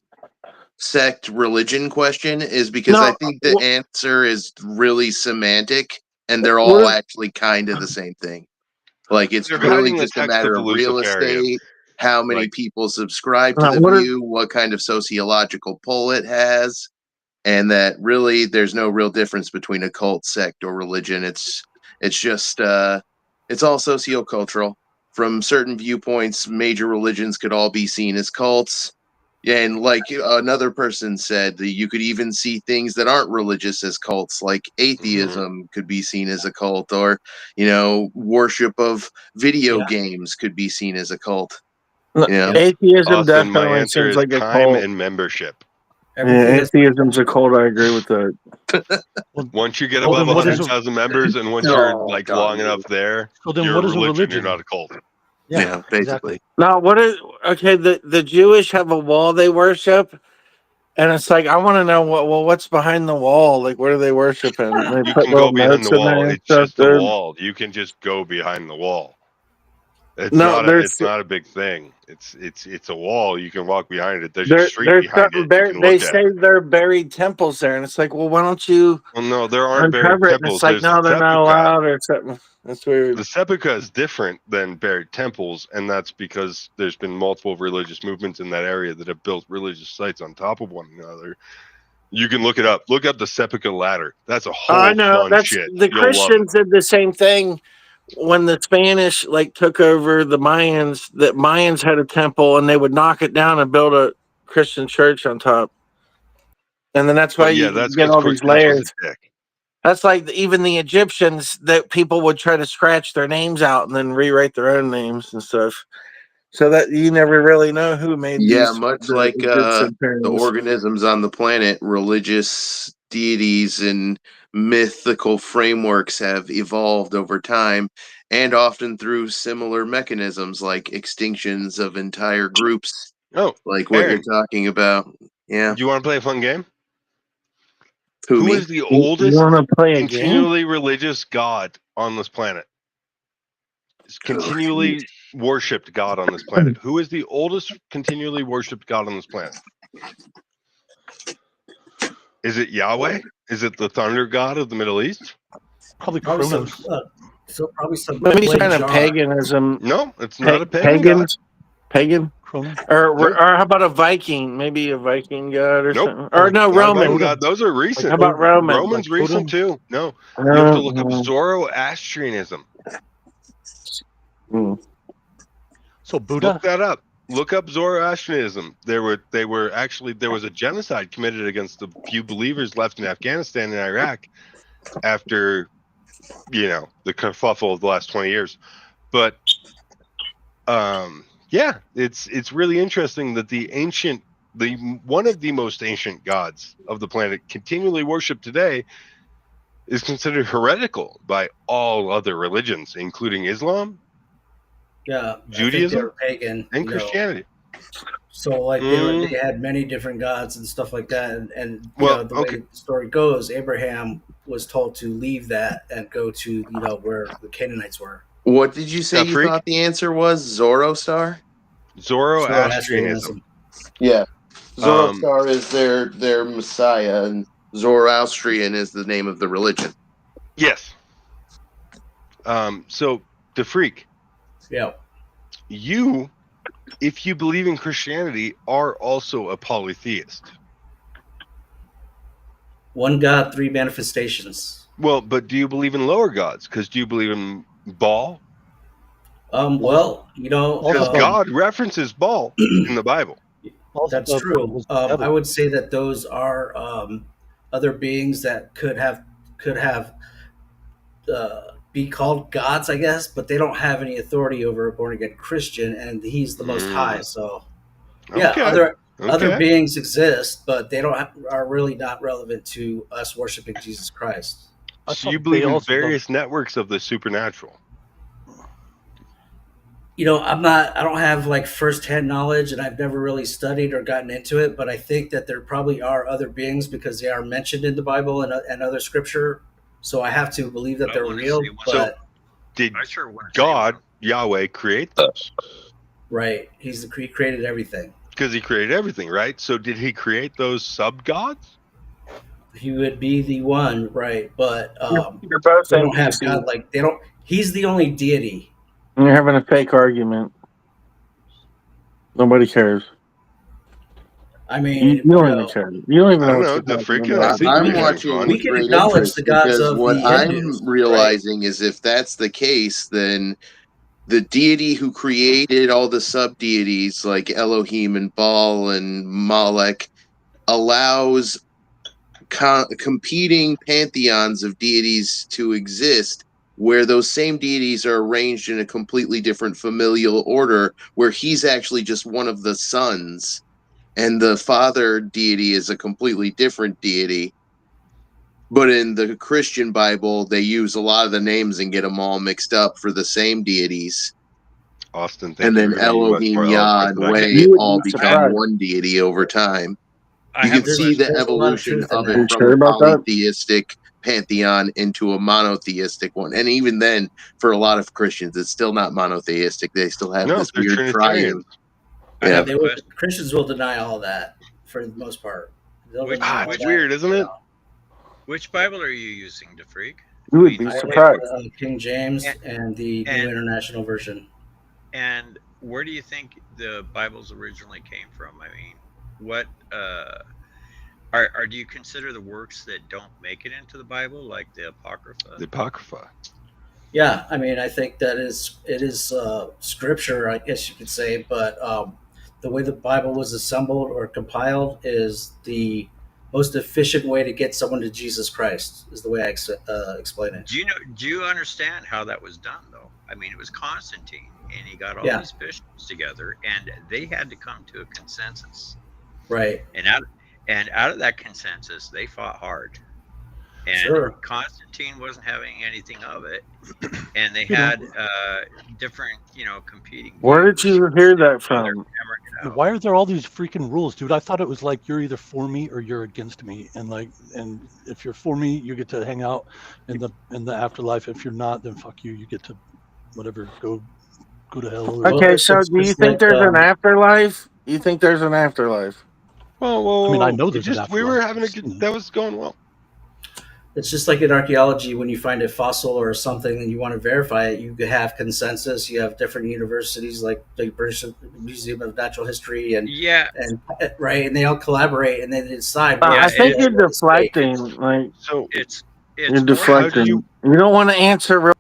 sect religion question is because No, I think the answer is really semantic, and they're what all is- actually kind of the same thing. Like it's They're really hiding the just a text matter of of the real Luciferians. estate, how many Like- people subscribe to the what is- view, what kind of sociological pull it has, and that really there's no real difference between a cult, sect, or religion. It's just it's all sociocultural. From certain viewpoints, major religions could all be seen as cults. Yeah, and like another person said, that you could even see things that aren't religious as cults, like atheism could be seen as a cult, or worship of video Yeah. games could be seen as a cult. no, Yeah. atheism Austin, my definitely answer seems is like a time cult. and membership. Everything Yeah, is atheism's a cult. I agree with that. Once you get Well, above then what is 100,000 members, and once Oh, you're like God, long dude. enough there, So then you're what a is a religion. You're religion? not a cult. Yeah, basically. exactly. Now, what is okay? The Jewish have a wall they worship, and it's like I want to know what's behind the wall. Like, what are they worshiping? They You put can go little behind notes the in there wall. and It's stuff, just a dude. wall. You can just go behind the wall. It's No, not there's a big thing. It's a wall. You can walk behind it. There's a there's street behind something it. You can they look at say it. they're buried temples there, and it's like, well, why don't you Well, no, there aren't buried uncover it? And it's temples. like, There's the no, they're not sepulchre. allowed or something. That's weird. The sepulchre is different than buried temples, and that's because there's been multiple religious movements in that area that have built religious sites on top of one another. You can look it up. Look up the sepulchre ladder. That's a whole I know fun that's shit. the You'll love it. Christians did the same thing when the Spanish like took over the Mayans. That Mayans had a temple, and they would knock it down and build a Christian church on top. And then that's why But yeah, you that's get because all these Cortez was layers. a dick. That's like even the Egyptians that people would try to scratch their names out and then rewrite their own names and stuff. So that you never really know who made Yeah, these much the like Egyptian the pyramids. organisms on the planet, religious deities and mythical frameworks have evolved over time, and often through similar mechanisms like extinctions of entire groups, Oh, like what Aaron, you're talking about. Yeah, do you want to play a fun game? who Who me? is the You oldest want to play a game? continually religious god on this planet? Is continually worshipped god on this planet. Who is the oldest continually worshipped god on this planet? Is it Yahweh? Is it the thunder god of the Middle East? Probably probably some. Kronos. Probably some. Maybe some plague kind of jar. paganism. No, it's not a pagan god. Pagans, pagan, Nope. or how about a Viking? Maybe a Viking god or Nope. something. Or no, Not a Roman. Viking god. Those are Like, recent. how about Roman? Roman's Like recent totem? too. No, you have to look up Zoroastrianism. So Buddha. Look that up. Look up Zoroastrianism. There was a genocide committed against the few believers left in Afghanistan and Iraq after the kerfuffle of the last 20 years. But yeah, it's really interesting that one of the most ancient gods of the planet continually worshipped today is considered heretical by all other religions, including Islam, Yeah, Judaism, I think they were pagan and Christianity. So like they had many different gods and stuff like that, and Well, the way the story goes, Abraham was told to leave that and go to where the Canaanites were. What did you say you thought the answer was? Zoroaster? Zoroastrianism. Yeah. Zoroaster is their messiah, and Zoroastrian is the name of the religion. Yes. So the freak, Yeah. You, if you believe in Christianity, are also a polytheist. One God, three manifestations. Well, but do you believe in lower gods? Because do you believe in Baal? Well, you know, Because God references Baal in the Bible. that's true. I would say that those are other beings that could have be called gods, I guess, but they don't have any authority over a born again Christian, and He's the Most High. So, yeah, other beings exist, but they are really not relevant to us worshiping Jesus Christ. So you believe in various networks of the supernatural. You know, I don't have like firsthand knowledge, and I've never really studied or gotten into it, but I think that there probably are other beings because they are mentioned in the Bible and other scripture. So I have to believe that they're real. But did God, Yahweh, create those? Right. He created everything. Because He created everything, right? So did He create those sub-gods? He would be the one, right? But you're both they don't have NPCs. God like they don't. He's the only deity. And you're having a fake argument. Nobody cares. I mean, you don't even care. You don't even know what the freaking I'm watching we with can great acknowledge interest the gods because of what the I'm Hindus, realizing is if that's the case, then the deity who created all the sub deities like Elohim and Baal and Molech allows competing pantheons of deities to exist where those same deities are arranged in a completely different familial order where he's actually just one of the sons and the father deity is a completely different deity. But in the Christian Bible, they use a lot of the names and get them all mixed up for the same deities. Austin, and then Elohim, Yah, and Way all become one deity over time. You can see the evolution of it from a polytheistic pantheon into a monotheistic one. And even then, for a lot of Christians, it's still not monotheistic. They still have this weird triune. Yeah, Christians will deny all that for the most part. It's weird, isn't it? Which Bible are you using, DeFreak? You would be surprised. King James and the New International Version. And where do you think the Bibles originally came from? I mean, what do you consider the works that don't make it into the Bible, like the Apocrypha? The Apocrypha. Yeah, I mean, I think that it is scripture, I guess you could say, but the way the Bible was assembled or compiled is the most efficient way to get someone to Jesus Christ, is the way I explain it. Do you understand how that was done, though? I mean, it was Constantine, and he got all these bishops together, and they had to come to a consensus. Right. And out of that consensus, they fought hard. And Constantine wasn't having anything of it, and they had different, competing. Where did you hear that from? Why are there all these freaking rules, dude? I thought it was like you're either for me or you're against me, and if you're for me, you get to hang out in the afterlife. If you're not, then fuck you. You get to whatever go to hell. Okay, so do you think there's an afterlife? You think there's an afterlife? Well, I mean, I know there's an afterlife. We were having that was going well. It's just like in archaeology, when you find a fossil or something and you want to verify it, you have consensus. You have different universities like the British Museum of Natural History and they all collaborate and they decide. I think you're deflecting. So you're deflecting. You don't want to answer.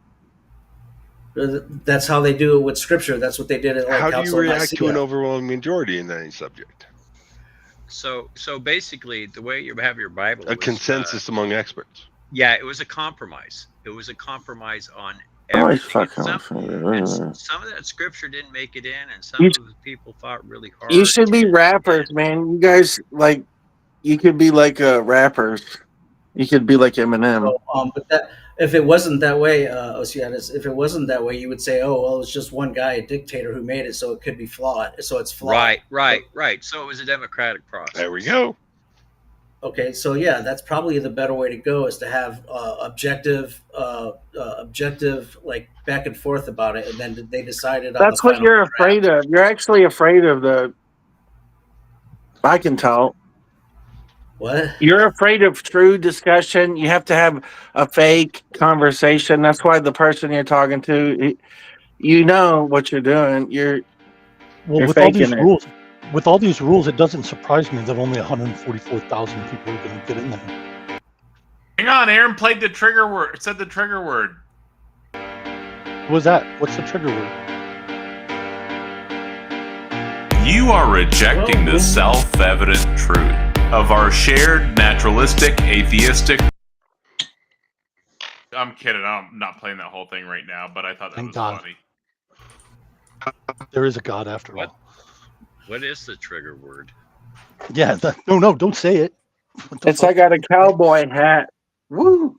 That's how they do it with scripture. That's what they did at How do you react to an overwhelming majority in any subject? So basically, the way you have your Bible, a consensus among experts. Yeah, it was a compromise. It was a compromise on everything. Some of that scripture didn't make it in, and some of the people fought really hard. You should be rappers, man. You guys you could be like rappers. You could be like Eminem. So, but if it wasn't that way, if it wasn't that way, you would say, "Oh, well, it's just one guy, a dictator, who made it, so it could be flawed. So it's flawed." Right. So it was a democratic process. There we go. Okay, so yeah, that's probably the better way to go, is to have objective, like back and forth about it, and then they decided. That's what you're afraid of. You're actually afraid of the. I can tell. What? You're afraid of true discussion. You have to have a fake conversation. That's why the person you're talking to, you know what you're doing. You're Well, with all these rules, it doesn't surprise me that only 144,000 people are going to get in there. Hang on, Aaron played the trigger word. Said the trigger word. What was that? What's the trigger word? You are rejecting the self-evident truth of our shared naturalistic, atheistic. I'm kidding. I'm not playing that whole thing right now, but I thought that Thank was God. funny. There is a God after What? all. What is the trigger word? Yeah. No, don't say it. It's I got a cowboy hat. Woo!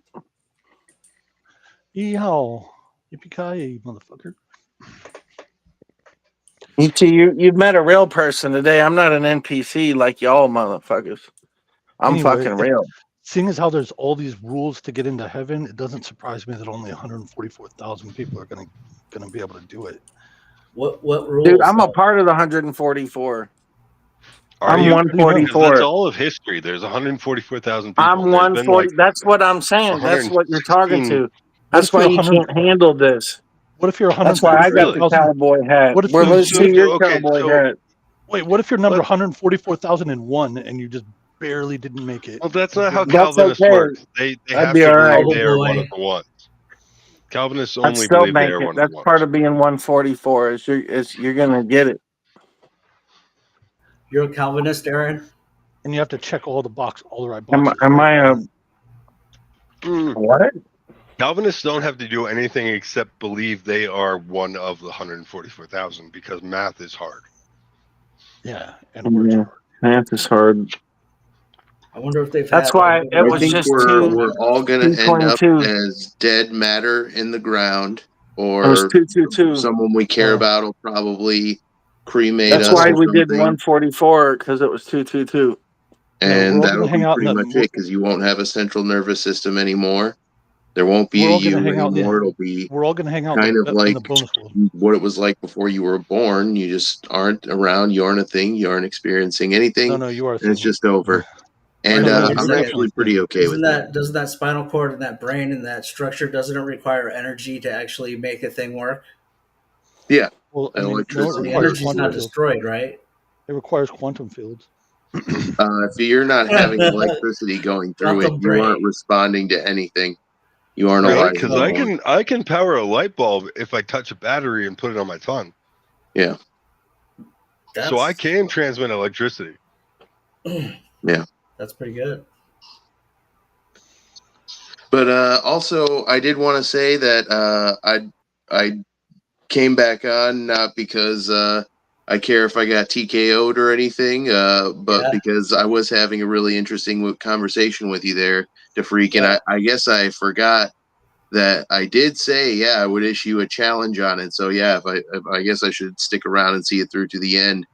Yeehaw. Yippee-ki-yay, motherfucker. You've met a real person today. I'm not an NPC like y'all motherfuckers. I'm Anyway, fucking real. Seeing as how there's all these rules to get into heaven, it doesn't surprise me that only 144,000 people are going to be able to do it. What rules? Dude, I'm a part of the 144. I'm Are you? 144. Because that's all of history. There's 144,000 people. I'm and there's been 140. like That's what I'm saying. That's what you're talking 116. to. That's why you can't handle this. What if you're That's why I got the 144,000? cowboy hat. What if Where you let's see your okay, cowboy so- hat? Wait, what if you're number 144,001 and you just barely didn't make it? Well, that's not how That's Calvinists okay. work. They I'd have be to all believe right. they are Oh, one boy. of the ones. Calvinists I'd only still believe they make are it. one of That's the ones. part of being 144. Is you're gonna get it. You're a Calvinist, Aaron? And you have to check all the right Am boxes. I a Mm. what? Calvinists don't have to do anything except believe they are one of the 144,000 because math is hard. Yeah, and words are hard. Math is hard. I wonder if they've That's had. why it I was think just we're all going to end up 222. as dead matter in the ground, It was or 222. someone we care about will probably cremate That's us why or we did something, 144 because it was 222. and all gonna that'll hang be out in pretty the- much it because you won't have a central nervous system anymore. There won't be We're a all gonna you hang out in the- anymore. It'll be We're all going to hang out kind of in like the bonus world. what it was like before you were born. You just aren't around. You aren't a thing. You aren't experiencing anything. No, you are. And it's just over. And No, I'm you're actually pretty okay with that. Doesn't that spinal cord and that brain and that structure, doesn't it require energy to actually make a thing work? Yeah. Well, I And mean, electricity. So the requires energy's quantum not fields. destroyed, right? It requires quantum fields. If you're not having electricity going through it, Quantum you aren't brain. responding to anything. You aren't Really? alive. Because anymore. I can power a light bulb if I touch a battery and put it on my tongue. Yeah. So I can transmit electricity. Yeah. That's pretty good. But also, I did want to say that I came back on not because I care if I got TKO'd or anything, but because I was having a really interesting conversation with you there, DeFreak, and I guess I forgot that I did say, I would issue a challenge on it. So if I guess I should stick around and see it through to the end.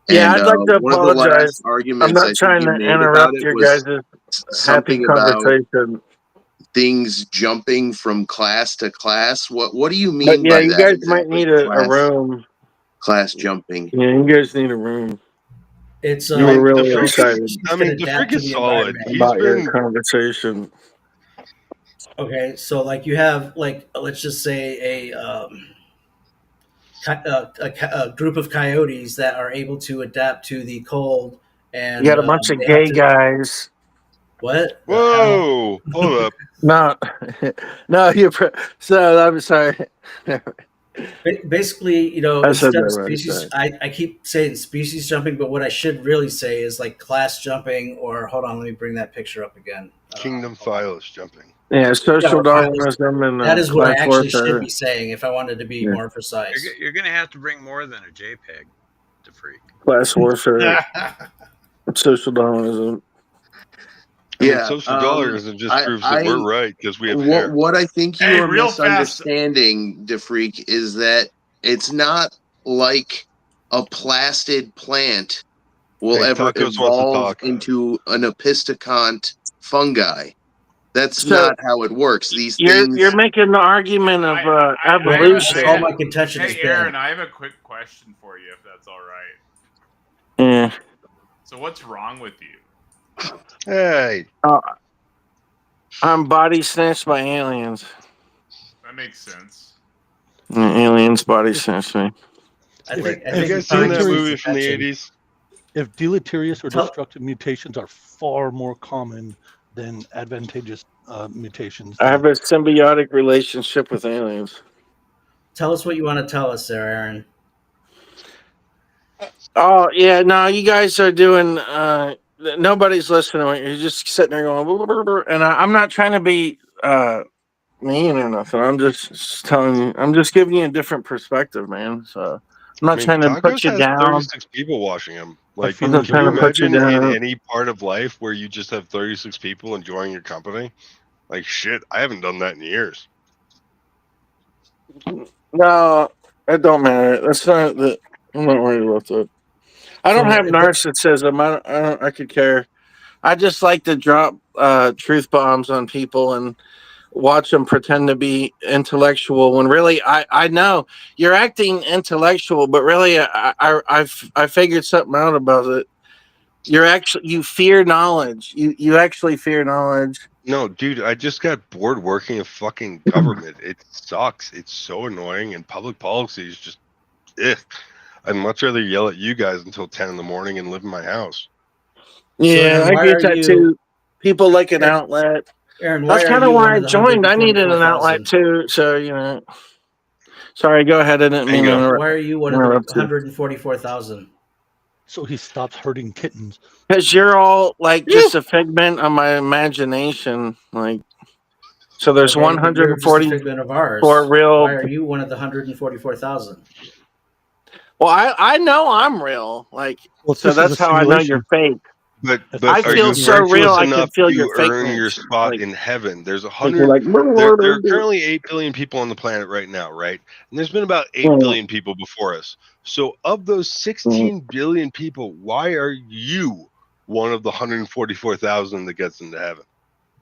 Yeah, And I'd like to one of the last apologize. arguments I'm I not think trying you to made about interrupt it your was guys' happy something about conversation. things jumping from class to class. What do you But mean yeah, by you that guys exactly? might need a room. Class jumping. Yeah, you guys need a room. It's you were really the excited freak is solid. about your conversation. Okay, so like you have let's just say a group of coyotes that are able to adapt to the cold, and You got a bunch of they gay have to, guys. What? Whoa! Hold up. No, no, so I'm sorry. Basically, I said instead of that right, species, sorry. I keep saying species jumping, but what I should really say is like class jumping, or hold on, let me bring that picture up again. Kingdom phylus jumping. Yeah, social or Darwinism and that is what I class actually warfare. should be saying if I wanted to be more precise. You're going to have to bring more than a JPEG to freak. Class warfare, social Darwinism. I mean, social Darwinism just proves that we're right because we have hair. What I think you are misunderstanding, DeFreak, is that it's not like a plastid plant will ever evolve into an episticont fungi. That's not how it works. These things. You're making the argument of evolution. All my contention Hey, is Aaron, I have a quick question for you, if that's all right. Yeah. So what's wrong with you? Hey. I'm body snatched by aliens. That makes sense. Aliens body snatching. I If- think Have you you guys seen that probably movie from the mentioned- 80s? If deleterious or Tell- destructive mutations are far more common than advantageous mutations, I then have a symbiotic relationship with aliens. Tell us what you want to tell us there, Aaron. Oh yeah, no, you guys are doing. Nobody's listening. You're just sitting there going, "Blah, blah, blah," and I'm not trying to be mean or nothing. I'm just telling you. I'm just giving you a different perspective, man. So I'm I not mean, trying to put Tacos you has down. 36 people watching him. Like, feel I'm not can you trying to put you imagine in down. any part of life where you just have 36 people enjoying your company? Like, shit, I haven't done that in years. No, it don't matter. That's not the. I'm not worried about that. I don't So have it- narcissism. I could care. I just like to drop truth bombs on people and watch them pretend to be intellectual when really I know you're acting intellectual, but really I figured something out about it. You fear knowledge. You actually fear knowledge. No, dude, I just got bored working in fucking government. It sucks. It's so annoying, and public policy is just, ugh. I'd much rather yell at you guys until 10 in the morning and live in my house. Yeah, Aaron, I why get are that you- too. People like an Aaron- outlet. Aaron, That's why are kind of you why one I of the joined. I needed an outlet 144,000? too. So sorry, go ahead. I didn't mean to Bingo. Why are you one of the interrupt you. 144,000? so he stops hurting kittens. Because you're all like just a figment of my imagination. Like, so there's Okay, but you're just a 140 figment of ours. for real. Why are you one of the 144,000? Well, I know I'm real. Like, Well, so this is a that's how I know you're simulation. fake. But If but I are it's feel you a so simulation- real. virtuous I can enough feel to your earn fakeness. your spot Like, in heaven? There's like 100. you're like, There are currently 8 billion people on the planet right now, right? And there's been about 8 billion people before us. So of those 16 billion people, why are you one of the 144,000 that gets into heaven?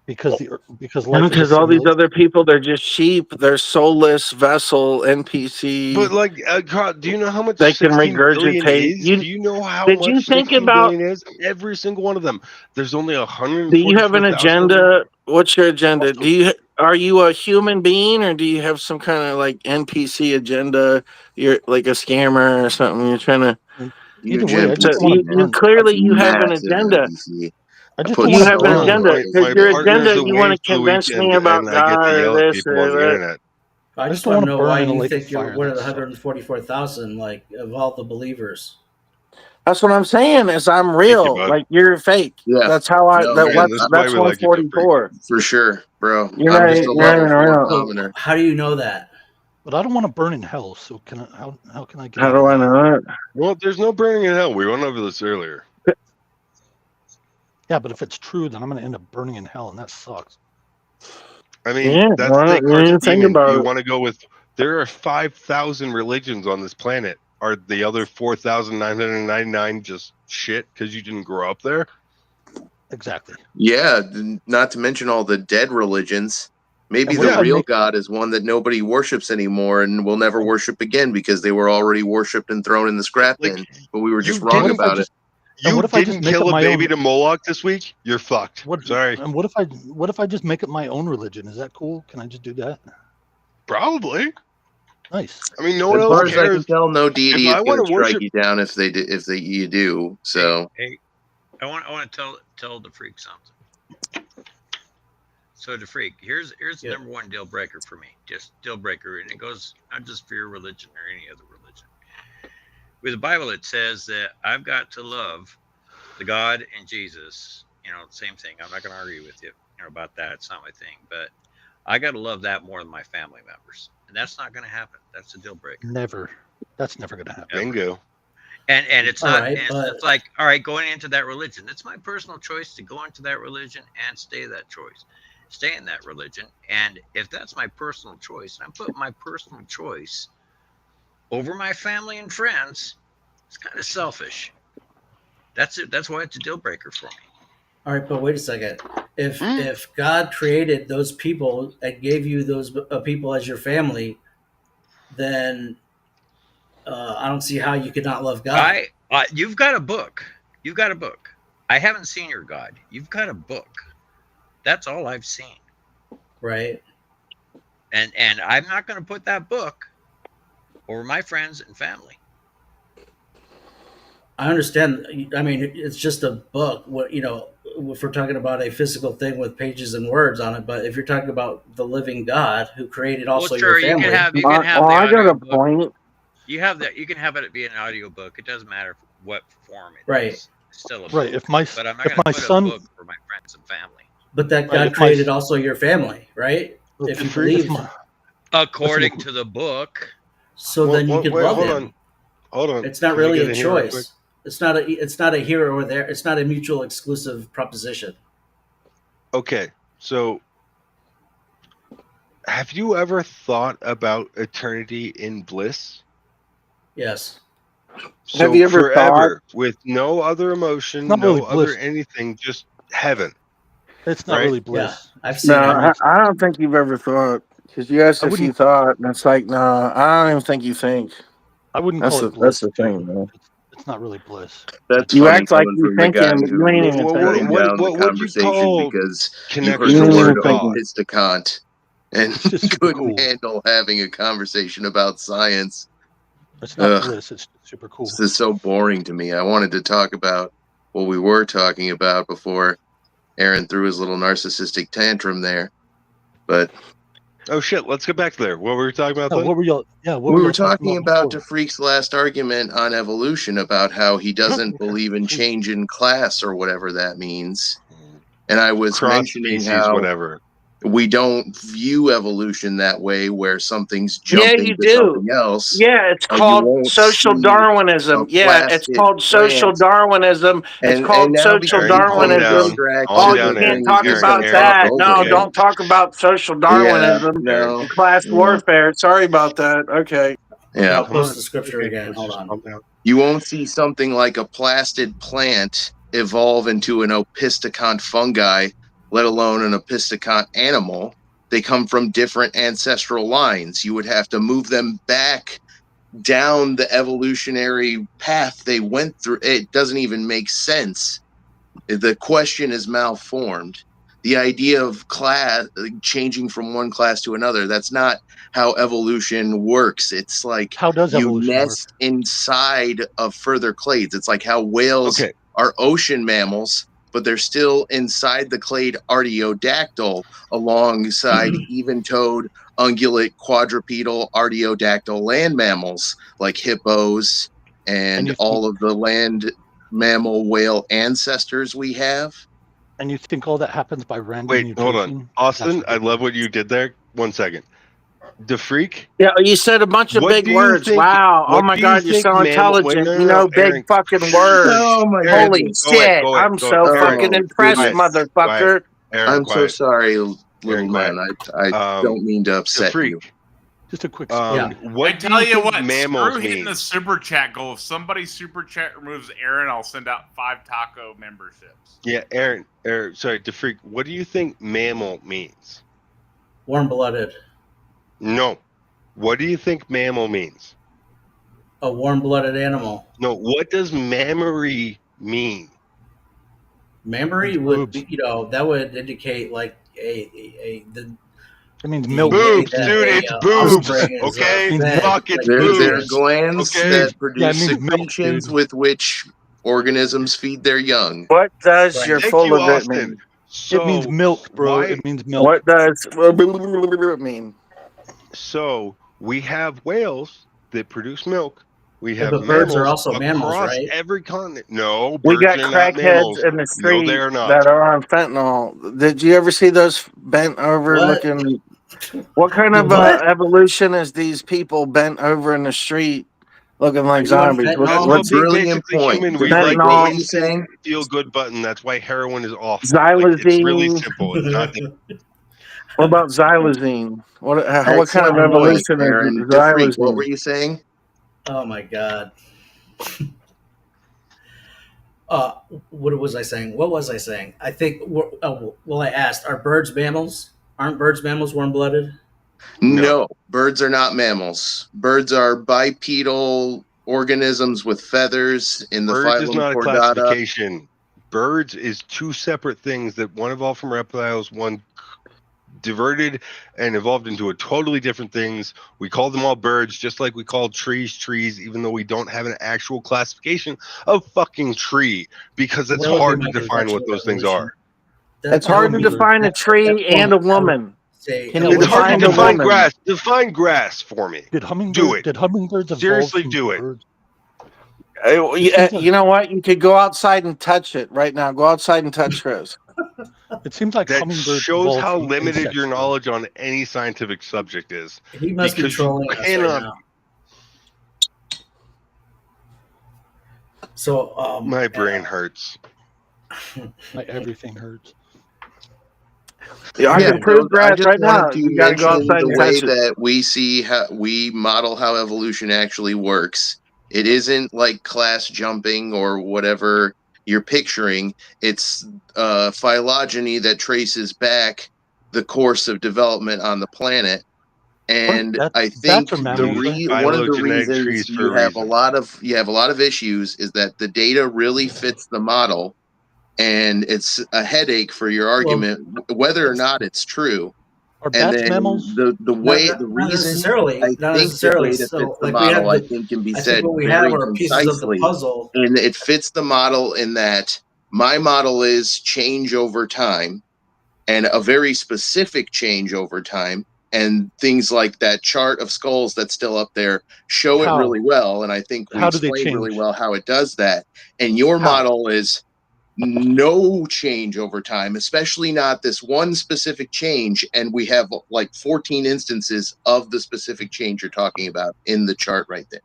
because life is a because all these simulation. other people, they're just sheep. They're soulless vessel NPC. But like, Carl, do you know how much They can 16 billion regurgitate. is? Do you know how Did you much think 16 about? billion is? Every single one of them. There's only Do you have an 144,000 of them. agenda? What's your agenda? Also- Are you a human being or do you have some kind of like NPC agenda? You're like a scammer or something. You're trying to. Either way, I Eugen just So don't want to you burn. clearly you have an massive agenda. NPC. I just put don't You want to have an burn. so agenda much because My your partner's agenda. You want away to for the convince me weekend, about and I get to God or yell at this people or on the that. internet. I just just want to wanna know burn why in a you lake think of you're fire. one of the That sucks. 144,000, like of all the believers. That's what I'm saying. Is I'm you, real. bud. Like you're fake. Yeah. That's how I. No, That man, what. This is why That's we like you, Dick Freak. 144. for sure, bro. You're I'm not. just a You're not level even 4 real. So commoner. how do you know that? But I don't want to burn in hell. So can I? How can I get How out do of I that? know it? Well, there's no burning in hell. We went over this earlier. Yeah, but if it's true, then I'm going to end up burning in hell, and that sucks. I mean, Yeah. that's Well, you Descartes' didn't think demon. Do about you it. want to go with? There are 5,000 religions on this planet. Are the other 4,999 just shit because you didn't grow up there? Exactly. Yeah, not to mention all the dead religions. Maybe And what the if I real make- God is one that nobody worships anymore and will never worship again because they were already worshipped and thrown in the scrap Like, bin. But we were just you wrong What if I about it. just? And You what if I just didn't make kill up a my baby own? to Moloch this week? You're fucked. What? Sorry. And what if I just make up my own religion? Is that cool? Can I just do that? Probably. Nice. I mean, no As one else far as I can cares. tell, no deity If is I going wanna to strike worship- you down if you do. So Hey, I want to tell the freak something. So the freak, here's the number one deal breaker for me. Just deal breaker, and it goes not just for your religion or any other religion. With the Bible, it says that I've got to love the God and Jesus. You know, same thing. I'm not going to argue with you, about that. It's not my thing, but I got to love that more than my family members, and that's not going to happen. That's a deal breaker. Never. That's never going to happen. Bingo. And it's All not. right, and but- it's like, all right, going into that religion. It's my personal choice to go into that religion and stay in that religion. And if that's my personal choice, and I'm putting my personal choice over my family and friends, it's kind of selfish. That's it. That's why it's a deal breaker for me. All right, but wait a second. If God created those people and gave you those people as your family, then I don't see how you could not love God. You've got a book. You've got a book. I haven't seen your God. You've got a book. That's all I've seen. Right. And I'm not going to put that book over my friends and family. I understand. I mean, it's just a book. What if we're talking about a physical thing with pages and words on it, but if you're talking about the living God who created Well, also your sure, family, you can have Well, the I got audio a book. point. You have that. You can have it be an audio book. It doesn't matter what form it Right. is. It's still a Right. book. But I'm not if going to my put son a book for my friends and family. but that Right, God if my created s- also your family, right? Look, If you if believe, my- According Listen, to the book, so then you could wait, love hold him. on. Hold on. It's not Can I really get a in here real quick? choice. It's not a here or there. It's not a mutual exclusive proposition. Okay, so have you ever thought about eternity in bliss? Yes. So Have you ever forever, with no other emotion, not really no other bliss. anything, just heaven. It's not Right? really Yeah, bliss. I've It's seen No, it. I don't think you've ever thought. Because you asked I if you wouldn't. thought, and it's like, no, I don't even think you think. I wouldn't That's call the it bliss, thing, dude. man. It's not really bliss. That's You funny act like coming you from the thinking, guy but you ain't who even shutting thinking. down the What would you conversation call because you connection heard You the ain't with even word thinking. God? opisticont and It's just super couldn't cool. handle having a conversation about science. It's not Ugh, bliss. It's super cool. this is so boring to me. I wanted to talk about what we were talking about before Aaron threw his little narcissistic tantrum there. But Oh shit! Let's get back there. What were we talking about Oh, then? what were y'all? Yeah, what we were were y'all talking talking about about before? DeFreak's last argument on evolution about how he doesn't believe in change in class or whatever that means. And I was Cross mentioning species, how whatever. we don't view evolution that way, where something's Yeah, jumping you to do. something else. Yeah, it's You called won't social see a Darwinism. Yeah, it's plastic called social plant. Darwinism. It's And called now social because Aaron, he's so calm down. Darwinism. Calm Oh, distracted you down, with can't Aaron. things, talk he's Aaron, going about to Aaron. talk that. over No, him. don't talk about social Yeah, Darwinism. no. Class Yeah. warfare. Sorry about that. Okay. Yeah. I'll Come post on. the scripture Okay, again. let's Hold just on. calm down. You won't see something like a plastid plant evolve into an opisticont fungi, let alone an opisticont animal. They come from different ancestral lines. You would have to move them back down the evolutionary path they went through. It doesn't even make sense. The question is malformed. The idea of class changing from one class to another, that's not how evolution works. It's like How does you evolution work? nest inside of further clades. It's like how whales Okay. are ocean mammals, but they're still inside the clade artiodactyl alongside even-toed, ungulate, quadrupedal, artiodactyl land mammals like hippos And and you think all of the land mammal whale ancestors we have. all that happens by random Wait, hold on. mutation? Austin, That's I love ridiculous. what you did there. 1 second. DeFreak, Yeah, you said a bunch of what big do you words. think? Wow. Oh What my do you God, you're think so mammal? Wait, intelligent. no, You no, no, know, big Aaron. fucking words. Oh my Aaron, Holy goodness. go away, shit. go away, I'm go away. so Aaron, fucking Oh impressed, quiet, goodness. quiet. motherfucker. Aaron, I'm so quiet. sorry, Aaron, little quiet. man. I don't mean to upset you. Just a quick Yeah. spoiler. What I do tell you you think what, mammals screw hitting mean? the super chat goal. If somebody super chat removes Aaron, I'll send out 5 taco memberships. Yeah, Aaron, sorry, DeFreak, what do you think mammal means? Warm blooded. No. What do you think mammal means? A warm blooded animal. No, what does mammary mean? Mammary Means would boobs. be, that would indicate like the It means the milk. way Boobs, that dude, a it's boobs. offspring is Okay? Means fed, Fuck, it's like There are babies. boobs. glands Okay? that Yeah, it produce means milk, secretions dude. with which organisms feed their young. What does Right. you're Thank full you, of it Austin. mean? It means So milk, bro. why It means milk. What does mean? so we have whales that produce milk. We Yeah, have but birds are mammals also mammals, across right? every continent. No, We birds got are not crackheads mammals. in the No, they street are not. that are on fentanyl. Did you ever see those bent over What? looking? What kind The of what? evolution is these people bent over in the street looking Are like you on zombies? That's fentanyl? called being Brilliant basically point. human. We like the What Fentanyl, were you instant saying? feel good button. That's why heroin is awful. Like it's really xylazine. simple. It's not What about xylazine? What kind of Excellent point, evolution is Aaron. DeFreak, what were xylazine? you saying? Oh my god. What was I saying? What was I saying? I think. Well, I asked, are birds mammals? Aren't birds mammals warm blooded? No, birds are not mammals. Birds are bipedal organisms with feathers in the Birds is phylum not a Chordata. classification. Birds is two separate things that one evolved from reptiles, one diverted and evolved into a totally different things. We call them all birds, just like we call trees, even though we don't have an actual classification of fucking tree, because it's That would be hard to my define what conventional those things evolution. are. It's hard to would be- define a that tree and a form- that would woman. say Can you It's hard to define a define woman? grass. Define grass for me. Did Do it. hummingbirds evolve Seriously, from do it. birds? You know what? You could go outside and touch it right now. Go outside and touch Rose. It seems like That hummingbirds shows evolved how from limited insects, your though. knowledge on any scientific subject is. He must be Because you trolling us right cannot- now. So My brain hurts. Like everything hurts. Yeah, I Yeah, can prove I grass just right now. wanted to You got to go mention outside the and way touch it. that we see how we model how evolution actually works. It isn't like class jumping or whatever you're picturing. It's phylogeny that traces back the course of development on the planet. And I think bats are mammals, right? one of the Phylogenetic reasons trees for you a have a reason. lot of issues is that the data really fits the model, and it's a headache for your argument whether or not it's true. Are And bats then mammals? the not reason necessarily. I Not think the necessarily. data So, fits the like we have model, I the. think can be I said think what we very have are pieces of the concisely. puzzle. And it fits the model in that my model is change over time, and a very specific change over time. And things like that chart of skulls that's still up there show it How? really well. And I think we How do they explained really change? well how it does that. And your How? model is no change over time, especially not this one specific change. And we have like 14 instances of the specific change you're talking about in the chart right there.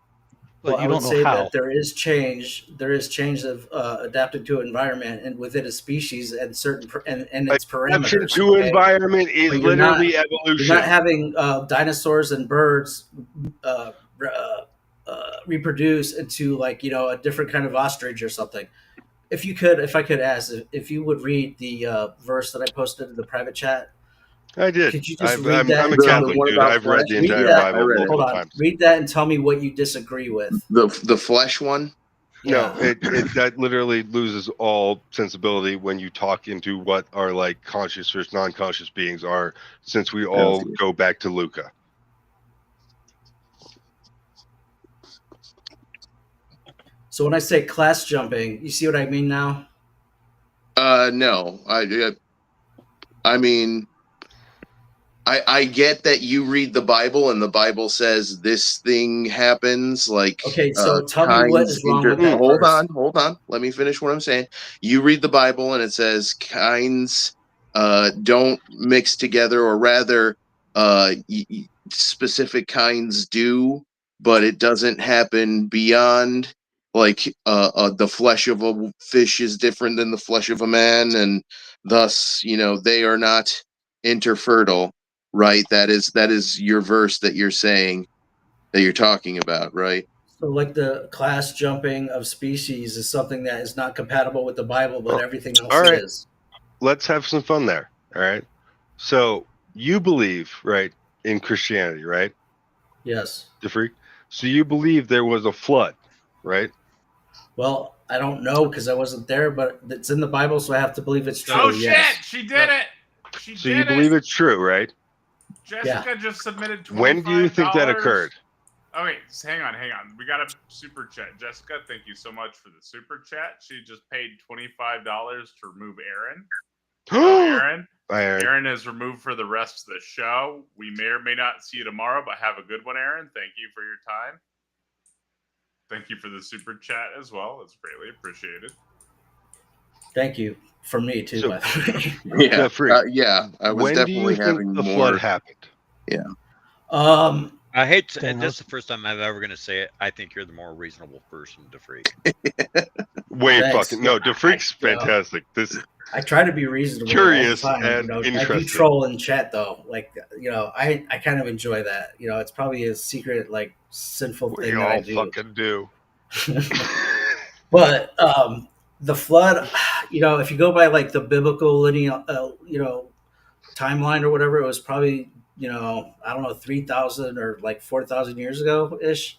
But Well, I you would don't know say how. that there is change. There is change of adapted to environment and within a species and certain and its Adaptation parameters. to okay? environment is But you're not- literally You're evolution. not having dinosaurs and birds reproduce into like a different kind of ostrich or something. If I could ask, if you would read the verse that I posted in the private chat, I did. could you just I'm read that? a and tell Catholic, me- one dude. about I've read the flesh? entire Yeah, I Bible read it. multiple Hold on, times. read that and tell me what you disagree with. The flesh one. No, Yeah. it that literally loses all sensibility when you talk into what our like conscious versus non-conscious beings are, since we all go back to Luca. So when I say class jumping, you see what I mean now? No, I mean, I get that you read the Bible and the Bible says this thing happens. Like, Okay, so tell me what is wrong with that Hold verse. on. Let me finish what I'm saying. You read the Bible and it says kinds don't mix together, or rather, specific kinds do, but it doesn't happen beyond. Like, the flesh of a fish is different than the flesh of a man, and thus, they are not interfertile, right? That is your verse that you're saying, that you're talking about, right? So like the class jumping of species is something that is not compatible with the Bible, but Well, everything else all right. is. Let's have some fun there. All right. So you believe, right, in Christianity, right? Yes. The freak. So you believe there was a flood, right? Well, I don't know because I wasn't there, but it's in the Bible, so I have to believe it's true. Oh yes. shit! She did it. She So did you it. believe it's true, right? Jessica just submitted $25. When do you think that occurred? Okay, hang on. We got a super chat. Jessica, thank you so much for the super chat. She just paid $25 to remove Aaron. Aaron. Aaron is removed for the rest of the show. We may or may not see you tomorrow, but have a good one, Aaron. Thank you for your time. Thank you for the super chat as well. It's greatly appreciated. Thank you for me too. So- by the way. Yeah, I was When do definitely you think having the more. flood happened? Yeah. I hate to, Thanos. this is the first time I'm ever going to say it. I think you're the more reasonable person to freak. Wait, Thanks. fucking no. DeFreak's Yeah. fantastic. This I try to be reasonable. Curious all the time, and I do interested. troll in chat though. Like I kind of enjoy that. It's probably a secret like sinful we thing that I all do. fucking do. But the flood, if you go by like the biblical lineal, timeline or whatever, it was probably I don't know 3,000 or like 4,000 years ago ish.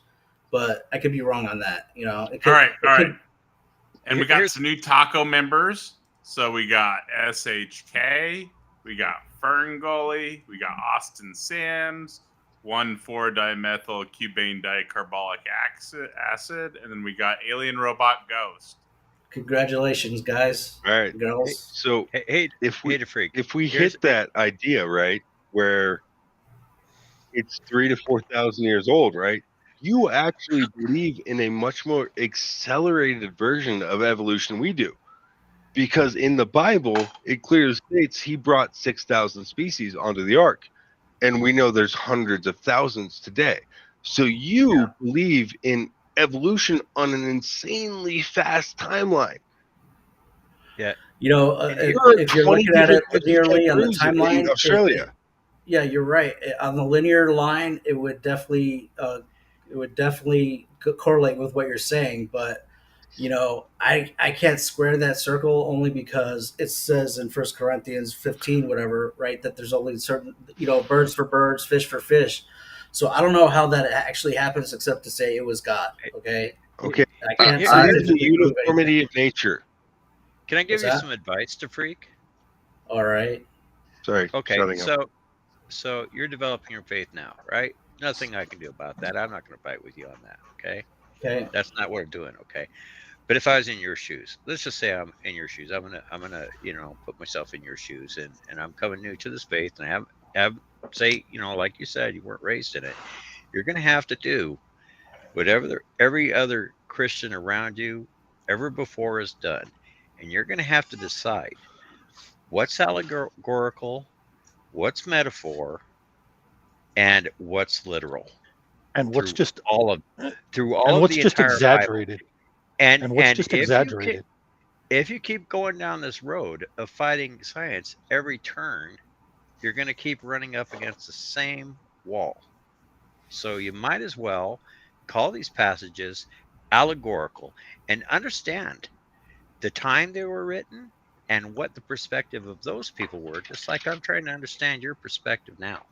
But I could be wrong on that. It could, All right. could- And we got some new taco members. So we got SHK, we got Fern Gully, we got Austin Sands, 1,4-dimethyl cubane dicarbolic acid, and then we got Alien Robot Ghost. Congratulations, guys. All right. Girls. So Hey, if we Freak. if we Here's- hit that idea, right, where it's 3,000 to 4,000 years old, right? You actually believe in a much more accelerated version of evolution we do. Because in the Bible, it clearly states he brought 6,000 species onto the ark. And we know there's hundreds of thousands today. So you believe in evolution on an insanely fast timeline. You know, And if you're 20 looking at it different types of linearly on the kangaroos in timeline, Australia. yeah, you're right. On the linear line, it would definitely correlate with what you're saying. But you know, I can't square that circle only because it says in 1 Corinthians 15, whatever, right, that there's only certain, you know, birds for birds, fish for fish. So I don't know how that actually happens, except to say it was God. Okay. Okay. I can't Here- Believe in the scientifically prove anything. uniformity of nature. Can I give What's you that? some advice to Freak? All right. Sorry. Okay, shutting up. so you're developing your faith now, right? Nothing I can do about that. I'm not going to fight with you on that. Okay, Okay. that's not what we're doing. Okay, but if I was in your shoes, let's just say I'm in your shoes. I'm gonna you know, put myself in your shoes, and I'm coming new to this faith, and I have say, you know, like you said, you weren't raised in it. You're gonna have to do whatever every other Christian around you ever before has done, and you're gonna have to decide what's allegorical, what's metaphor, and what's literal. And what's Through just all of and the what's just entire exaggerated. Bible. And what's just if exaggerated. if you keep going down this road of fighting science every turn, you're going to keep running up against the same wall. So you might as well call these passages allegorical and understand the time they were written and what the perspective of those people were, just like I'm trying to understand your perspective now.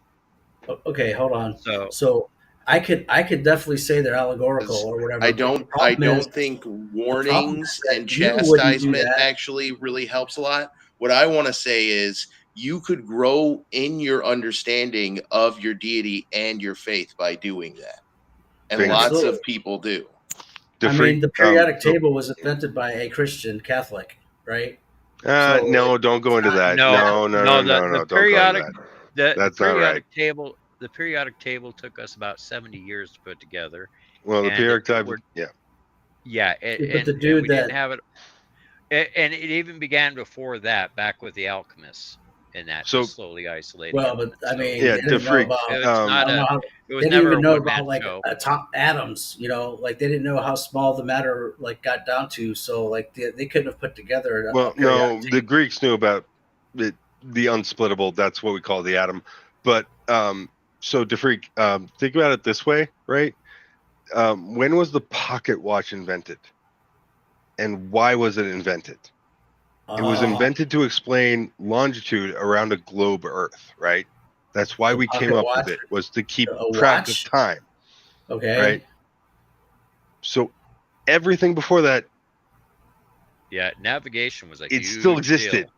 Okay, hold on. So So I could definitely say they're allegorical or whatever. I but the don't problem is- think problem warnings is that and you wouldn't do chastisement that. actually really helps a lot. What I want to say is you could grow in your understanding of your deity and your faith by doing that. And Bingo. lots Absolutely. of people do. I mean, the periodic so- table was invented by a Christian Catholic, right? no, don't go into that. no, No, the don't go into periodic that. the That's not right. periodic table took us about 70 years to put together. Well, the and periodic it- table, yeah. Yeah, But and, the and dude we that didn't have it. And it even began before that, back with the alchemists, and that So- slowly isolating. well, but elements. I mean, Yeah, they didn't know freak. about. It was Um, not I don't know a. how, It was they didn't never even a know one-man about like show. atomic atoms. You know, like they didn't know how small the matter like got down to. So like they couldn't have put together. Well, no, the Greeks knew about it, the unsplittable. That's what we call the atom. But so DeFreak, think about it this way, right? When was the pocket watch invented, and why was it invented? It was invented to explain longitude around a globe Earth, right? That's why The we came pocket up watch? with it, was to keep A track watch? of time, Okay. right? So everything before that, Yeah, navigation was like it still existed,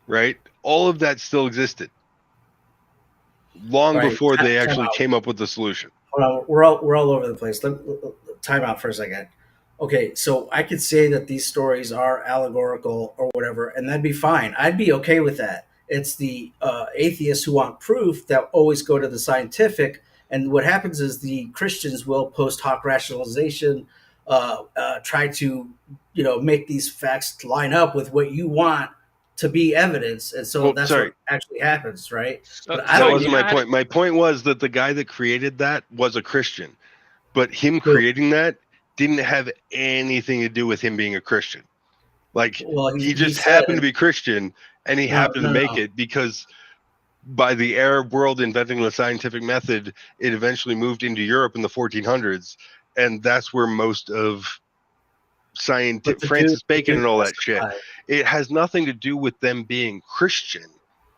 right? All of that still existed long Right. before they Time actually out. came up with the solution. Hold on, we're all over the place. Time out for a second. Okay, so I could say that these stories are allegorical or whatever, and that'd be fine. I'd be okay with that. It's the atheists who want proof that always go to the scientific, and what happens is the Christians will post hoc rationalization, try to make these facts line up with what you want to be evidence, and so Well, that's sorry. what actually happens, right? So, But I That don't wasn't you my know how to- point. My point was that the guy that created that was a Christian, but him Who? creating that didn't have anything to do with him being a Christian. Like, Well, he just said- happened to be Christian, and he No, happened to no, make no. it because by the Arab world inventing the scientific method, it eventually moved into Europe in the 1400s, and that's where most of But the Francis dude- Bacon the and all dude that shit. testified. It has nothing to do with them being Christian.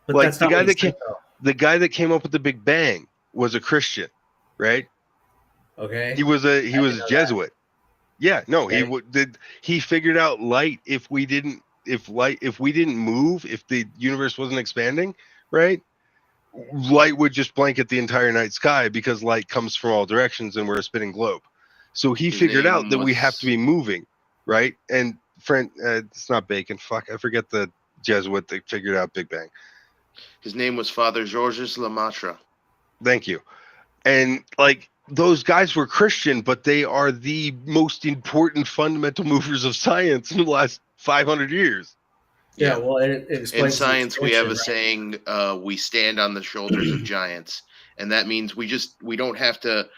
But Like, that's the not guy what he that said, though. The guy that came up with the Big Bang was a Christian, right? Okay. He was a know that. Jesuit. Yeah, no, Okay. he figured out light if we didn't if we didn't move, if the universe wasn't expanding, right? Light would just blanket the entire night sky because light comes from all directions and we're a spinning globe. So he His figured out name that we have to was- be moving, right? And it's not Bacon. Fuck, I forget the Jesuit that figured out Big Bang. His name was Father Georges Lemaitre. Thank you. And like those guys were Christian, but they are the most important fundamental movers of science in the last 500 years. Yeah, well, it In explains the science, we have a expansion, right? saying: "We stand on the shoulders of giants," and that means we don't have to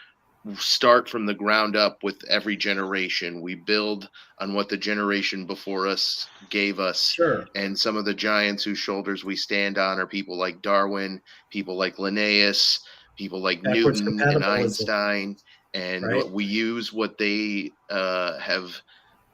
start from the ground up with every generation. We build on what the generation before us gave us. Sure. And some of the giants whose shoulders we stand on are people like Darwin, people like Linnaeus, people like Backwards Newton and compatibilism, Einstein. And right? we use what they have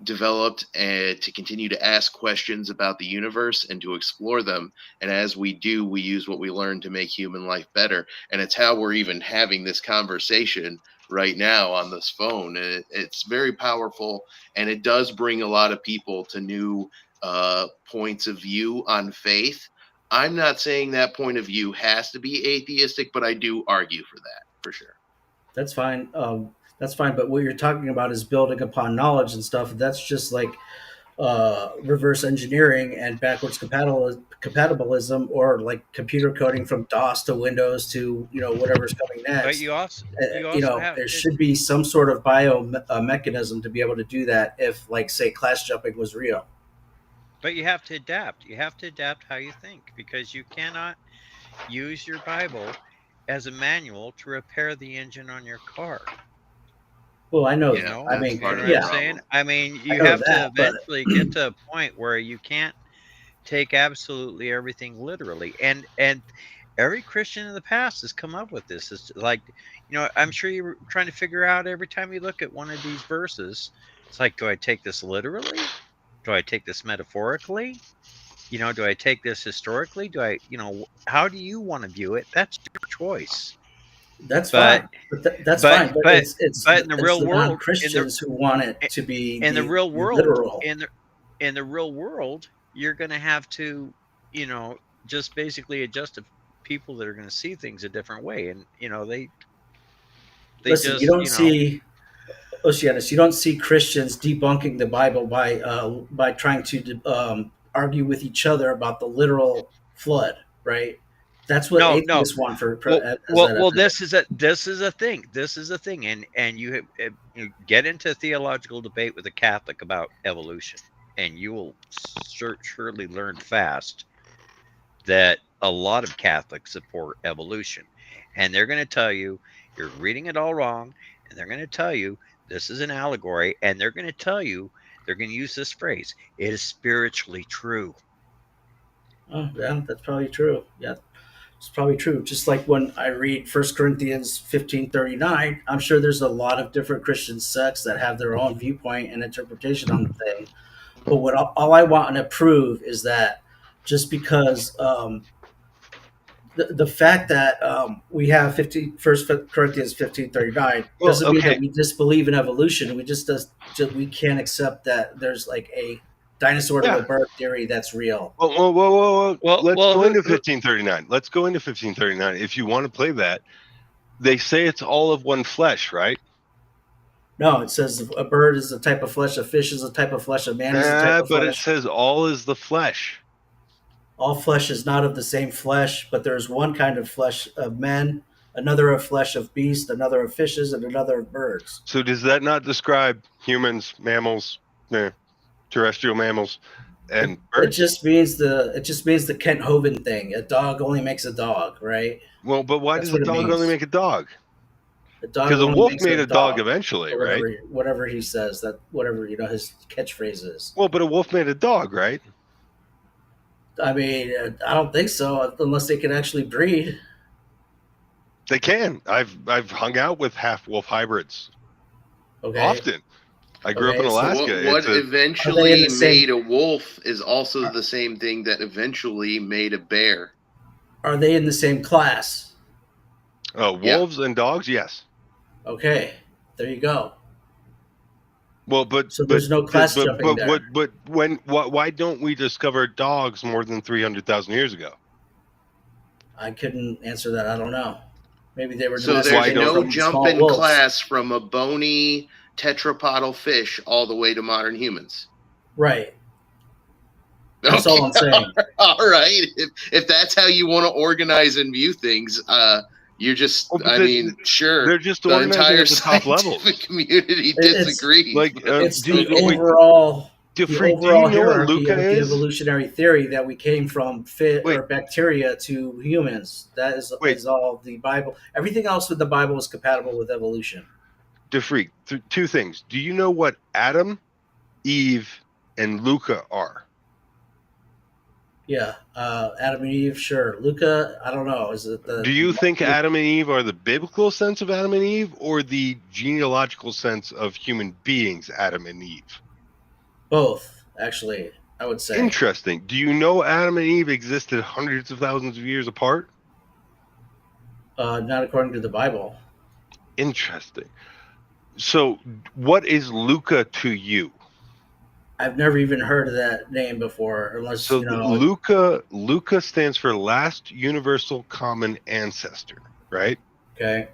developed to continue to ask questions about the universe and to explore them. And as we do, we use what we learn to make human life better. And it's how we're even having this conversation right now on this phone. And it's very powerful, and it does bring a lot of people to new points of view on faith. I'm not saying that point of view has to be atheistic, but I do argue for that for sure. That's fine. That's fine. But what you're talking about is building upon knowledge and stuff. That's just like reverse engineering and backwards compatibilism, or like computer coding from DOS to Windows to whatever's coming But next. you also have There should be some sort of bio mechanism to be able to do that if, like, say, class jumping was real. But you have to adapt. You have to adapt how you think, because you cannot use your Bible as a manual to repair the engine on your car. Well, I know You that. know, I that's mean, part of the what yeah, I'm saying? problem. I mean, you know have to that, but- eventually get to a point where you can't take absolutely everything literally. And every Christian in the past has come up with this. It's like, I'm sure you're trying to figure out every time you look at one of these verses, it's like, do I take this literally? Do I take this metaphorically? Do I take this historically? How do you want to view it? That's your choice. that's But fine. But that's but fine. But but it's but in the real the world, non-Christians who want it to be in the the real world, literal. in the real world, you're going to have to, just basically adjust to people that are going to see things a different way, and they Listen, just you don't see Oceanus. You don't see Christians debunking the Bible by trying to argue with each other about the literal flood, right? That's what no. atheists want for Well, this is a thing. This is a thing, and you get into a theological debate with a Catholic about evolution, and you will surely learn fast that a lot of Catholics support evolution, and they're going to tell you you're reading it all wrong, and they're going to tell you this is an allegory, and they're going to tell you, they're going to use this phrase, it is spiritually true. Oh, yeah, that's probably true. Yeah, it's probably true. Just like when I read 1 Corinthians 15:39, I'm sure there's a lot of different Christian sects that have their own viewpoint and interpretation on the thing. But what all I want to prove is that just because the fact that we have 1 Corinthians 15:39 Well, doesn't mean okay. that we disbelieve in evolution. We can't accept that there's like a dinosaur to Yeah. a bird theory that's real. Whoa. Well, Let's go into who- 1539. Let's go into 1539. If you want to play that, they say it's all of one flesh, right? No, it says a bird is a type of flesh, a fish is a type of flesh, a man is a type of But it flesh. says all is the flesh. All flesh is not of the same flesh, but there's one kind of flesh of men, another of flesh of beasts, another of fishes, and another of birds. So does that not describe humans, mammals, terrestrial mammals, and It birds? just means the Kent Hovind thing. A dog only makes a dog, right? Well, but why That's does a what it dog means. only make a dog? A dog Because a only wolf makes made a dog eventually, or right? whatever he says, that whatever his catchphrase is. Well, but a wolf made a dog, right? I mean, I don't think so, unless they can actually breed. They can. I've hung out with half wolf hybrids Okay. often. I grew up in Okay, so Alaska. What It's a- Are they in eventually the same- made a wolf is also the same thing that eventually made a bear. Are they in the same class? wolves and dogs, yes. Okay, there you go. Well, but So there's no class jumping there. why don't we discover dogs more than 300,000 years ago? I couldn't answer that. I don't know. Maybe they were So Why there's domesticated don't- no from jump small in wolves. class from a bony tetrapodal fish all the way to modern humans. Right. That's all I'm saying. All right. If that's how you want to organize and view things, you're just, Oh, but I mean, sure. They're just The organizing entire at the top scientific levels. community It's- disagrees. Like, It's dude, the wait, overall Freak, do you know what hierarchy Luca of the is? evolutionary theory that we came from Wait. or bacteria to humans. That is all the Bible. Everything else with the Bible is compatible with evolution. Freak, two things. Do you know what Adam, Eve, and Luca are? Yeah, Adam and Eve, sure. Luca, I don't know. Is it the? Do you think Adam and Eve are the biblical sense of Adam and Eve, or the genealogical sense of human beings, Adam and Eve? Both, actually, I would say. Interesting. Do you know Adam and Eve existed hundreds of thousands of years apart? Not according to the Bible. Interesting. So, what is Luca to you? I've never even heard of that name before, unless So, you know. Luca stands for Last Universal Common Ancestor, right? Okay.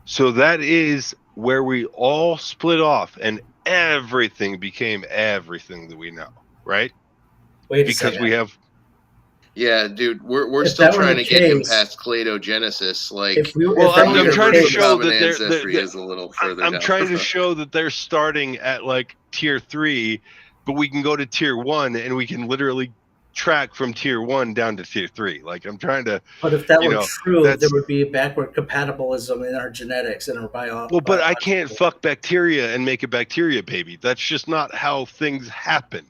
So that is where we all split off, and everything became everything that we know, right? Wait a Because second. we have. Yeah, dude, we're If still that were trying the to get him case- past Cladogenesis. Like, If we, Well, if that I'm were the trying to case- show common that they're- ancestry they're- is a little further I'm down. trying to show that they're starting at like tier 3, but we can go to tier 1, and we can literally track from tier 1 down to tier 3. Like, I'm trying to. But if that you were know, true, that's- there would be backward compatibilism in our genetics and our biology. Well, but I can't fuck bacteria and make a bacteria baby. That's just not how things happen.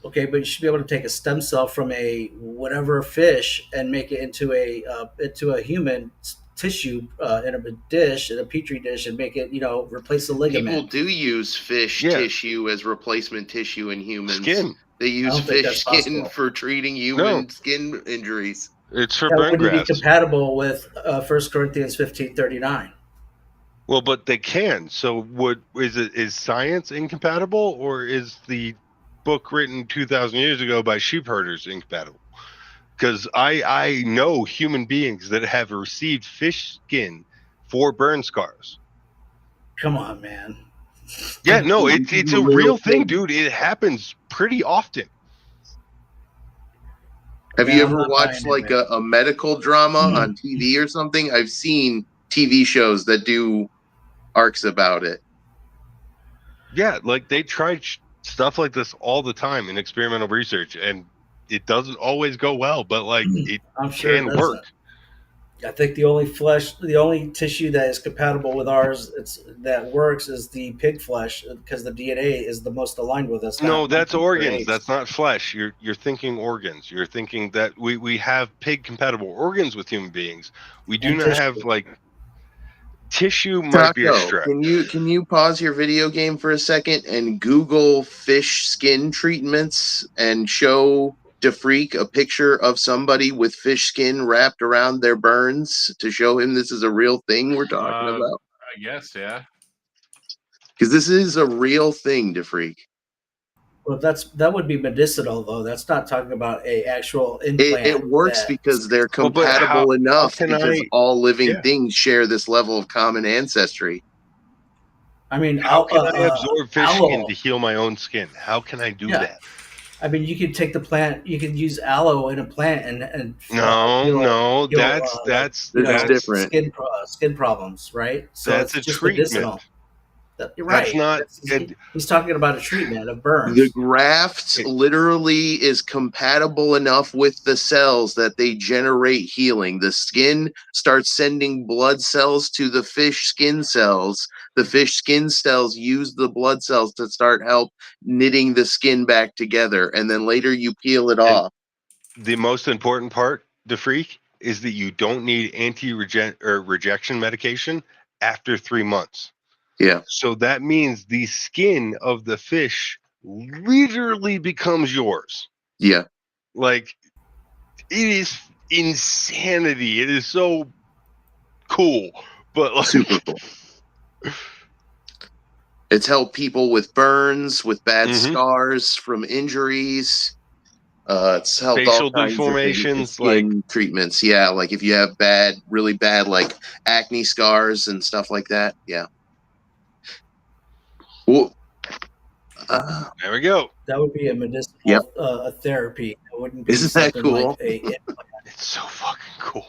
Okay, but you should be able to take a stem cell from a whatever fish and make it into a human tissue in a petri dish, and make it, replace the People ligament. do use fish Yeah. tissue as replacement tissue in humans. Skin. They I use don't think fish that's skin possible. for treating human skin injuries. It's for That burn wouldn't be grass. compatible with 1 Corinthians 15:39. Well, but they can. So, is science incompatible, or is the book written 2,000 years ago by sheep herders incompatible? Because I know human beings that have received fish skin for burn scars. Come on, man. Yeah, no, it's a real thing, dude. It happens pretty often. Have Yeah, you I'm ever not watched buying it, like a medical drama on TV or something? I've seen TV shows that do arcs about it. Yeah, like they try stuff like this all the time in experimental research, and it doesn't always go well, but like it I'm sure it can doesn't. work. I think the only tissue that is compatible with ours that works is the pig flesh, because the DNA is the most aligned with us. No, not that's organs. 1.38. That's not flesh. You're thinking organs. You're thinking that we have pig compatible organs with human beings. We do And not tissue. have like tissue. Might be a Taco, stretch. can you pause your video game for a second and Google fish skin treatments and show DeFreak a picture of somebody with fish skin wrapped around their burns to show him this is a real thing we're talking about? I guess, yeah. Because this is a real thing, DeFreak. Well, that would be medicinal, though. That's not talking about a actual implant. It works that- because they're Well, but compatible enough, can because I- all living Yeah. things share this level of common ancestry. I mean, How can I absorb fish aloe. skin to heal my own skin? How can I do Yeah. that? I mean, you could take the plant. You could use aloe in a plant and No, heal, that's This is different. skin problems, right? So That's it's a just treatment. medicinal. You're That's right. not- He's talking about a treatment of burns. The graft literally is compatible enough with the cells that they generate healing. The skin starts sending blood cells to the fish skin cells. The fish skin cells use the blood cells to start help knitting the skin back together, and then later you peel it off. The most important part, DeFreak, is that you don't need rejection medication after 3 months. Yeah. So that means the skin of the fish literally becomes yours. Yeah. Like, it is insanity. It is so cool, but like, Super cool. It's helped people with burns, with bad Mhm. scars from injuries. It's helped Facial all kinds of things with deformations, skin treatments. Yeah, like if you have bad, really bad, like acne scars and stuff like that. Yeah. Well, there we go. That would be a medicinal Yep. a therapy. It wouldn't be Isn't that something cool? like a It's so fucking cool.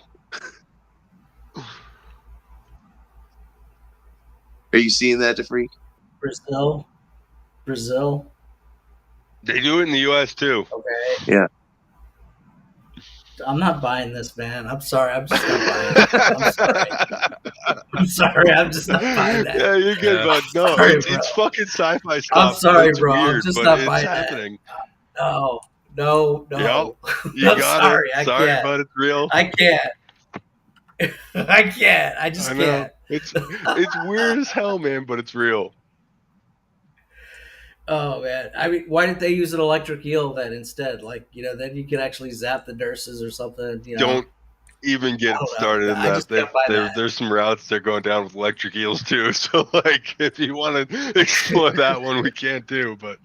Are you seeing that, DeFreak? Brazil. They do it in the U.S. too. Okay. Yeah. I'm not buying this, man. I'm sorry. I'm just not buying it. I'm sorry. I'm sorry. I'm just not buying that. Yeah, you're good, bud. No, sorry, it's fucking sci-fi stuff. I'm sorry, it's bro. weird, I'm just but not it's buying happening. that. No. Yep. You I'm got sorry. it. I Sorry, can't. but it's real. I can't. I can't. I just I know. can't. It's weird as hell, man, but it's real. Oh man! I mean, why didn't they use an electric eel then instead? Like, then you could actually zap the nurses or something. Don't even get started in I just can't buy that. There's some routes they're going down with electric eels too. So, like, if you want to explore that one, we can't do. But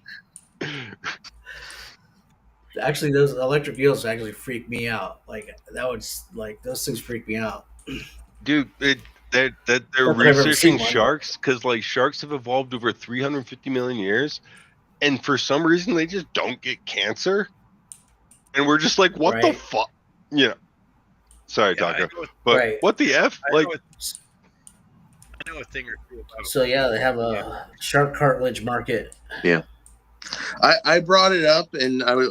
actually, those electric eels actually freak me out. Like that would those things freak me out. dude, they're I've never researching seen one. sharks because like sharks have evolved over 350 million years, and for some reason they just don't get cancer, and we're just like, what the Right. fuck? Sorry, Yeah, Taco, but Right. what the f? Like, I know a thing or two about So yeah, they have a shark cartilage market. I brought it up, and I'm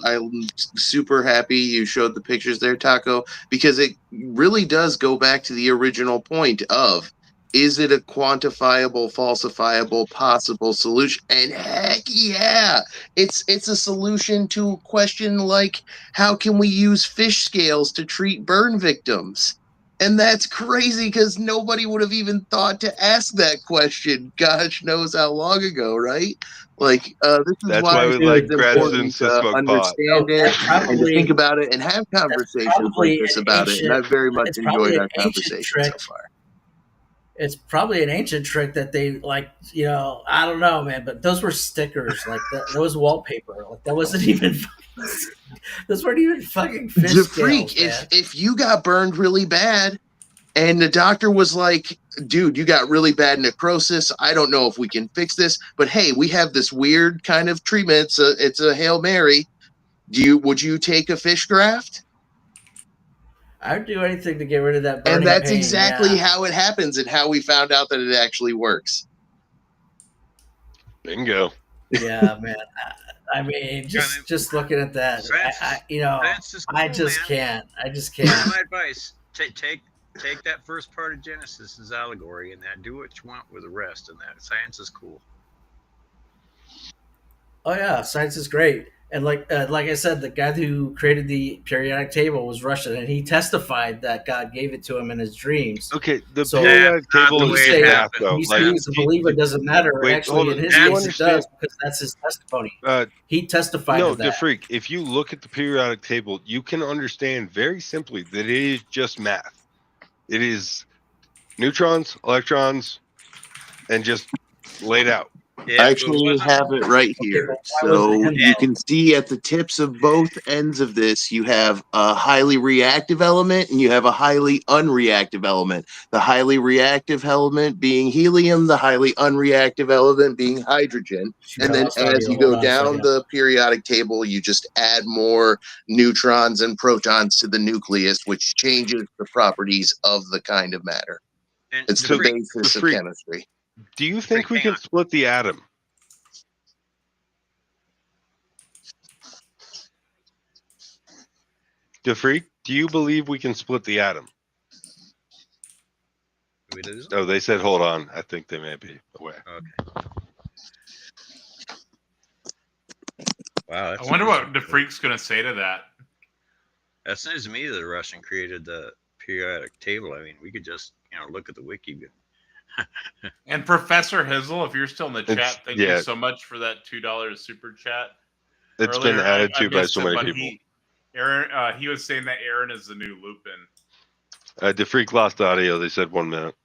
super happy you showed the pictures there, Taco, because it really does go back to the original point of, is it a quantifiable, falsifiable, possible solution? And heck yeah, it's a solution to a question like, how can we use fish scales to treat burn victims? And that's crazy because nobody would have even thought to ask that question. Gosh knows how long ago, right? Like, this is that's why why we it's like grad important students to to smoke pot. understand it and to Probably think about it and have conversations like probably this an about it. And I've very much it's probably enjoyed an our ancient conversation so trick. far. It's probably an ancient trick that they I don't know, man, but those were stickers. Like that was wallpaper. Like that wasn't even those weren't even fucking fish The scales, freak, man. if you got burned really bad and the doctor was like, dude, you got really bad necrosis, I don't know if we can fix this, but hey, we have this weird kind of treatment. It's a Hail Mary. Would you take a fish graft? I would do anything to get rid of that burning And that's pain, exactly yeah. how it happens and how we found out that it actually works. Bingo. Yeah, man. I mean, just looking at that, Science is cool, I just man. can't. I just Here's can't. my advice: take that first part of Genesis as allegory, and that do what you want with the rest. And that science is cool. Oh yeah, science is great. And like I said, the guy who created the periodic table was Russian, and he testified that God gave it to him in his dreams. Okay, the So- periodic That's not table the is way just it math, happened. though. He Like, seems to believe it doesn't matter. wait, Actually, hold in on. his Do you case, it understand? does because that's his testimony. Uh, He testified no, to that. DeFreak, if you look at the periodic table, you can understand very simply that it is just math. It is neutrons, electrons, and just laid out. Yeah, I it actually wasn't- have it right here. but why was So it him, you though? can see at the tips of both ends of this, you have a highly reactive element and you have a highly unreactive element. The highly reactive element being helium, the highly unreactive element being hydrogen. And then as you go down the periodic table, you just add more neutrons and protons to the nucleus, which changes the properties of the kind of matter. and It's the the freak- basis of freak- chemistry. Do you think we hang can on. split the atom? DeFreak, do you believe we can split the atom? we lose them? Oh, they said hold on. I think they may be away. Okay. Wow. I wonder what the freak's gonna say to that. That seems to me that the Russian created the periodic table. I mean, we could just look at the wiki. And Professor Hizzle, if you're still in the It's- chat, thank yeah. you so much for that $2 super chat. It's been Earlier, added I to by missed so it, many but people. Aaron, he was saying that Aaron is the new Lupin. DeFreak lost audio. They said 1 minute.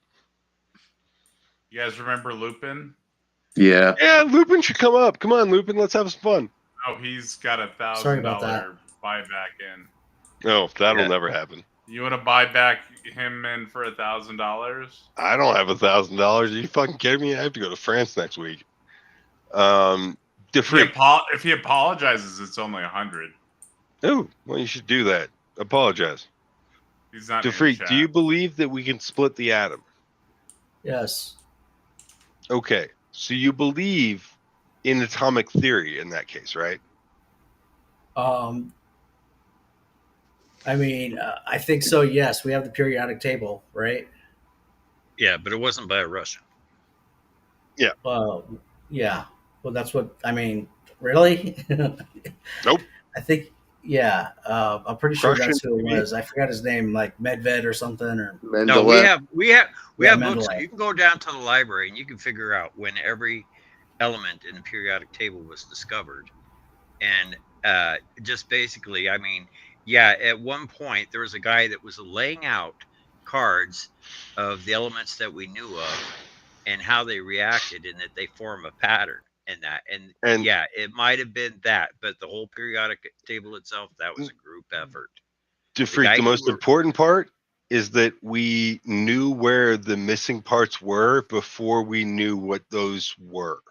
You guys remember Lupin? Yeah. Yeah, Lupin should come up. Come on, Lupin, let's have some fun. Oh, he's got Sorry about that. $1,000 buyback in. No, that'll Yeah. never happen. You want to buy back him in for $1,000? I don't have $1,000. Are you fucking kidding me? I have to go to France next week. If he apologizes, it's only 100. Oh, well, you should do that. Apologize. He's not in DeFreak, chat. do you believe that we can split the atom? Yes. Okay, so you believe in atomic theory in that case, right? I mean, I think so. Yes, we have the periodic table, right? Yeah, but it wasn't by a Russian. Well, yeah. Well, that's what I mean. Really? Nope. I think. Yeah. I'm pretty sure Russian, that's who it maybe? was. I forgot his name, like Medved or something. Or No, we have Yeah, books. Mendeleev. You can go down to the library and you can figure out when every element in the periodic table was discovered, and just basically, I mean, yeah, at one point there was a guy that was laying out cards of the elements that we knew of and how they reacted, and that they form a pattern. And yeah, it might have been that, but the whole periodic table itself, that was a group effort. DeFreak, the most important part is that we knew where the missing parts were before we knew what those were.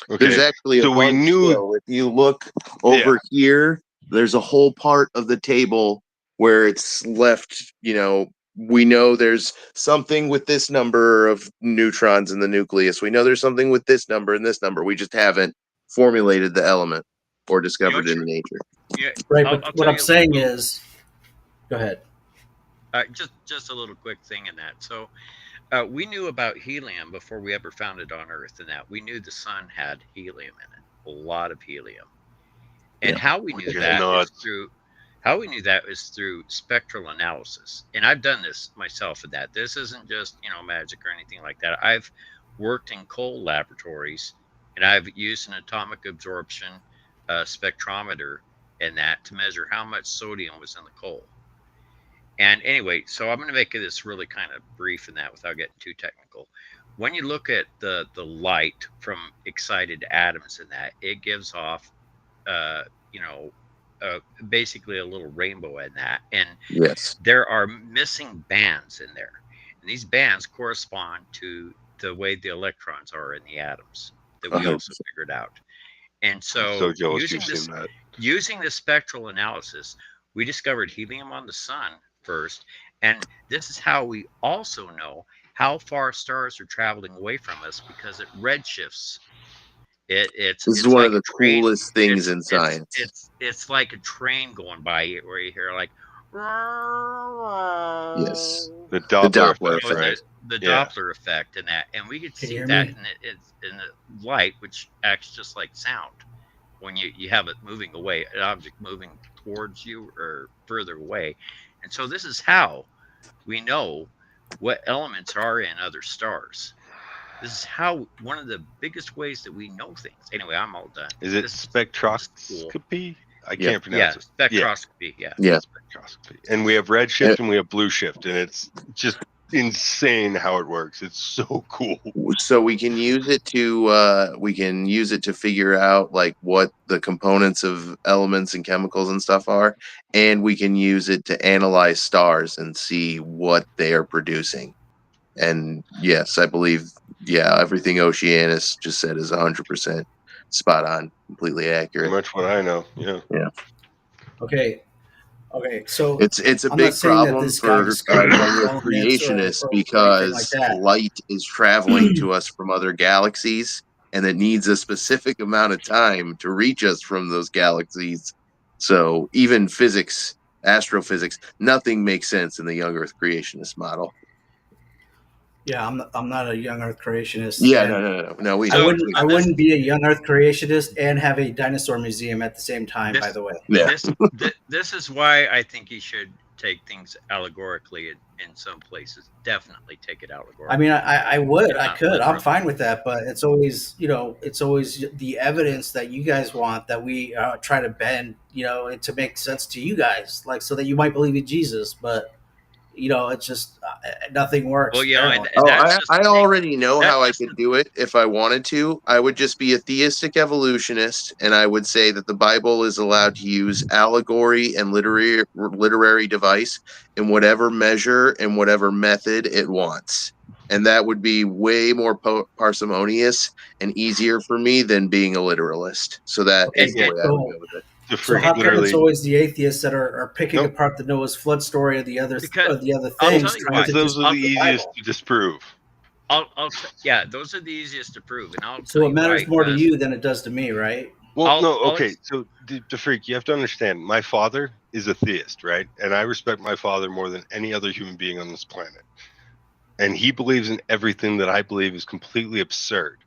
Okay. There's actually a So we bunch knew- still. If you look over here, there's a whole part of the table where it's left, we know there's something with this number of neutrons in the nucleus. We know there's something with this number and this number. We just haven't formulated the element or discovered it in nature. Yeah, Right, I'll but tell what I'm you- saying is, go ahead. Just a little quick thing in that. So we knew about helium before we ever found it on Earth, and that we knew the sun had helium in it, a lot of helium. And how we knew that is through spectral analysis. And I've done this myself. In that this isn't just magic or anything like that. I've worked in coal laboratories, and I've used an atomic absorption spectrometer in that to measure how much sodium was in the coal. And anyway, so I'm going to make this really kind of brief in that without getting too technical. When you look at the light from excited atoms in that, it gives off, basically a little rainbow in that. And yes, there are missing bands in there. And these bands correspond to the way the electrons are in the atoms that we also figured out. And so jealous you've seen that. Using the spectral analysis, we discovered helium on the sun first, and this is how we also know how far stars are traveling away from us, because it redshifts. It's one like of the coolest things in science. It's like a train going by where you hear like yes, the Doppler effect, right? The Doppler effect in that, and we could see that in the light, which acts just like sound. When you have it moving away, an object moving towards you or further away. And so this is how we know what elements are in other stars. This is how one of the biggest ways that we know things. Anyway, I'm all done. Is it spectroscopy? I can't pronounce it. Spectroscopy. Yeah. Spectroscopy. And we have redshift and we have blue shift, and it's just insane how it works. It's so cool. So we can use it to figure out like what the components of elements and chemicals and stuff are, and we can use it to analyze stars and see what they are producing. And yes, I believe everything Oceanus just said is 100% spot on, completely accurate. Pretty much what I know. Yeah. Okay, so it's a I'm big not saying that problem this guy for discovered creationists or because anything like that. light is traveling to us from other galaxies, and it needs a specific amount of time to reach us from those galaxies. So even physics, astrophysics, nothing makes sense in the young Earth creationist model. Yeah, I'm not a young Earth creationist. Yeah, no. I wouldn't be a young Earth creationist and have a dinosaur museum at the same time. By the way, this is why I think you should take things allegorically in some places. Definitely take it allegorically. I mean, I could. I'm fine with that, but it's always the evidence that you guys want that we try to bend, to make sense to you guys, like so that you might believe in Jesus, but. It's just nothing works. Well, and Oh, that's just I the thing. already know That's how I just could the, do it if I wanted to. I would just be a theistic evolutionist, and I would say that the Bible is allowed to use allegory and literary device in whatever measure and whatever method it wants. And that would be way more parsimonious and easier for me than being a literalist. So that Okay, is the Yeah, way I would go with it. the so freak how come it's literally. always the atheists that are picking Nope, apart the Noah's flood story or the other because I'll things, tell you trying why. because to those are the disprove the easiest Bible? to disprove. Yeah, those are the easiest to prove, and I'll tell So it you why. matters more to Because you than it does to me, right? Well, I'll no, I'll okay. ex- So the freak, you have to understand. My father is a theist, right? And I respect my father more than any other human being on this planet. And he believes in everything that I believe is completely absurd.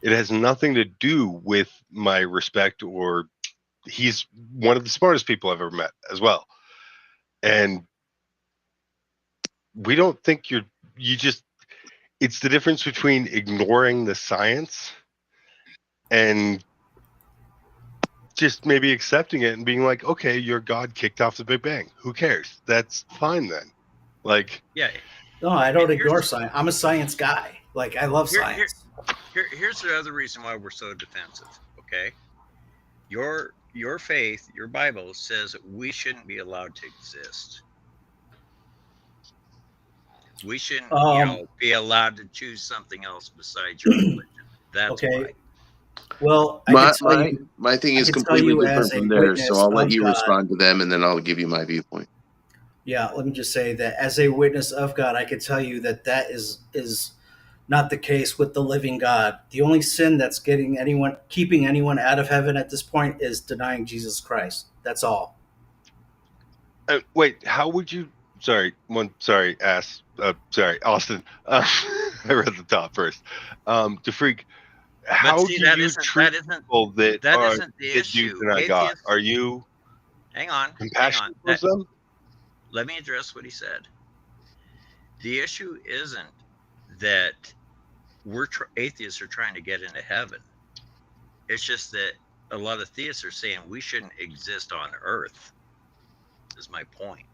It has nothing to do with my respect, or he's one of the smartest people I've ever met as well. And we don't think you just, it's the difference between ignoring the science and just maybe accepting it and being like, okay, your God kicked off the Big Bang. Who cares? That's fine then. Like, yeah. No, I don't ignore Here's science. I'm a science guy. Like, I love here science. here's the other reason why we're so defensive. Okay, your faith, your Bible says that we shouldn't be allowed to exist. We shouldn't, Um, be allowed to choose something else besides your religion. That's okay. why. Well, My thing I is can tell completely you as different a from theirs, so witness I'll let of you God. respond to them, and then I'll give you my viewpoint. Yeah, let me just say that as a witness of God, I can tell you that that is not the case with the living God. The only sin that's keeping anyone out of heaven at this point is denying Jesus Christ. That's all. wait, how would you? Sorry, Austin. I read the top first. To freak, But how see, do you treat people that isn't the that do issue. deny God? Atheists. Are you Hang on, hang on. compassionate towards them? Let me address what he said. The issue isn't that atheists are trying to get into heaven. It's just that a lot of theists are saying we shouldn't exist on Earth. Is my point.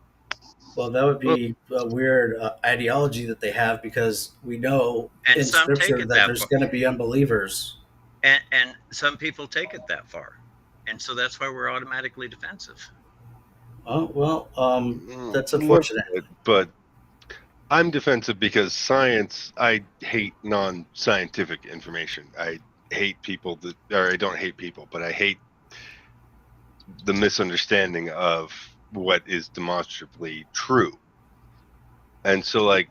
Well, that would Well, be a weird ideology that they have because we know And in some take Scripture it that that there's far. going to be unbelievers. And some people take it that far, and so that's why we're automatically defensive. Oh well, that's well, unfortunate. but I'm defensive because science. I hate non-scientific information. I hate people that, or I don't hate people, but I hate the misunderstanding of what is demonstrably true. And so, like,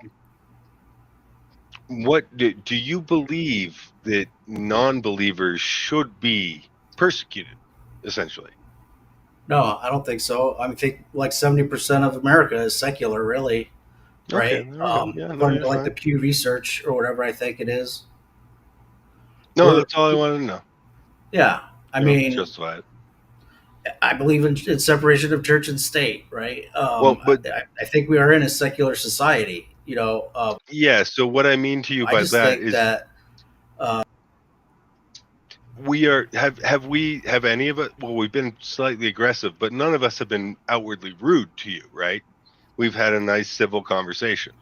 what do you believe that non-believers should be persecuted, essentially? No, I don't think so. I think like 70% of America is secular, really, Okay, right? there we go. Yeah, no, According you're to like the fine. Pew Research or whatever I think it is. No, We're that's all I wanted to know. Yeah. I You don't have to mean, justify it. I believe in separation of church and state, right? Well, but I think we are in a secular society. yeah. So what I mean to you I by just that think is, that we are have any of it? Well, we've been slightly aggressive, but none of us have been outwardly rude to you, right? We've had a nice civil conversation.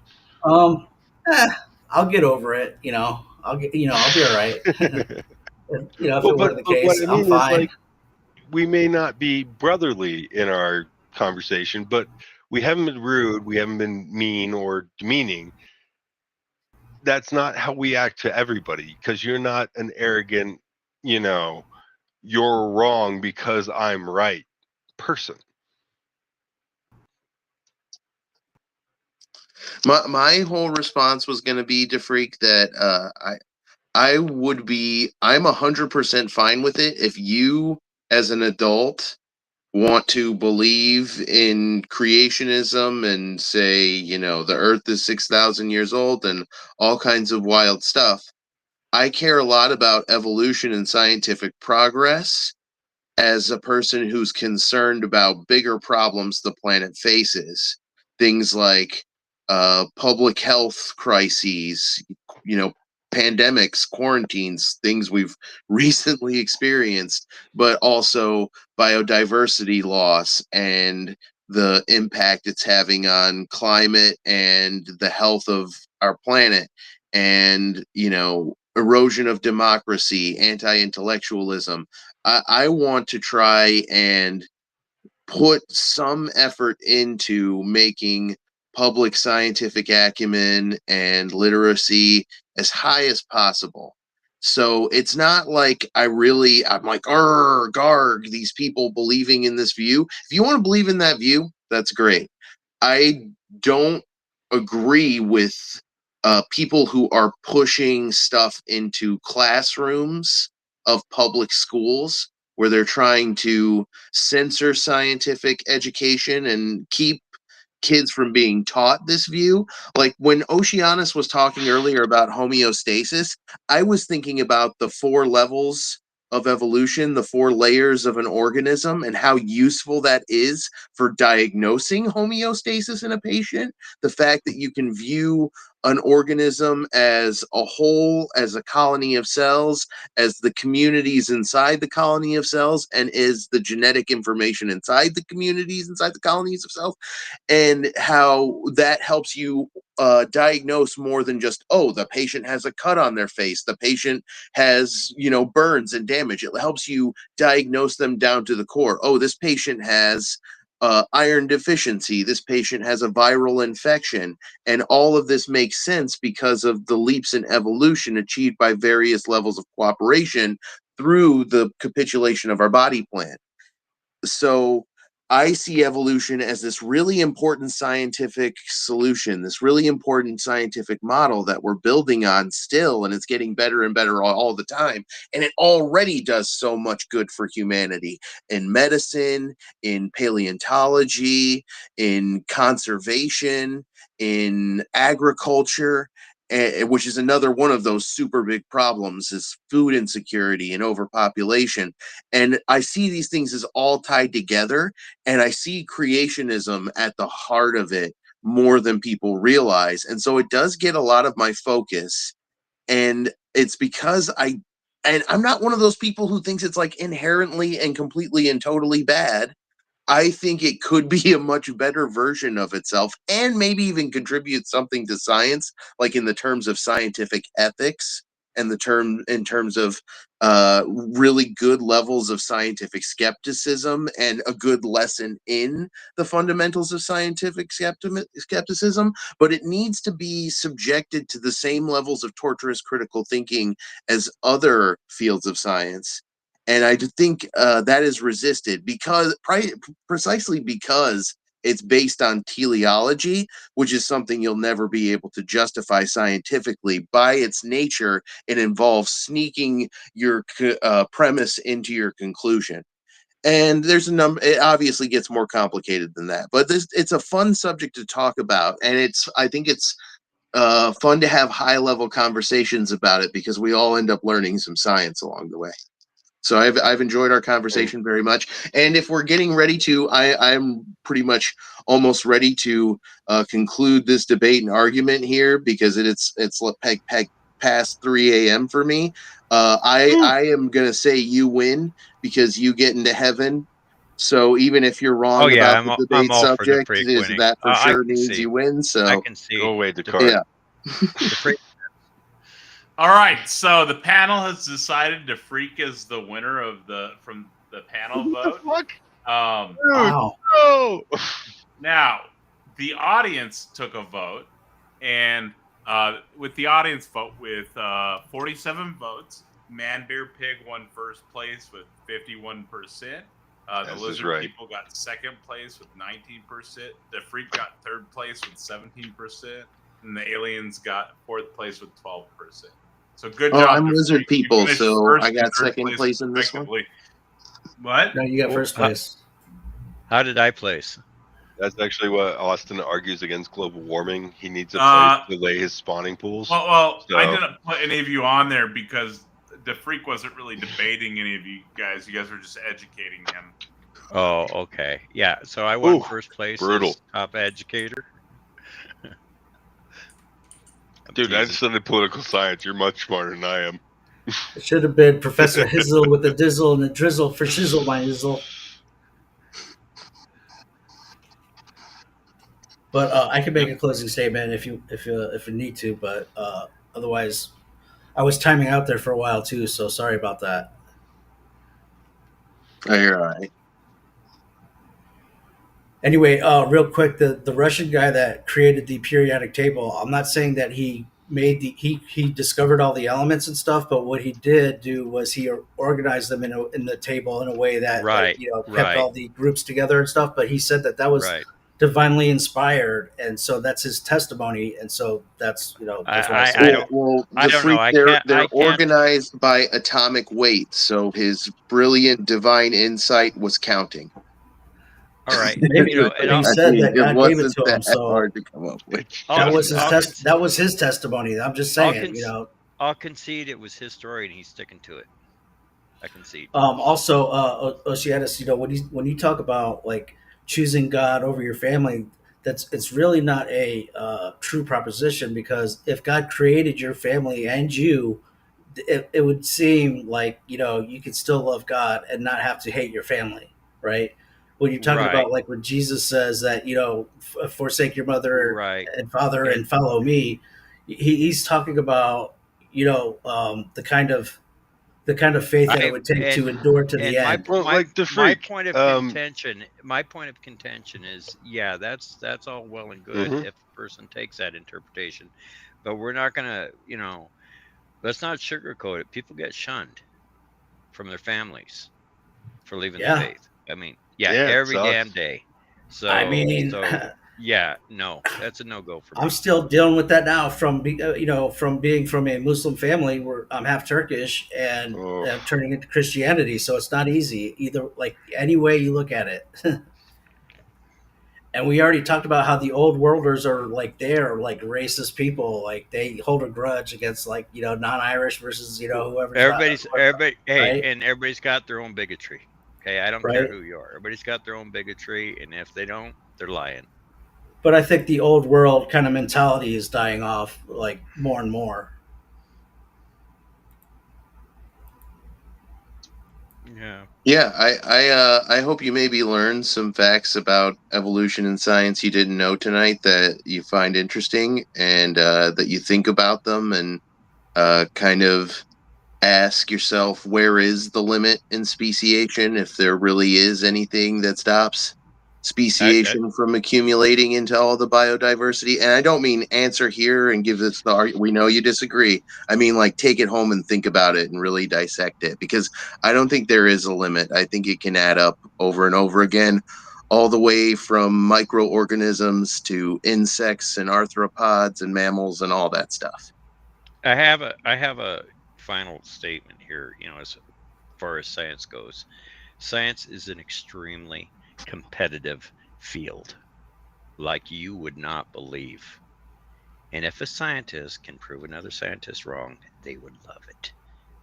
um, eh, I'll get over it. I'll be all right. If Well, it were the but what case, I I'm mean is, fine. like, we may not be brotherly in our conversation, but we haven't been rude, we haven't been mean or demeaning. That's not how we act to everybody, because you're not an arrogant, you know, you're wrong because I'm right person. My whole response was going to be to freak that I'm 100% fine with it if you as an adult want to believe in creationism and say, the earth is 6,000 years old and all kinds of wild stuff. I care a lot about evolution and scientific progress as a person who's concerned about bigger problems the planet faces. Things like public health crises, you know, pandemics, quarantines, things we've recently experienced, but also biodiversity loss and the impact it's having on climate and the health of our planet, and erosion of democracy, anti-intellectualism. I want to try and put some effort into making public scientific acumen and literacy as high as possible. So it's not like I'm like, garg, these people believing in this view. If you want to believe in that view, that's great. I don't agree with people who are pushing stuff into classrooms of public schools where they're trying to censor scientific education and keep kids from being taught this view. Like when Oceanus was talking earlier about homeostasis, I was thinking about the 4 levels of evolution, the 4 layers of an organism, and how useful that is for diagnosing homeostasis in a patient. The fact that you can view an organism as a whole, as a colony of cells, as the communities inside the colony of cells, and is the genetic information inside the communities, inside the colonies of cells, and how that helps you diagnose more than just, oh, the patient has a cut on their face, the patient has burns and damage. It helps you diagnose them down to the core. Oh, this patient has iron deficiency, this patient has a viral infection, and all of this makes sense because of the leaps in evolution achieved by various levels of cooperation through the capitulation of our body plan. So I see evolution as this really important scientific solution, this really important scientific model that we're building on still, and it's getting better and better all the time. And it already does so much good for humanity in medicine, in paleontology, in conservation, in agriculture. Which is another one of those super big problems, is food insecurity and overpopulation. And I see these things as all tied together, and I see creationism at the heart of it more than people realize. And so it does get a lot of my focus. And it's because I'm not one of those people who thinks it's like inherently and completely and totally bad. I think it could be a much better version of itself, and maybe even contribute something to science, like in the terms of scientific ethics, and in terms of really good levels of scientific skepticism, and a good lesson in the fundamentals of scientific skepticism. But it needs to be subjected to the same levels of torturous critical thinking as other fields of science. And I think that is resisted precisely because it's based on teleology, which is something you'll never be able to justify scientifically. By its nature, it involves sneaking your premise into your conclusion. And there's a number. It obviously gets more complicated than that, but it's a fun subject to talk about, and I think it's fun to have high-level conversations about it, because we all end up learning some science along the way. So I've enjoyed our conversation very much. And if we're getting ready to, I'm pretty much almost ready to conclude this debate and argument here, because it's past 3 a.m. for me. I am gonna say you win, because you get into heaven. So even if you're wrong about the debate all for the subject, freak is winning. that for I sure can means see. you win? I So can see. Go away, Descartes. yeah. The freak. All right, so the panel has decided to freak as the winner from the panel vote. What? Wow. No. Now, the audience took a vote, and with the audience vote with 47 votes, Man Bear Pig won first place with 51%. The This is Lizard right. People got second place with 19%. The Freak got third place with 17%. And the Aliens got fourth place with 12%. So good job. I'm to Lizard Freak. You People, finished so first I and got third second place in this one. respectively. What? No, you got first place. How did I place? That's actually what Austin argues against global warming. He needs a place to lay his spawning pools. Well, So- I didn't put any of you on there because the Freak wasn't really debating any of you guys. You guys were just educating him. Oh, okay. Yeah, so I won Ooh, first place brutal. as top educator. Dude, I studied political science. You're much smarter than I am. It should have been Professor Hizzle with the dizzle and the drizzle for shizzle my izzle. But I can make a closing statement if you need to. But otherwise, I was timing out there for a while too, so sorry about that. Oh, you're all right. Anyway, real quick, the Russian guy that created the periodic table, I'm not saying that he made he discovered all the elements and stuff, but what he did do was he organized them in the table in a way that Right, kept all the groups together and stuff. But he said that was right. divinely inspired, and so that's his testimony, and so that's that's what I I said. don't- Well, I the don't know. freak, I they're can't. organized by atomic weight, so his brilliant divine insight was counting. All right. Maybe You know, and he I'll, said that it God gave it wasn't to him, that so hard to come up with. It's I'll that was just his math. that was his testimony. I'm just I'll saying, I'll concede it was his story, and he's sticking to it. I concede. Also, Oceanus, when you talk about like choosing God over your family, it's really not a true proposition, because if God created your family and you, it would seem like you could still love God and not have to hate your family, right? When you're talking Right. about like when Jesus says that forsake your mother Right. and father And and follow me, he's talking about the kind of faith that it would take to endure to the and my end. Well, like the my freak. point of contention is, yeah, that's all well and good Mhm. if a person takes that interpretation, but we're not gonna, let's not sugarcoat it. People get shunned from their families for leaving the Yeah, faith. I mean, Yeah, it every damn sucks. day. I So mean, yeah, no, that's a no go for me. I'm still dealing with that now from from being from a Muslim family where I'm half Turkish and Oh. turning into Christianity. So it's not easy either, like any way you look at it. And we already talked about how the old worlders are like they're like racist people, like they hold a grudge against like non-Irish versus whoever's Everybody, hey, right, and everybody's got their own bigotry. Okay, I don't care right. who you are. Everybody's got their own bigotry, and if they don't, they're lying. But I think the old world kind of mentality is dying off like more and more. Yeah. Yeah, I hope you maybe learned some facts about evolution and science you didn't know tonight that you find interesting, and that you think about them, and kind of ask yourself, where is the limit in speciation, if there really is anything that stops speciation from accumulating into all the biodiversity. And I don't mean answer here and give this we know you disagree. I mean, like, take it home and think about it and really dissect it, because I don't think there is a limit. I think it can add up over and over again, all the way from microorganisms to insects and arthropods and mammals and all that stuff. I have a final statement here. As far as science goes, science is an extremely competitive field, like you would not believe. And if a scientist can prove another scientist wrong, they would love it.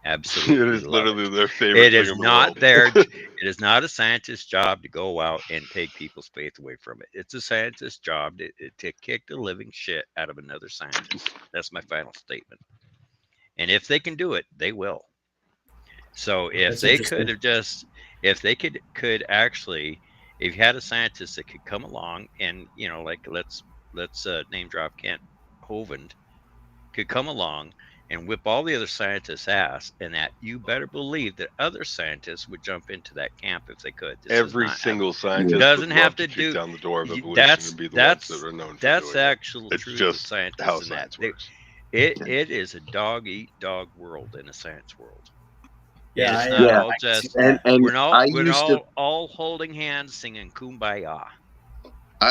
Absolutely, It is love literally it. their favorite It thing is in the not world. it is not a scientist's job to go out and take people's faith away from it. It's a scientist's job to kick the living shit out of another scientist. That's my final statement. And if they can do it, they will. So if That's they could interesting. have just, if they could actually, if you had a scientist that could come along and like let's name drop Kent Hovind, could come along and whip all the other scientists' ass, and that you better believe that other scientists would jump into that camp if they could. This Every is not single scientist doesn't would have love to to kick do. down the door of evolution That's and be the ones that that's are known for that's doing the it. actual It's truth just with scientists, how in that science works. it is a dog eat dog world in a science world. Yeah, And it's I, not Yeah, all I can see just and that. I we're used to all holding hands singing kumbaya.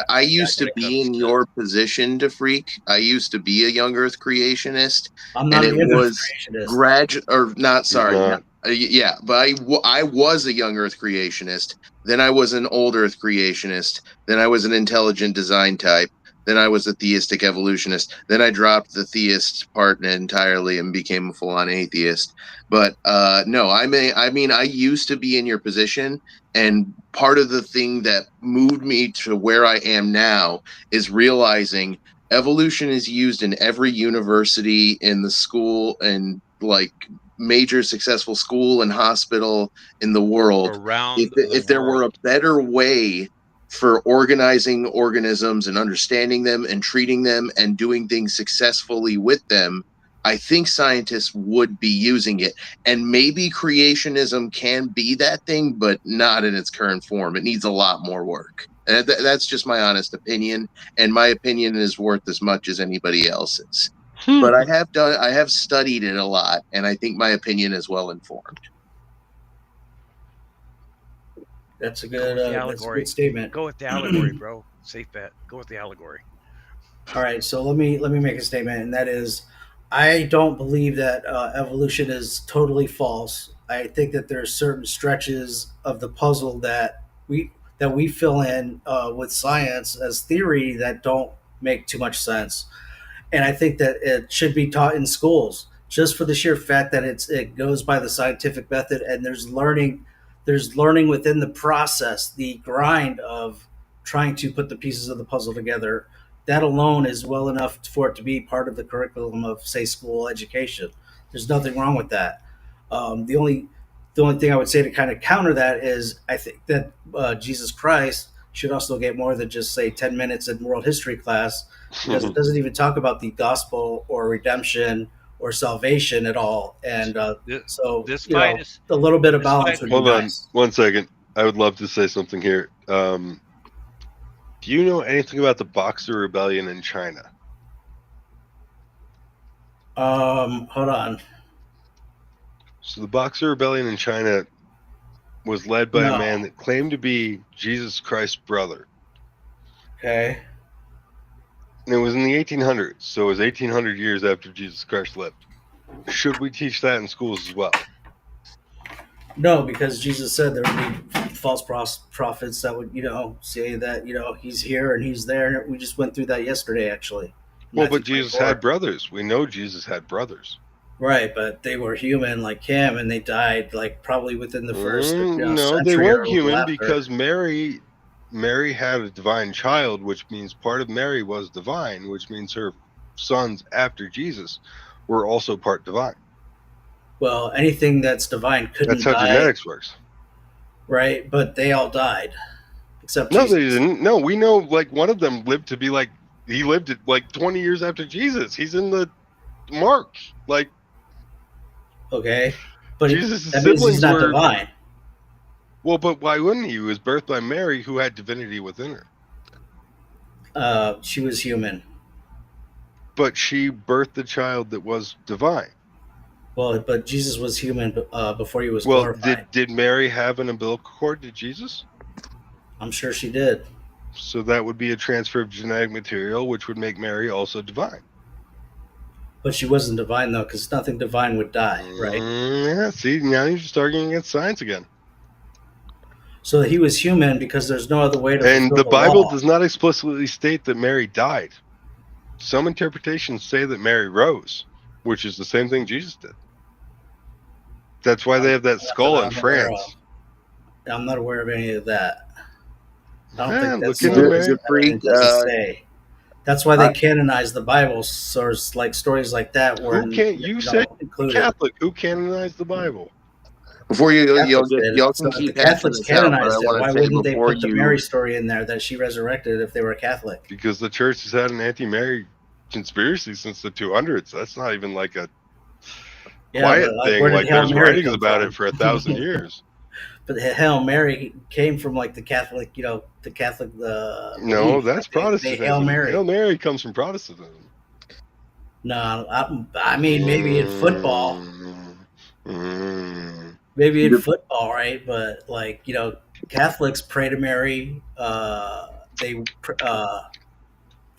I used When to it be comes in to your position, to freak. I used to be a young Earth creationist, I'm and not a it young Earth was creationist. or not. He's Sorry, not. yeah, but I was a young Earth creationist. Then I was an old Earth creationist. Then I was an intelligent design type. Then I was a theistic evolutionist. Then I dropped the theist part entirely and became a full-on atheist. But no, I mean, I used to be in your position, and part of the thing that moved me to where I am now is realizing evolution is used in every university, in the school, and like major successful school and hospital in the world. around the If there were a world. better way for organizing organisms and understanding them and treating them and doing things successfully with them, I think scientists would be using it. And maybe creationism can be that thing, but not in its current form. It needs a lot more work. That's just my honest opinion, and my opinion is worth as much as anybody else's. But I have studied it a lot, and I think my opinion is well informed. That's a Go with the good allegory. statement. Go with the allegory, bro. Safe bet. Go with the allegory. All right, so let me make a statement, and that is, I don't believe that evolution is totally false. I think that there's certain stretches of the puzzle that we fill in with science as theory that don't make too much sense, and I think that it should be taught in schools just for the sheer fact that it goes by the scientific method, and there's learning within the process, the grind of trying to put the pieces of the puzzle together. That alone is well enough for it to be part of the curriculum of, say, school education. There's nothing wrong with that. The only thing I would say to kind of counter that is I think that Jesus Christ should also get more than just, say, 10 minutes in world history class, because it doesn't even talk about the gospel or redemption or salvation at all. And so This you know, fight is a little bit of this balance fight- would be Hold on nice. 1 second. I would love to say something here. Do you know anything about the Boxer Rebellion in China? Hold on. So the Boxer Rebellion in China was led by No. a man that claimed to be Jesus Christ's brother. Okay. And it was in the 1800s, so it was 1800 years after Jesus Christ lived. Should we teach that in schools as well? No, because Jesus said there would be false prophets that would, say that, he's here and he's there. And we just went through that yesterday, actually. Well, Matthew but Jesus 24. had brothers. We know Jesus had brothers. Right, but they were human like him, and they died like probably within the first No, century they or weren't a little human after. because Mary had a divine child, which means part of Mary was divine, which means her sons after Jesus were also part divine. Well, anything that's divine couldn't That's how die, genetics works. right? But they all died, except No, Jesus. they didn't. No, we know like one of them lived to be like he lived it like 20 years after Jesus. He's in the Mark. Like Okay, but Jesus' that means he's siblings not were divine. well, but why wouldn't he? He was birthed by Mary, who had divinity within her. She was human. But she birthed the child that was divine. Well, but Jesus was human before he was Well, glorified. did Mary have an umbilical cord to Jesus? I'm sure she did. So that would be a transfer of genetic material, which would make Mary also divine. But she wasn't divine, though, because nothing divine would die, right? Yeah, see, now you're just arguing against science again. So he was human because there's no other way to And fulfill the Bible law. does not explicitly state that Mary died. Some interpretations say that Mary rose, which is the same thing Jesus did. That's why they have that skull in France. I'm not aware of any of that. I don't Yeah, think that's look into Mary. The freak, to say. That's why they canonized the Bible, source like stories like that. Where You said Catholic. Who canonized the Bible? Before y'all So can if keep the Catholics hashing this out, but I canonized it, want why to say wouldn't they before put the you Mary story in there that she resurrected if they were Catholic? Because the church has had an anti-Mary conspiracy since the 200s. That's not even like a quiet thing. Where did Like Hail there's Mary writings come about from? it for 1,000 years. But the Hail Mary came from like the Catholic, the Catholic. No, belief. that's They Protestantism. Hail Mary. Hail Mary comes from Protestantism. No, I mean maybe in football. Maybe in football, right? But like Catholics pray to Mary. They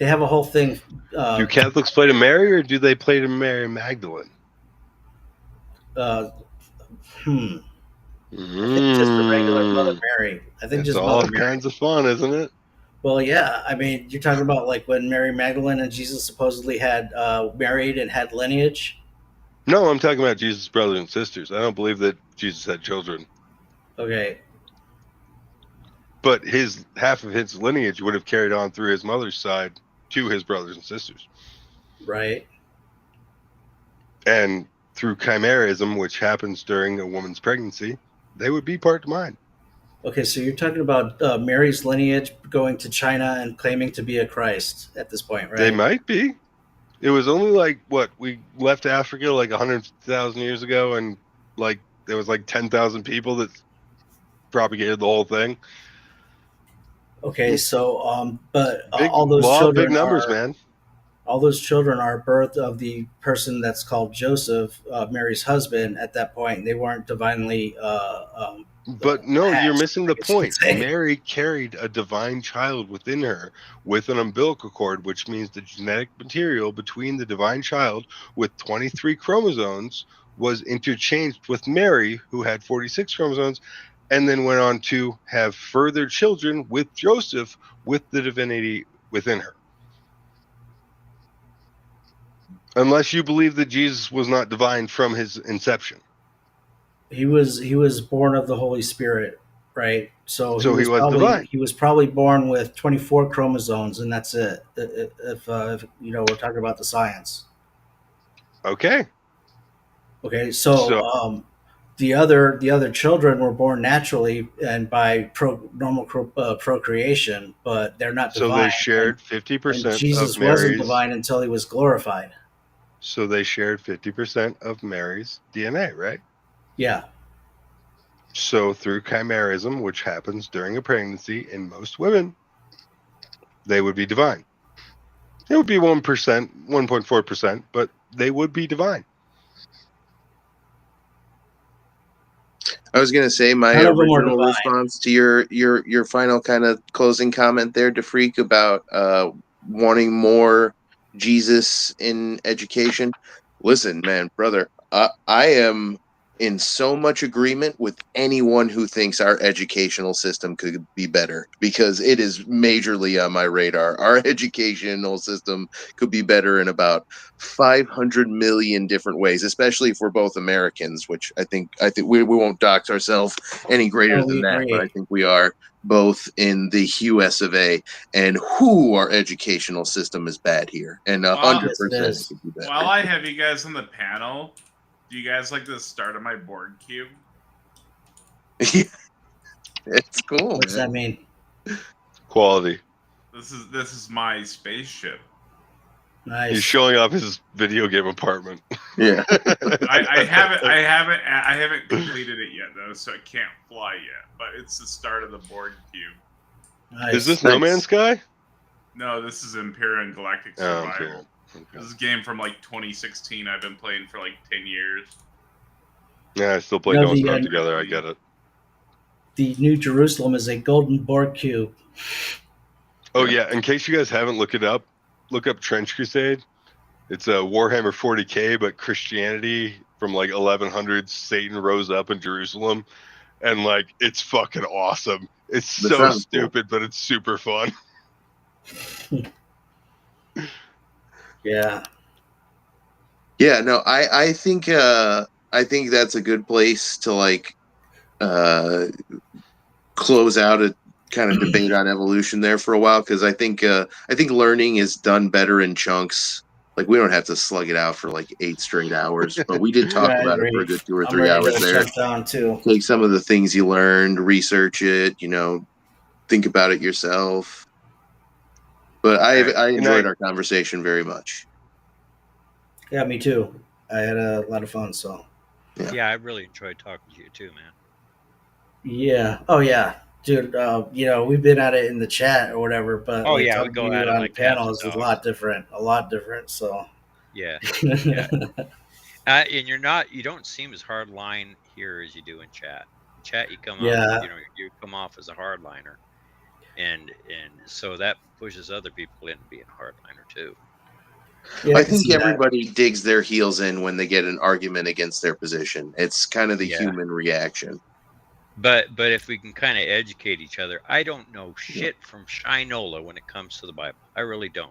have a whole thing. Do Catholics play to Mary or do they play to Mary Magdalene? I think just the regular Mother Mary. I think It's just all Mother Mary. kinds of fun, isn't it? Well, yeah. I mean, you're talking about like when Mary Magdalene and Jesus supposedly had married and had lineage. No, I'm talking about Jesus' brothers and sisters. I don't believe that Jesus had children. Okay. But half of his lineage would have carried on through his mother's side to his brothers and sisters. Right. And through chimerism, which happens during a woman's pregnancy, they would be part divine. Okay, so you're talking about Mary's lineage going to China and claiming to be a Christ at this point, right? They might be. It was only like what we left Africa like 100,000 years ago, and like there was like 10,000 people that propagated the whole thing. Okay, so but Big all those law, big children numbers, are man. all those children are birth of the person that's called Joseph, Mary's husband. At that point, they weren't divinely But no, you're hatched, missing I the guess you could point. say. Mary carried a divine child within her with an umbilical cord, which means the genetic material between the divine child with 23 chromosomes was interchanged with Mary, who had 46 chromosomes, and then went on to have further children with Joseph with the divinity within her. Unless you believe that Jesus was not divine from his inception. He was born of the Holy Spirit, right? So So he was divine. he was probably born with 24 chromosomes, and that's it. If you know, we're talking about the science. Okay. Okay, so the other children were born naturally and by normal procreation, but they're not So divine. they shared And 50% of Jesus wasn't Mary's. divine until he was glorified. So they shared 50% of Mary's DNA, right? Yeah. So through chimerism, which happens during a pregnancy in most women, they would be divine. It would be 1%, 1.4%, but they would be divine. I was gonna say my None of them were original divine. response to your final kind of closing comment there, DeFreak, about wanting more Jesus in education. Listen, man, brother, I am in so much agreement with anyone who thinks our educational system could be better, because it is majorly on my radar. Our educational system could be better in about 500 million different ways, especially if we're both Americans, which I think we won't dox ourselves any greater Oh, we than that, but I agree. think we are both in the US of A, and who our educational system is bad here, and Well, 100% Yes, it is. could be better. while I have you guys on the panel, do you guys like the start of my board cube? It's cool, What's man. that mean? Quality. This is my spaceship. Nice. He's showing off his video game apartment. Yeah. I haven't completed it yet though, so I can't fly yet. But it's the start of the board cube. Nice. Is this No Man's Sky? No, this is Imperial Galactic Oh, Survival. cool. This is a game from like 2016. I've been playing for like 10 years. Yeah, I still play No, Don't the, Starve Together. I get it. The New Jerusalem is a golden board cube. Oh yeah, in case you guys haven't looked it up, look up Trench Crusade. It's a Warhammer 40K, but Christianity from like 1100s. Satan rose up in Jerusalem, and like it's fucking awesome. It's That so sounds cool. stupid, but it's super fun. Yeah. Yeah, no, I think that's a good place to like close out a kind of debate on evolution there for a while, because I think learning is done better in chunks. Like, we don't have to slug it out for like 8 straight hours, but we did talk Yeah, I about it for agree. a good 2 or I'm 3 ready hours to there. shut down too. Take some of the things you learned, research it, think about it yourself. But I Right. enjoyed our conversation very much. Yeah, me too. I had a lot of fun. So. Yeah, I really enjoyed talking to you too, man. Yeah. Oh yeah, dude. We've been at it in the chat or whatever, but Oh like, yeah, we talking go to at you it on like panel cats is and a lot different. A lot different. So. Yeah. Yeah. And you don't seem as hardline here as you do in chat. In chat, you come off, you come off as a hardliner, and so that pushes other people into being a hardliner too. Yeah, I think everybody digs their heels in when they get an argument against their position. It's kind of the human reaction. But if we can kind of educate each other, I don't know shit from Shinola when it comes to the Bible. I really don't.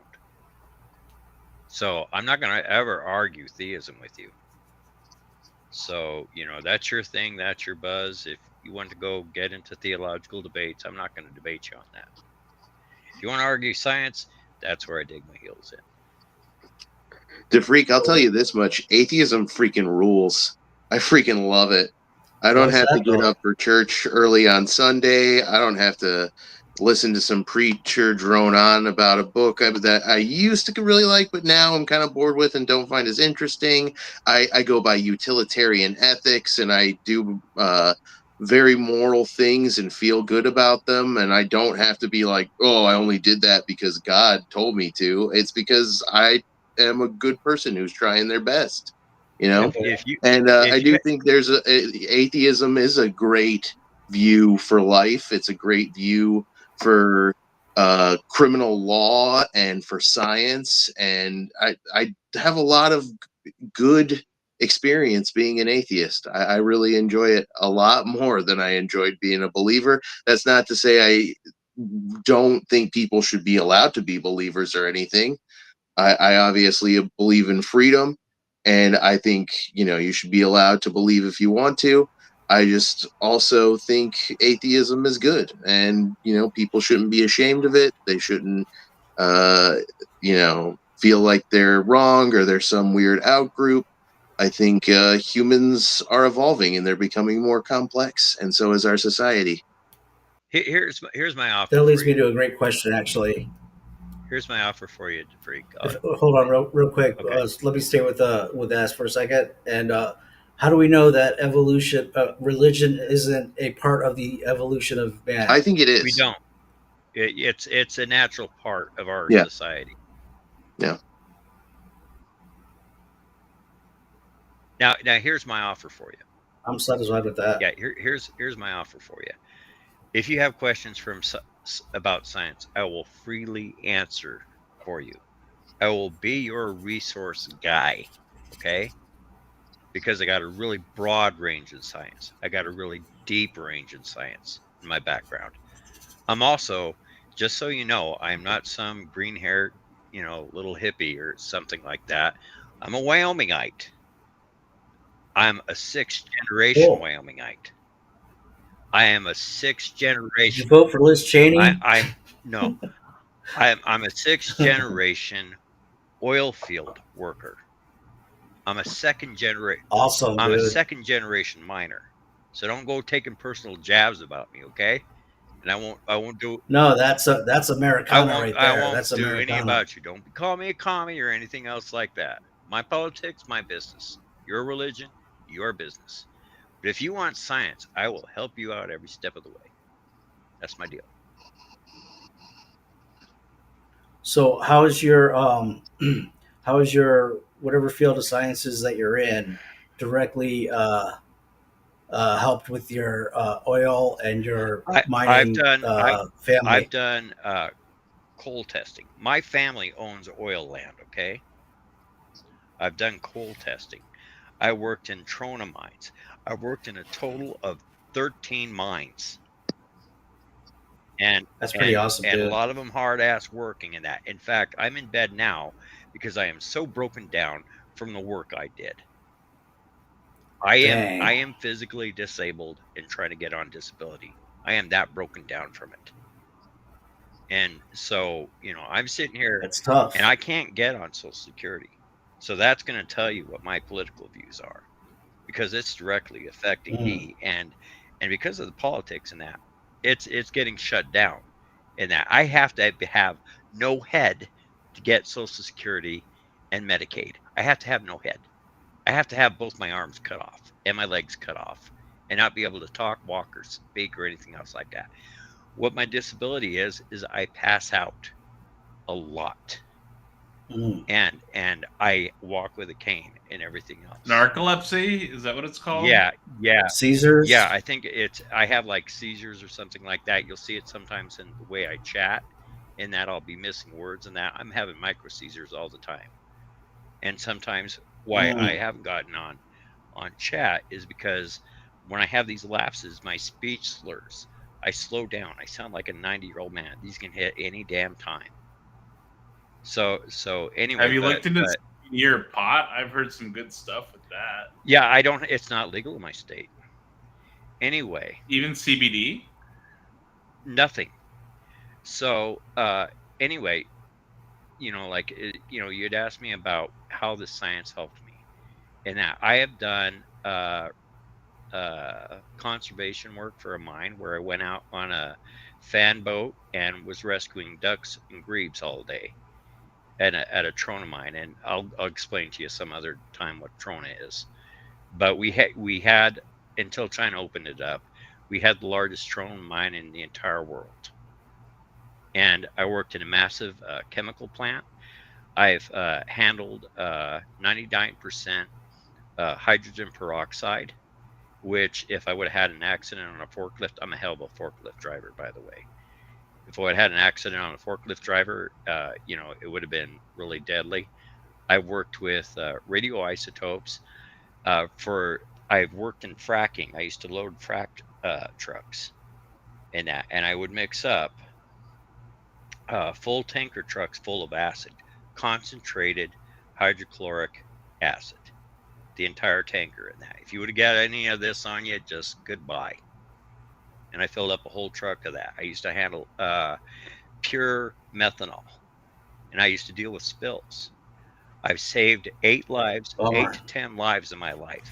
So I'm not going to ever argue theism with you. So, that's your thing. That's your buzz. If you want to go get into theological debates, I'm not going to debate you on that. If you want to argue science, that's where I dig my heels in. DeFreak, I'll tell you this much. Atheism freaking rules. I freaking love it. I don't Why is have to that get though? up for church early on Sunday. I don't have to listen to some preacher drone on about a book that I used to really like, but now I'm kind of bored with and don't find as interesting. I go by utilitarian ethics, and I do very moral things and feel good about them. And I don't have to be like, oh, I only did that because God told me to. It's because I am a good person who's trying their best, you know? If you And I if you do think atheism is a great view for life. It's a great view for criminal law and for science. And I have a lot of good experience being an atheist. I really enjoy it a lot more than I enjoyed being a believer. That's not to say I don't think people should be allowed to be believers or anything. I obviously believe in freedom, and I think you should be allowed to believe if you want to. I just also think atheism is good, and people shouldn't be ashamed of it. They shouldn't, uh, feel like they're wrong or they're some weird out group. I think humans are evolving and they're becoming more complex, and so is our society. here's my offer That for leads me you. to a great question, actually. Here's my offer for you, freak. Hold on, real quick. Okay. Let me stay with that for a second. And how do we know that religion isn't a part of the evolution of man? I think it We is. don't. It's a natural part of our Yeah, society. yeah. Now here's my offer for you. I'm satisfied with that. Yeah, here's my offer for you. If you have questions about science, I will freely answer for you. I will be your resource guy, okay? Because I got a really broad range in science. I got a really deep range in science in my background. I'm also, just so you know, I'm not some green-haired, little hippie or something like that. I'm a Wyomingite. I'm a sixth generation Cool. Wyomingite. I am a sixth Did you generation. vote for Liz Cheney? I'm no, I'm a sixth generation oil field worker. I'm a second generation. Awesome, I'm a dude. second generation miner. So don't go taking personal jabs about me, okay? And I won't do No, that's Americana right I there. won't That's do any Americana. about you. Don't call me a commie or anything else like that. My politics, my business. Your religion, your business. But if you want science, I will help you out every step of the way. That's my deal. So, how is your whatever field of sciences that you're in directly helped with your oil and your I I've mining done I've family? done coal testing. My family owns oil land, okay? I've done coal testing. I worked in trona mines. I worked in a total of 13 mines. And That's pretty awesome, a dude. lot of them hard ass working in that. In fact, I'm in bed now because I am so broken down from the work I did. I Dang. am physically disabled and trying to get on disability. I am that broken down from it. And so, I'm sitting here That's tough. and I can't get on Social Security. So that's going to tell you what my political views are because it's directly affecting me and because of the politics and that, it's getting shut down. And that I have to have no head to get Social Security and Medicaid. I have to have no head. I have to have both my arms cut off and my legs cut off and not be able to talk, walk, or speak or anything else like that. What my disability is I pass out a lot. Mm. And I walk with a cane and everything else. Narcolepsy? Is that what it's called? Yeah. Caesars? Yeah, I think I have like seizures or something like that. You'll see it sometimes in the way I chat, in that I'll be missing words and that. I'm having micro seizures all the time. And sometimes why I haven't gotten on chat is because when I have these lapses, my speech slurs. I slow down. I sound like a 90-year-old man. These can hit any damn time. So anyway, have you looked into your pot? I've heard some good stuff with that. Yeah, I don't. It's not legal in my state. Anyway, even CBD, nothing. So anyway, you'd asked me about how the science helped me, and that I have done conservation work for a mine where I went out on a fan boat and was rescuing ducks and grebes all day at a trona mine. And I'll explain to you some other time what trona is. But we had until China opened it up, we had the largest trona mine in the entire world. And I worked in a massive chemical plant. I've handled 99% hydrogen peroxide, which if I would have had an accident on a forklift, I'm a hell of a forklift driver, by the way. If I had had an accident on a forklift driver, it would have been really deadly. I've worked with radioisotopes. I've worked in fracking. I used to load frack trucks and that, and I would mix up full tanker trucks full of acid, concentrated hydrochloric acid, the entire tanker in that. If you would have got any of this on you, just goodbye. And I filled up a whole truck of that. I used to handle pure methanol, and I used to deal with spills. I've saved 8 to 10 lives in my life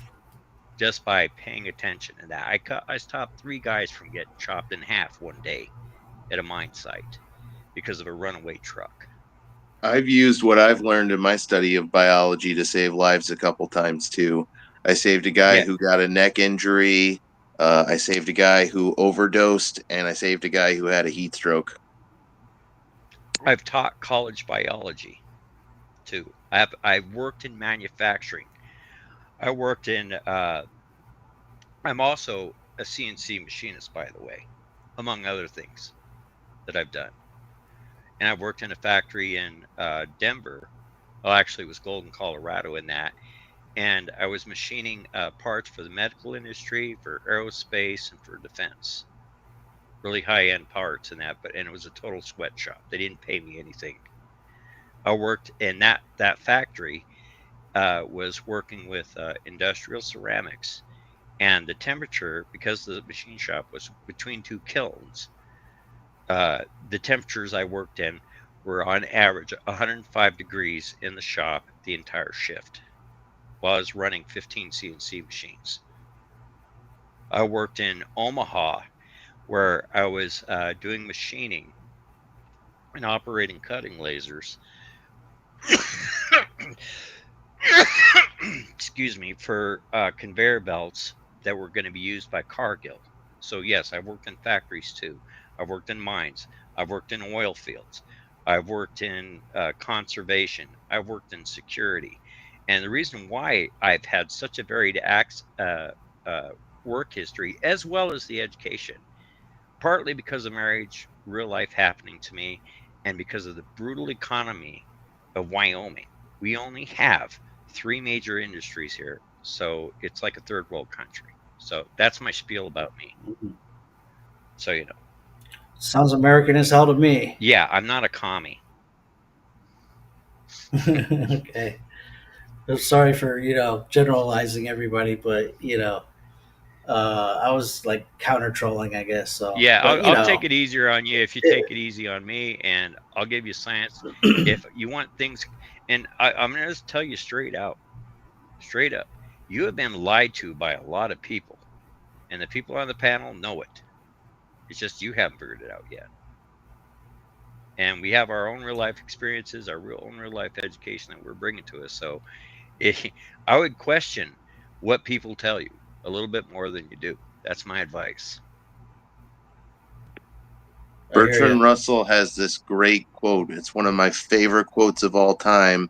just by paying attention to that. I stopped 3 guys from getting chopped in half one day at a mine site because of a runaway truck. I've used what I've learned in my study of biology to save lives a couple times too. I saved a guy Yeah. who got a neck injury. I saved a guy who overdosed, and I saved a guy who had a heat stroke. I've taught college biology too. I've worked in manufacturing. I worked in. I'm also a CNC machinist, by the way, among other things that I've done. And I've worked in a factory in Denver. Well, actually, it was Golden, Colorado, in that. And I was machining parts for the medical industry, for aerospace, and for defense. Really high-end parts and that, and it was a total sweatshop. They didn't pay me anything. I worked in that factory. Was working with industrial ceramics, and the temperature, because the machine shop was between 2 kilns, the temperatures I worked in were on average 105 degrees in the shop the entire shift while I was running 15 CNC machines. I worked in Omaha where I was doing machining and operating cutting lasers. Excuse me, for conveyor belts that were going to be used by Cargill. So yes, I've worked in factories too. I've worked in mines. I've worked in oil fields. I've worked in conservation. I've worked in security. And the reason why I've had such a varied work history, as well as the education, partly because of marriage, real life happening to me, and because of the brutal economy of Wyoming. We only have 3 major industries here, so it's like a third world country. So that's my spiel about me. So Sounds American as hell to me. yeah, I'm not a commie. Okay. I'm sorry for generalizing everybody, but I was like counter trolling, I guess. So Yeah, but I'll take it easier on you if you take it easy on me, and I'll give you science if you want things. And I'm going to just tell you straight up, you have been lied to by a lot of people, and the people on the panel know it. It's just you haven't figured it out yet. And we have our own real life experiences, our own real life education that we're bringing to us. So I would question what people tell you a little bit more than you do. That's my advice. Bertrand Russell has this great quote. It's one of my favorite quotes of all time,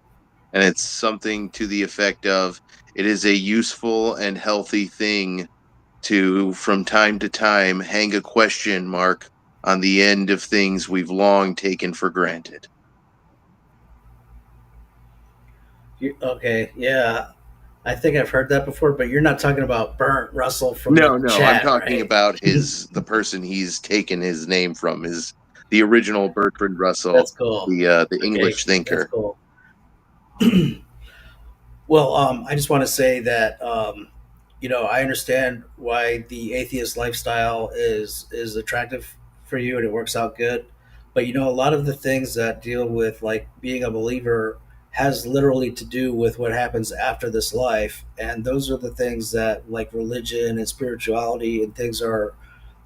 and it's something to the effect of, "It is a useful and healthy thing to, from time to time, hang a question mark on the end of things we've long taken for granted." Okay, yeah. I think I've heard that before, but you're not talking about Bernd Russell from No, the I'm chat, talking right? about the person he's taken his name from, is the original Bertrand Russell, That's cool. the English thinker. That's cool. Well, I just want to say that I understand why the atheist lifestyle is attractive for you and it works out good. But a lot of the things that deal with like being a believer has literally to do with what happens after this life, and those are the things that like religion and spirituality and things are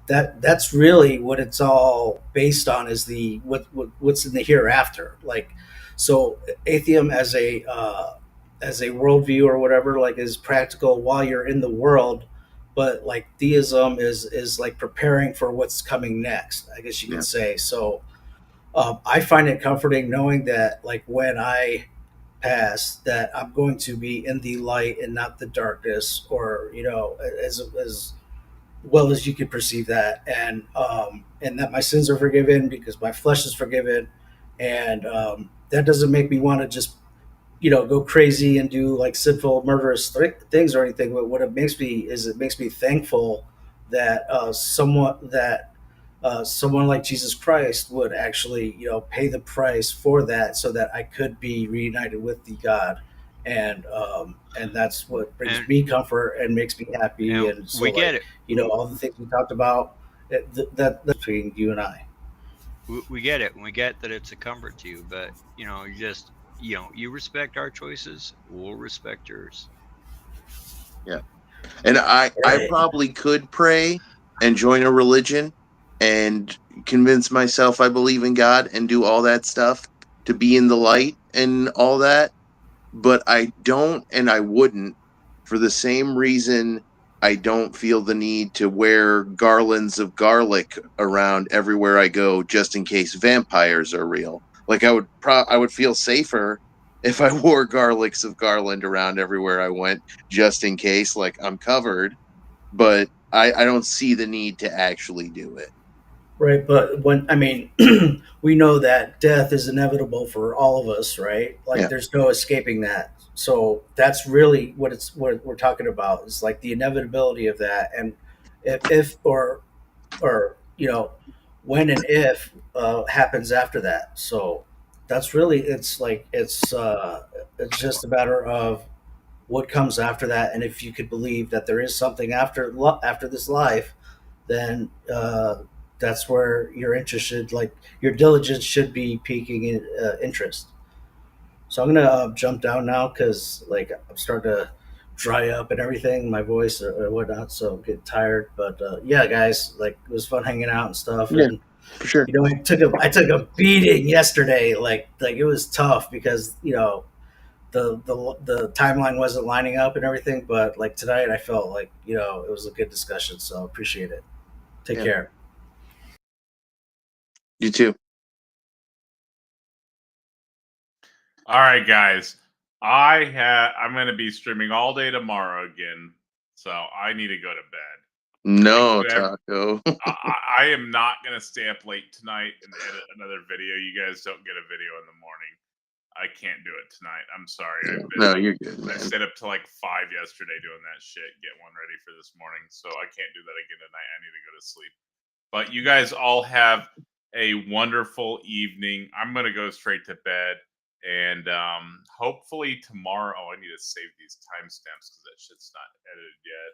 that's really what it's all based on is the what's in the hereafter. Like, so atheism as a worldview or whatever, like, is practical while you're in the world, but like theism is like preparing for what's coming next, I guess you Yeah. could say. So I find it comforting knowing that like when I pass, that I'm going to be in the light and not the darkness, or as well as you could perceive that, and that my sins are forgiven because my flesh is forgiven, and that doesn't make me want to just go crazy and do like sinful, murderous things or anything. But what it makes me is it makes me thankful that someone like Jesus Christ would actually pay the price for that, so that I could be reunited with the God, and that's what brings And me comfort and makes me happy. and And so we get like it. all the things we talked about, that's between you and I. We get it. We get that it's a comfort to you, but you just you respect our choices, we'll respect yours. Yeah. And I Right. probably could pray and join a religion and convince myself I believe in God and do all that stuff to be in the light and all that, but I don't and I wouldn't, for the same reason I don't feel the need to wear garlands of garlic around everywhere I go just in case vampires are real. Like I would feel safer if I wore garlics of garland around everywhere I went just in case, like I'm covered, but I don't see the need to actually do it. Right, but when I mean, we know that death is inevitable for all of us, right? Like, Yeah. there's no escaping that. So that's really what we're talking about is like the inevitability of that, and if or when and if happens after that. So that's really it's like it's just a matter of what comes after that, and if you could believe that there is something after this life, then that's where your interest should, like, your diligence should be piquing in, interest. So I'm gonna jump down now because like I'm starting to dry up and everything, my voice or whatnot. So I'm getting tired. But yeah, guys, like it was fun hanging out and stuff. Yeah, And for sure. I took a beating yesterday. Like it was tough because the timeline wasn't lining up and everything. But like tonight, I felt like it was a good discussion. So appreciate it. Take Yeah. care. You too. All right, guys. I'm going to be streaming all day tomorrow again, so I need to go to bed. No, Thank you, Taco. I am not going to stay up late tonight and edit another video. You guys don't get a video in the morning. I can't do it tonight. I'm sorry. No, you're good, I man. stayed up till like 5 yesterday doing that shit, get one ready for this morning. So I can't do that again tonight. I need to go to sleep. But you guys all have a wonderful evening. I'm going to go straight to bed. And hopefully tomorrow. Oh, I need to save these timestamps because that shit's not edited yet.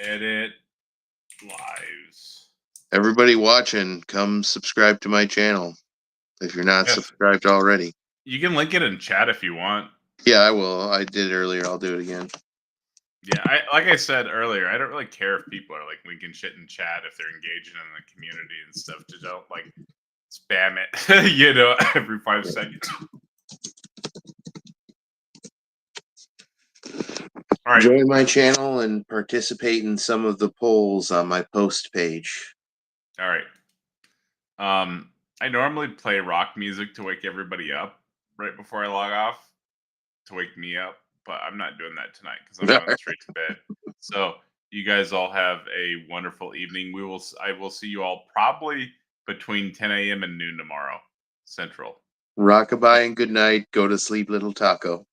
Edit lives. Everybody watching, come subscribe to my channel if you're not Yes. subscribed already. You can link it in chat if you want. Yeah, I will. I did earlier. I'll do it again. Yeah, like I said earlier, I don't really care if people are like linking shit in chat if they're engaging in the community and stuff. To don't like spam it, every 5 seconds. All right. Join my channel and participate in some of the polls on my post page. All right. I normally play rock music to wake everybody up right before I log off, to wake me up, but I'm not doing that tonight because I'm going straight to bed. So you guys all have a wonderful evening. I will see you all probably between 10 a.m. and noon tomorrow, Central. Rockabye and good night. Go to sleep, little Taco.